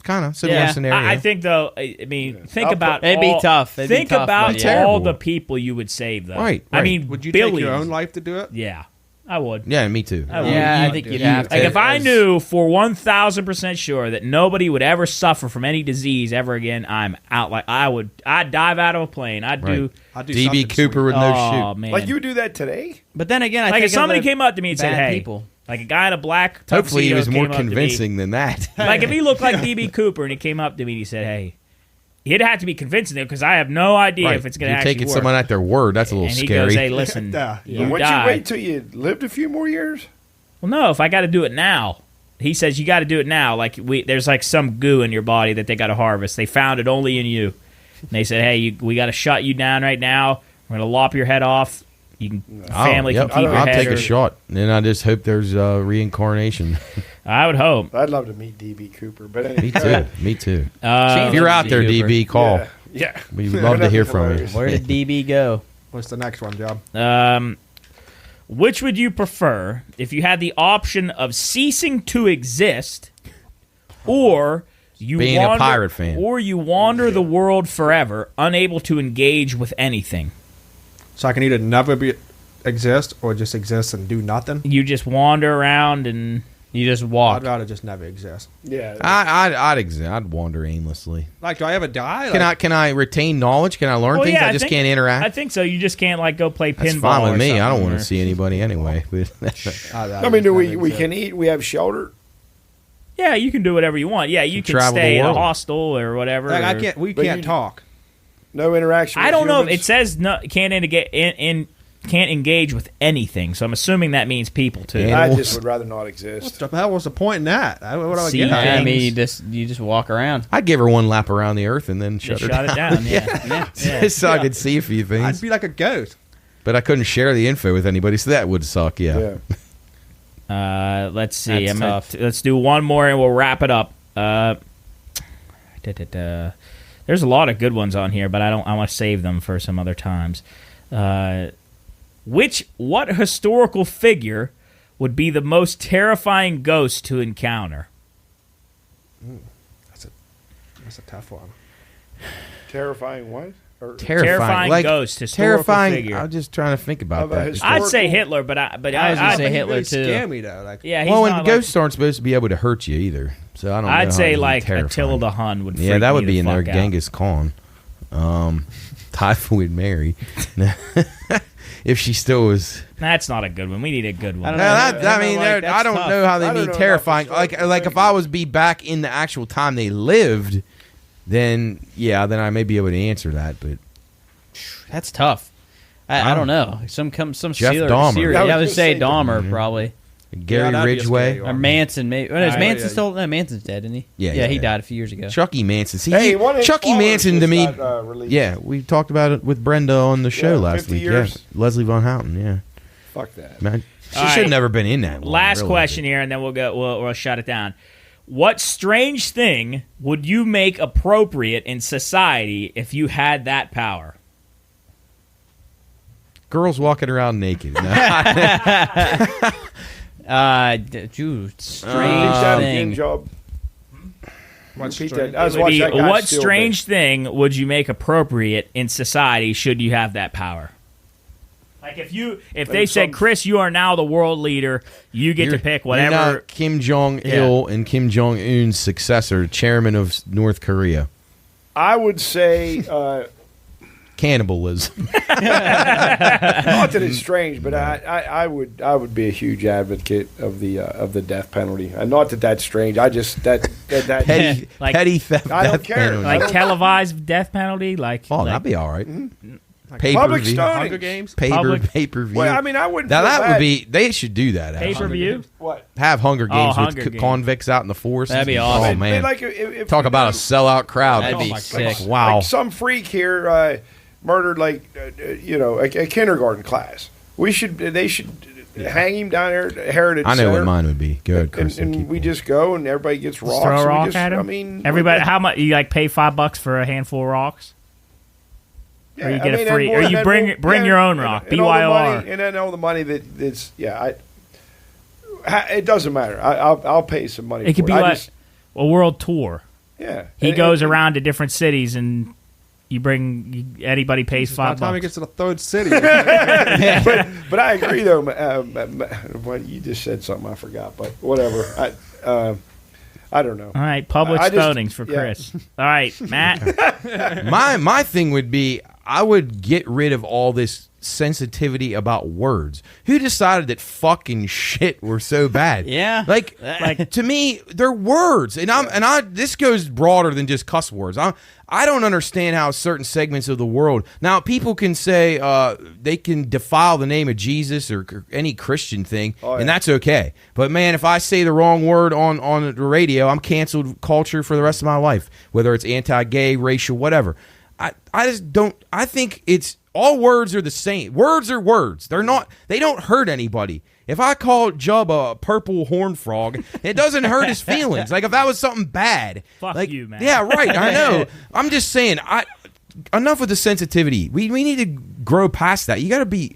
Speaker 2: Kind of similar
Speaker 1: Yeah.
Speaker 2: scenario.
Speaker 3: I think though. I mean, think about
Speaker 1: It'd be
Speaker 3: all-
Speaker 1: tough. It'd be
Speaker 3: think
Speaker 1: tough,
Speaker 3: about
Speaker 1: but yeah.
Speaker 3: all
Speaker 2: Terrible.
Speaker 3: the people you would save, though.
Speaker 2: Right,
Speaker 3: I
Speaker 2: right.
Speaker 3: mean,
Speaker 4: Would you
Speaker 3: billions.
Speaker 4: take your own life to do it?
Speaker 3: Yeah, I would.
Speaker 2: Yeah, me too.
Speaker 3: I would.
Speaker 1: Yeah, I think you'd have to.
Speaker 3: Like if I knew for 1,000% sure that nobody would ever suffer from any disease ever again, I'm out. Like I'd dive out of a plane. I'd do.
Speaker 4: I'd do
Speaker 2: DB
Speaker 4: something
Speaker 2: Cooper
Speaker 4: sweet.
Speaker 2: with no
Speaker 3: Oh
Speaker 2: shoe.
Speaker 3: man!
Speaker 5: Like you would do that today?
Speaker 1: But then again, I
Speaker 3: Like
Speaker 1: think
Speaker 3: if somebody
Speaker 1: of the
Speaker 3: came up to me and said,
Speaker 1: bad
Speaker 3: "Hey,"
Speaker 1: people.
Speaker 3: like a guy in a black tuxedo
Speaker 2: Hopefully, he was more
Speaker 3: came up to me.
Speaker 2: convincing than that.
Speaker 3: Like if he looked like DB Cooper and he came up to me and he said, "Hey," he'd have to be convincing because I have no idea
Speaker 2: Right.
Speaker 3: if it's going to
Speaker 2: You're
Speaker 3: actually
Speaker 2: taking
Speaker 3: work.
Speaker 2: someone at their word. That's a little
Speaker 3: and he
Speaker 2: scary.
Speaker 3: goes, "Hey, listen,
Speaker 4: Yeah.
Speaker 3: you
Speaker 5: Would
Speaker 3: die."
Speaker 5: you wait till you lived a few more years?
Speaker 3: Well, no, if I got to do it now. He says you got to do it now. Like there's like some goo in your body that they got to harvest. They found it only in you. And they said, "Hey, we got to shut you down right now. We're going to lop your head off. You can family
Speaker 2: yep.
Speaker 3: can keep your
Speaker 2: I'll
Speaker 3: head."
Speaker 2: take a shot, and I just hope there's reincarnation.
Speaker 3: I would hope.
Speaker 5: I'd love to meet DB Cooper, but anyway.
Speaker 2: Me too. Me too.
Speaker 3: Uh,
Speaker 2: If you're out there,
Speaker 1: Cooper.
Speaker 2: DB, call.
Speaker 5: Yeah.
Speaker 2: We would love to hear from you.
Speaker 5: Hilarious.
Speaker 1: Where did DB go?
Speaker 4: What's the next one, Job?
Speaker 3: which would you prefer if you had the option of ceasing to exist, or you
Speaker 2: Being a
Speaker 3: wander,
Speaker 2: pirate fan.
Speaker 3: or you wander the world forever, unable to engage with anything?
Speaker 4: So I can either never exist or just exist and do nothing.
Speaker 3: You just wander around and
Speaker 1: You just walk.
Speaker 4: I'd rather just never exist.
Speaker 5: Yeah.
Speaker 2: I'd wander aimlessly.
Speaker 4: Like, do I ever die?
Speaker 2: Can I retain knowledge? Can I learn
Speaker 3: Well,
Speaker 2: things?
Speaker 3: yeah,
Speaker 2: I just
Speaker 3: think-
Speaker 2: can't interact.
Speaker 3: I think so. You just can't like go play pinball.
Speaker 2: That's fine
Speaker 3: or
Speaker 2: with me. I don't
Speaker 3: something,
Speaker 2: want
Speaker 3: or-
Speaker 2: to see anybody anyway.
Speaker 5: I mean, do we can eat? We have shelter.
Speaker 3: Yeah, you can do whatever you want. Yeah, you can
Speaker 2: travel the
Speaker 3: stay in a
Speaker 2: world.
Speaker 3: hostel or whatever.
Speaker 4: Like, I
Speaker 3: or-
Speaker 4: can't. We
Speaker 5: But
Speaker 4: can't
Speaker 5: you-
Speaker 4: talk.
Speaker 5: No interaction.
Speaker 3: I
Speaker 5: with
Speaker 3: don't know. If
Speaker 5: humans?
Speaker 3: it says no, can't can't engage with anything. So I'm assuming that means people too.
Speaker 2: Yeah.
Speaker 5: I
Speaker 2: animals.
Speaker 5: just would rather not exist.
Speaker 4: What the hell was the point in that? What do I
Speaker 3: See,
Speaker 4: get out of
Speaker 1: I
Speaker 4: it?
Speaker 1: mean, you just walk around.
Speaker 2: I'd give her one lap around the earth and then shut
Speaker 3: Just
Speaker 2: her
Speaker 3: shut
Speaker 2: down.
Speaker 3: it down. Yeah. yeah.
Speaker 2: Just so I could see a few
Speaker 4: I'd
Speaker 2: things.
Speaker 4: be like a ghost.
Speaker 2: But I couldn't share the info with anybody, so that would suck, yeah.
Speaker 5: Yeah.
Speaker 3: Let's see.
Speaker 1: That's tough.
Speaker 3: Let's do one more and we'll wrap it up. There's a lot of good ones on here, but I want to save them for some other times. What historical figure would be the most terrifying ghost to encounter?
Speaker 4: That's a tough one.
Speaker 5: Terrifying what? Or,
Speaker 3: Terrifying
Speaker 2: like,
Speaker 3: ghost, historical
Speaker 2: terrifying.
Speaker 3: figure.
Speaker 2: I'm just trying to think about
Speaker 5: Of a
Speaker 2: that.
Speaker 5: historical-
Speaker 3: I'd say Hitler, but
Speaker 1: I was gonna say
Speaker 3: I'd
Speaker 1: Hitler,
Speaker 4: really
Speaker 1: too.
Speaker 4: Scare me though. Like,
Speaker 3: yeah, he's
Speaker 2: Well,
Speaker 3: not
Speaker 2: and ghosts aren't supposed to be able to hurt you either, so I don't know.
Speaker 3: I'd
Speaker 2: how
Speaker 3: say
Speaker 2: it'd be
Speaker 3: like
Speaker 2: terrifying.
Speaker 3: Attila the Hun would.
Speaker 2: Yeah,
Speaker 3: freak
Speaker 2: that
Speaker 3: me
Speaker 2: would be
Speaker 3: the
Speaker 2: in there.
Speaker 3: fuck out.
Speaker 2: Genghis Khan, Typhoid Mary. If she still was,
Speaker 3: That's not a good one. We need a good one.
Speaker 1: I don't
Speaker 2: no,
Speaker 1: know.
Speaker 2: I mean,
Speaker 1: Like, that's
Speaker 2: I don't
Speaker 1: tough.
Speaker 2: know how they
Speaker 5: I don't
Speaker 2: mean
Speaker 5: know
Speaker 2: terrifying.
Speaker 5: enough to
Speaker 2: Like
Speaker 5: start
Speaker 2: if I was be back in the actual time they lived, then I may be able to answer that. But
Speaker 1: That's tough. I don't know. Some
Speaker 2: Jeff
Speaker 1: serial.
Speaker 2: Dahmer.
Speaker 1: I would say
Speaker 5: say
Speaker 1: Dahmer
Speaker 2: Mhm.
Speaker 1: probably.
Speaker 2: Gary
Speaker 4: that'd be a
Speaker 2: Ridgway,
Speaker 4: scary one.
Speaker 1: Or Manson, maybe. Oh, no, is
Speaker 4: Yeah,
Speaker 1: Manson
Speaker 4: yeah.
Speaker 1: still? No, Manson's dead, isn't he?
Speaker 2: Yeah,
Speaker 1: he
Speaker 2: yeah.
Speaker 1: died a few years ago.
Speaker 2: Chucky Manson. See,
Speaker 5: Hey, one of his
Speaker 2: Chucky
Speaker 5: followers
Speaker 2: Manson to
Speaker 5: just
Speaker 2: me.
Speaker 5: got, released.
Speaker 2: Yeah, we talked about it with Brenda on the show
Speaker 5: Yeah,
Speaker 2: last
Speaker 5: 50
Speaker 2: week.
Speaker 5: years.
Speaker 2: Yeah, Leslie Von Houten. Yeah,
Speaker 5: Fuck that.
Speaker 2: man, she
Speaker 3: All
Speaker 2: should
Speaker 3: right.
Speaker 2: have never been in that. long,
Speaker 3: Last
Speaker 2: really.
Speaker 3: question here, and then we'll shut it down. What strange thing would you make appropriate in society if you had that power?
Speaker 2: Girls walking around naked. No.
Speaker 1: Dude, strange
Speaker 5: Repeat that again,
Speaker 1: thing.
Speaker 5: Job.
Speaker 4: what's
Speaker 5: Repeat
Speaker 4: strange?
Speaker 5: that. I was
Speaker 3: It would be,
Speaker 5: watching that guy
Speaker 3: what
Speaker 5: steal
Speaker 3: strange thing would you make appropriate in society should you have that power? Like if they said, "Chris, you are now the world leader. You get to pick
Speaker 2: You're
Speaker 3: whatever."
Speaker 2: not Kim Jong Il and Kim Jong Un's successor, chairman of North Korea.
Speaker 5: I would say,
Speaker 2: Cannibalism.
Speaker 5: not that it's strange, but I would be a huge advocate of the death penalty. Not that that's strange. I just that
Speaker 2: petty,
Speaker 3: Like-
Speaker 2: petty theft.
Speaker 5: I don't
Speaker 2: death
Speaker 5: care.
Speaker 2: penalty.
Speaker 3: like televised death penalty. Like,
Speaker 2: Oh,
Speaker 3: like
Speaker 2: that'd be all right.
Speaker 5: public
Speaker 2: Pay-per-view.
Speaker 5: stoning.
Speaker 4: Hunger Games.
Speaker 3: Public-
Speaker 2: Pay-per-view.
Speaker 5: Well, I mean, I wouldn't.
Speaker 2: Now
Speaker 5: feel
Speaker 2: that
Speaker 5: bad.
Speaker 2: would be. They should do that.
Speaker 3: pay
Speaker 2: Actually.
Speaker 3: per view.
Speaker 5: What?
Speaker 2: Have Hunger Games
Speaker 3: Hunger
Speaker 2: with
Speaker 3: Games.
Speaker 2: convicts out in the forest.
Speaker 1: That'd be
Speaker 2: Oh
Speaker 1: awesome.
Speaker 2: man,
Speaker 5: Like, if
Speaker 2: talk about a sellout crowd.
Speaker 1: That'd be
Speaker 2: Like,
Speaker 1: sick.
Speaker 2: wow.
Speaker 5: Like some freak here murdered a kindergarten class. They should hang him down there at Heritage
Speaker 2: I know
Speaker 5: Center.
Speaker 2: what mine would be. Go ahead, Chris.
Speaker 5: And we just go and everybody gets rocks.
Speaker 3: Throw a
Speaker 5: and we
Speaker 3: rock
Speaker 5: just,
Speaker 3: at him.
Speaker 5: I mean,
Speaker 3: Everybody, how much you like? Pay $5 for a handful of rocks, or you get a free, or you bring your own rock.
Speaker 5: and all the
Speaker 3: BYOR.
Speaker 5: money, and then all the money that's it doesn't matter. I'll pay some money.
Speaker 3: It could
Speaker 5: for
Speaker 3: be
Speaker 5: I
Speaker 3: like
Speaker 5: just,
Speaker 3: a world tour.
Speaker 5: yeah.
Speaker 3: He
Speaker 5: And-
Speaker 3: goes
Speaker 5: and-
Speaker 3: around to different cities, and anybody pays
Speaker 4: By the time he
Speaker 3: $5.
Speaker 4: gets to the third city,
Speaker 5: But I agree, though. Well, you just said something I forgot, but whatever. I don't know.
Speaker 3: All right, public
Speaker 5: I just-
Speaker 3: stonings for
Speaker 5: yeah.
Speaker 3: Chris. All right, Matt.
Speaker 2: My thing would be I would get rid of all this sensitivity about words. Who decided that fucking shit were so bad?
Speaker 1: Yeah.
Speaker 2: Like to me, they're words, and this goes broader than just cuss words. I don't understand how certain segments of the world now people can say they can defile the name of Jesus or any Christian thing, and that's okay. But man, if I say the wrong word on the radio, I'm canceled culture for the rest of my life, whether it's anti-gay, racial, whatever. I just don't. I think it's all words are the same. Words are words. They're not. They don't hurt anybody. If I call Jub a purple horn frog, it doesn't hurt his feelings. Like if that was something bad.
Speaker 3: Fuck
Speaker 2: like,
Speaker 3: you, man.
Speaker 2: Yeah, right. I know. I'm just saying. Enough with the sensitivity. We need to grow past that. You got to be.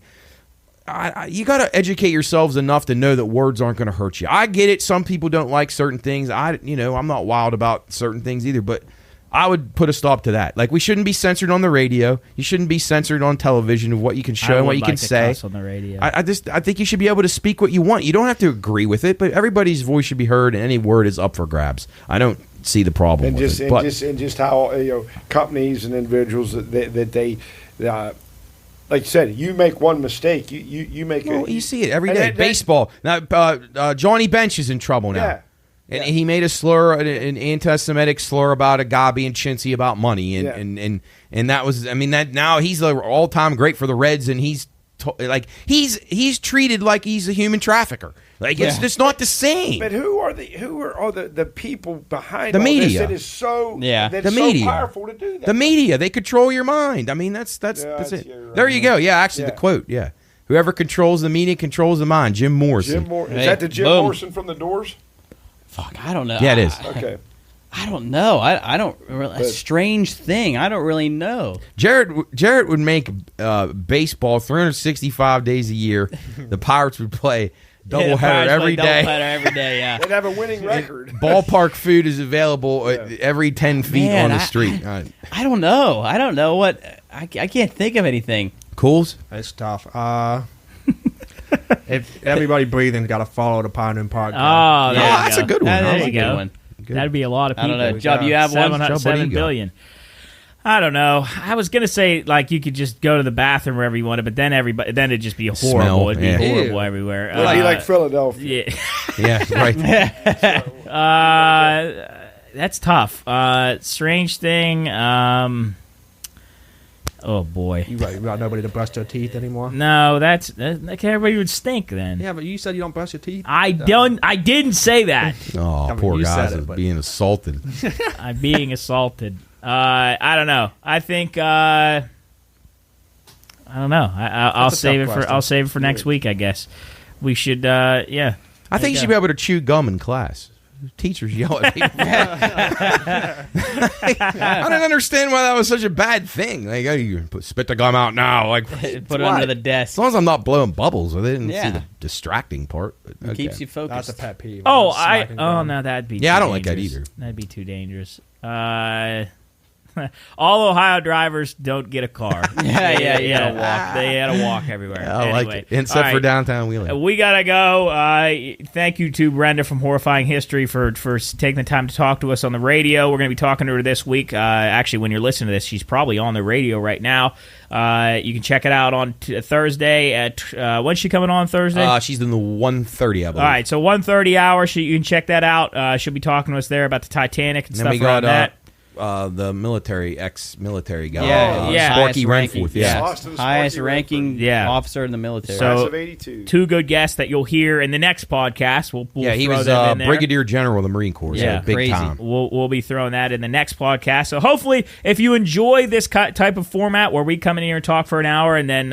Speaker 2: You got to educate yourselves enough to know that words aren't going to hurt you. I get it. Some people don't like certain things. I'm not wild about certain things either, but I would put a stop to that. Like we shouldn't be censored on the radio. You shouldn't be censored on television of what you can show and what you can say.
Speaker 3: On the radio.
Speaker 2: I think you should be able to speak what you want. You don't have to agree with it, but everybody's voice should be heard, and any word is up for grabs. I don't see the problem with it.
Speaker 5: And just how companies and individuals that they like you said, you make one mistake, you make
Speaker 2: well,
Speaker 5: it.
Speaker 2: you see it every
Speaker 5: and
Speaker 2: day.
Speaker 5: that-
Speaker 2: Baseball. Now, Johnny Bench is in trouble now.
Speaker 5: Yeah.
Speaker 2: And he made a slur, an anti-Semitic slur about a guy being chintzy about money, and that was, I mean, that now he's the all-time great for the Reds, and he's treated like he's a human trafficker. Like it's just not the same.
Speaker 5: But who are the people behind
Speaker 2: The
Speaker 5: all
Speaker 2: media.
Speaker 5: This that is so that's
Speaker 2: the
Speaker 5: so
Speaker 2: media,
Speaker 5: powerful to do that?
Speaker 2: The media, they control your mind. I mean, that's it.
Speaker 5: you're
Speaker 2: There
Speaker 5: right.
Speaker 2: you go. Yeah, actually, the quote. Yeah, whoever controls the media controls the mind. Jim Morrison.
Speaker 5: Is
Speaker 1: Hey,
Speaker 5: that the Jim
Speaker 1: boom.
Speaker 5: Morrison from The Doors?
Speaker 1: Fuck, I don't know.
Speaker 2: Yeah, it is.
Speaker 5: Okay.
Speaker 1: I don't know. I don't really. A strange thing. I don't really know.
Speaker 2: Jarrett would make baseball 365 days a year. The Pirates would play doubleheader
Speaker 1: Pirates
Speaker 2: every
Speaker 1: play
Speaker 2: day.
Speaker 1: doubleheader every day. Yeah.
Speaker 5: They'd have a winning record.
Speaker 2: Ballpark food is available every 10 feet
Speaker 1: Man,
Speaker 2: on the street.
Speaker 1: I don't know. I don't know what. I can't think of anything.
Speaker 2: Cools?
Speaker 4: it's tough. If everybody breathing's got to follow the Pioneer Podcast.
Speaker 3: Oh, there you
Speaker 2: that's
Speaker 3: go.
Speaker 2: a good one.
Speaker 3: There
Speaker 2: That's
Speaker 3: you
Speaker 2: a
Speaker 1: good
Speaker 3: go.
Speaker 1: one.
Speaker 3: That'd be a lot of
Speaker 1: I
Speaker 3: people.
Speaker 1: don't know. Job, you have one?
Speaker 3: 7 billion. I don't know. I was gonna say like you could just go to the bathroom wherever you wanted, but then it'd just be horrible.
Speaker 2: Smell,
Speaker 3: It'd be
Speaker 2: yeah.
Speaker 3: horrible everywhere.
Speaker 5: It'd be like Philadelphia.
Speaker 3: Yeah.
Speaker 2: Yeah, right.
Speaker 3: That's tough. Strange thing. Oh boy.
Speaker 4: You got nobody to brush their teeth anymore.
Speaker 3: No, that's like everybody would stink then.
Speaker 4: Yeah, but you said you don't brush your teeth.
Speaker 3: I didn't say that.
Speaker 2: Oh,
Speaker 4: I mean,
Speaker 2: poor
Speaker 4: you
Speaker 2: guys
Speaker 4: said it,
Speaker 2: is
Speaker 4: but-
Speaker 2: being assaulted.
Speaker 3: I'm being assaulted. I don't know. I think I don't know. I'll
Speaker 4: That's a
Speaker 3: save it
Speaker 4: tough
Speaker 3: for
Speaker 4: question.
Speaker 3: I'll save it for next week. I guess we should. Yeah.
Speaker 2: I think you should be able to chew gum in class. Teachers yell at people. I don't understand why that was such a bad thing. Like, oh, you spit the gum out now. Like,
Speaker 1: Put it
Speaker 2: why?
Speaker 1: under the
Speaker 2: As
Speaker 1: desk.
Speaker 2: long as I'm not blowing bubbles, I didn't see
Speaker 1: Yeah.
Speaker 2: the distracting part. But,
Speaker 1: It keeps you
Speaker 4: That's
Speaker 1: focused.
Speaker 4: a pet peeve.
Speaker 3: Oh,
Speaker 4: Smacking gum.
Speaker 3: no, that'd be.
Speaker 2: Yeah,
Speaker 3: too
Speaker 2: I don't like that
Speaker 3: dangerous.
Speaker 2: either.
Speaker 3: That'd be too dangerous. All Ohio drivers don't get a car.
Speaker 1: Yeah,
Speaker 3: They gotta walk. They gotta walk everywhere.
Speaker 2: I
Speaker 3: anyway,
Speaker 2: like it. Except
Speaker 3: all
Speaker 2: for
Speaker 3: right.
Speaker 2: downtown Wheeling.
Speaker 3: We gotta go. Thank you to Brenda from Horrifying History for taking the time to talk to us on the radio. We're gonna be talking to her this week. Actually, when you're listening to this, she's probably on the radio right now. You can check it out on Thursday at when's she coming on Thursday?
Speaker 2: She's in the 1:30, I believe.
Speaker 3: All right, so 1:30 hour. You can check that out. She'll be talking to us there about the Titanic and
Speaker 2: And then
Speaker 3: stuff
Speaker 2: we
Speaker 3: around
Speaker 2: got
Speaker 3: that.
Speaker 2: the ex-military guy.
Speaker 3: Yeah.
Speaker 2: Sparky
Speaker 1: Highest
Speaker 2: Renforth.
Speaker 1: ranking.
Speaker 2: Yeah.
Speaker 5: Austin
Speaker 1: Highest
Speaker 5: Sparky
Speaker 1: ranking
Speaker 3: Yeah.
Speaker 1: officer in the military.
Speaker 3: So-
Speaker 5: Class of 82.
Speaker 3: Two good guests that you'll hear in the next podcast. We'll
Speaker 2: Yeah, he
Speaker 3: throw
Speaker 2: was
Speaker 3: them in there.
Speaker 2: Brigadier General of the Marine Corps.
Speaker 1: Yeah,
Speaker 2: so big
Speaker 1: crazy.
Speaker 2: time.
Speaker 3: We'll be throwing that in the next podcast. So hopefully, if you enjoy this type of format where we come in here and talk for an hour and then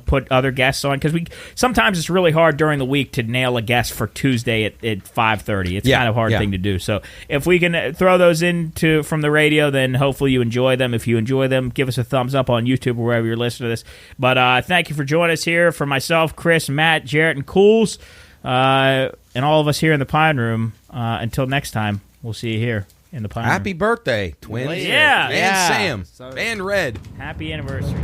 Speaker 3: put other guests on, because sometimes it's really hard during the week to nail a guest for Tuesday at 5:30. It's kind of hard thing to do. So if we can throw those into from the radio, then hopefully you enjoy them. If you enjoy them, give us a thumbs up on YouTube or wherever you're listening to this. But thank you for joining us here. For myself, Chris, Matt, Jarrett, and Cools, and all of us here in the Pine Room. Until next time, we'll see you here in the Pine Room.
Speaker 2: Happy birthday, twins.
Speaker 3: Yeah.
Speaker 2: And Sam. And Red.
Speaker 3: Happy anniversary.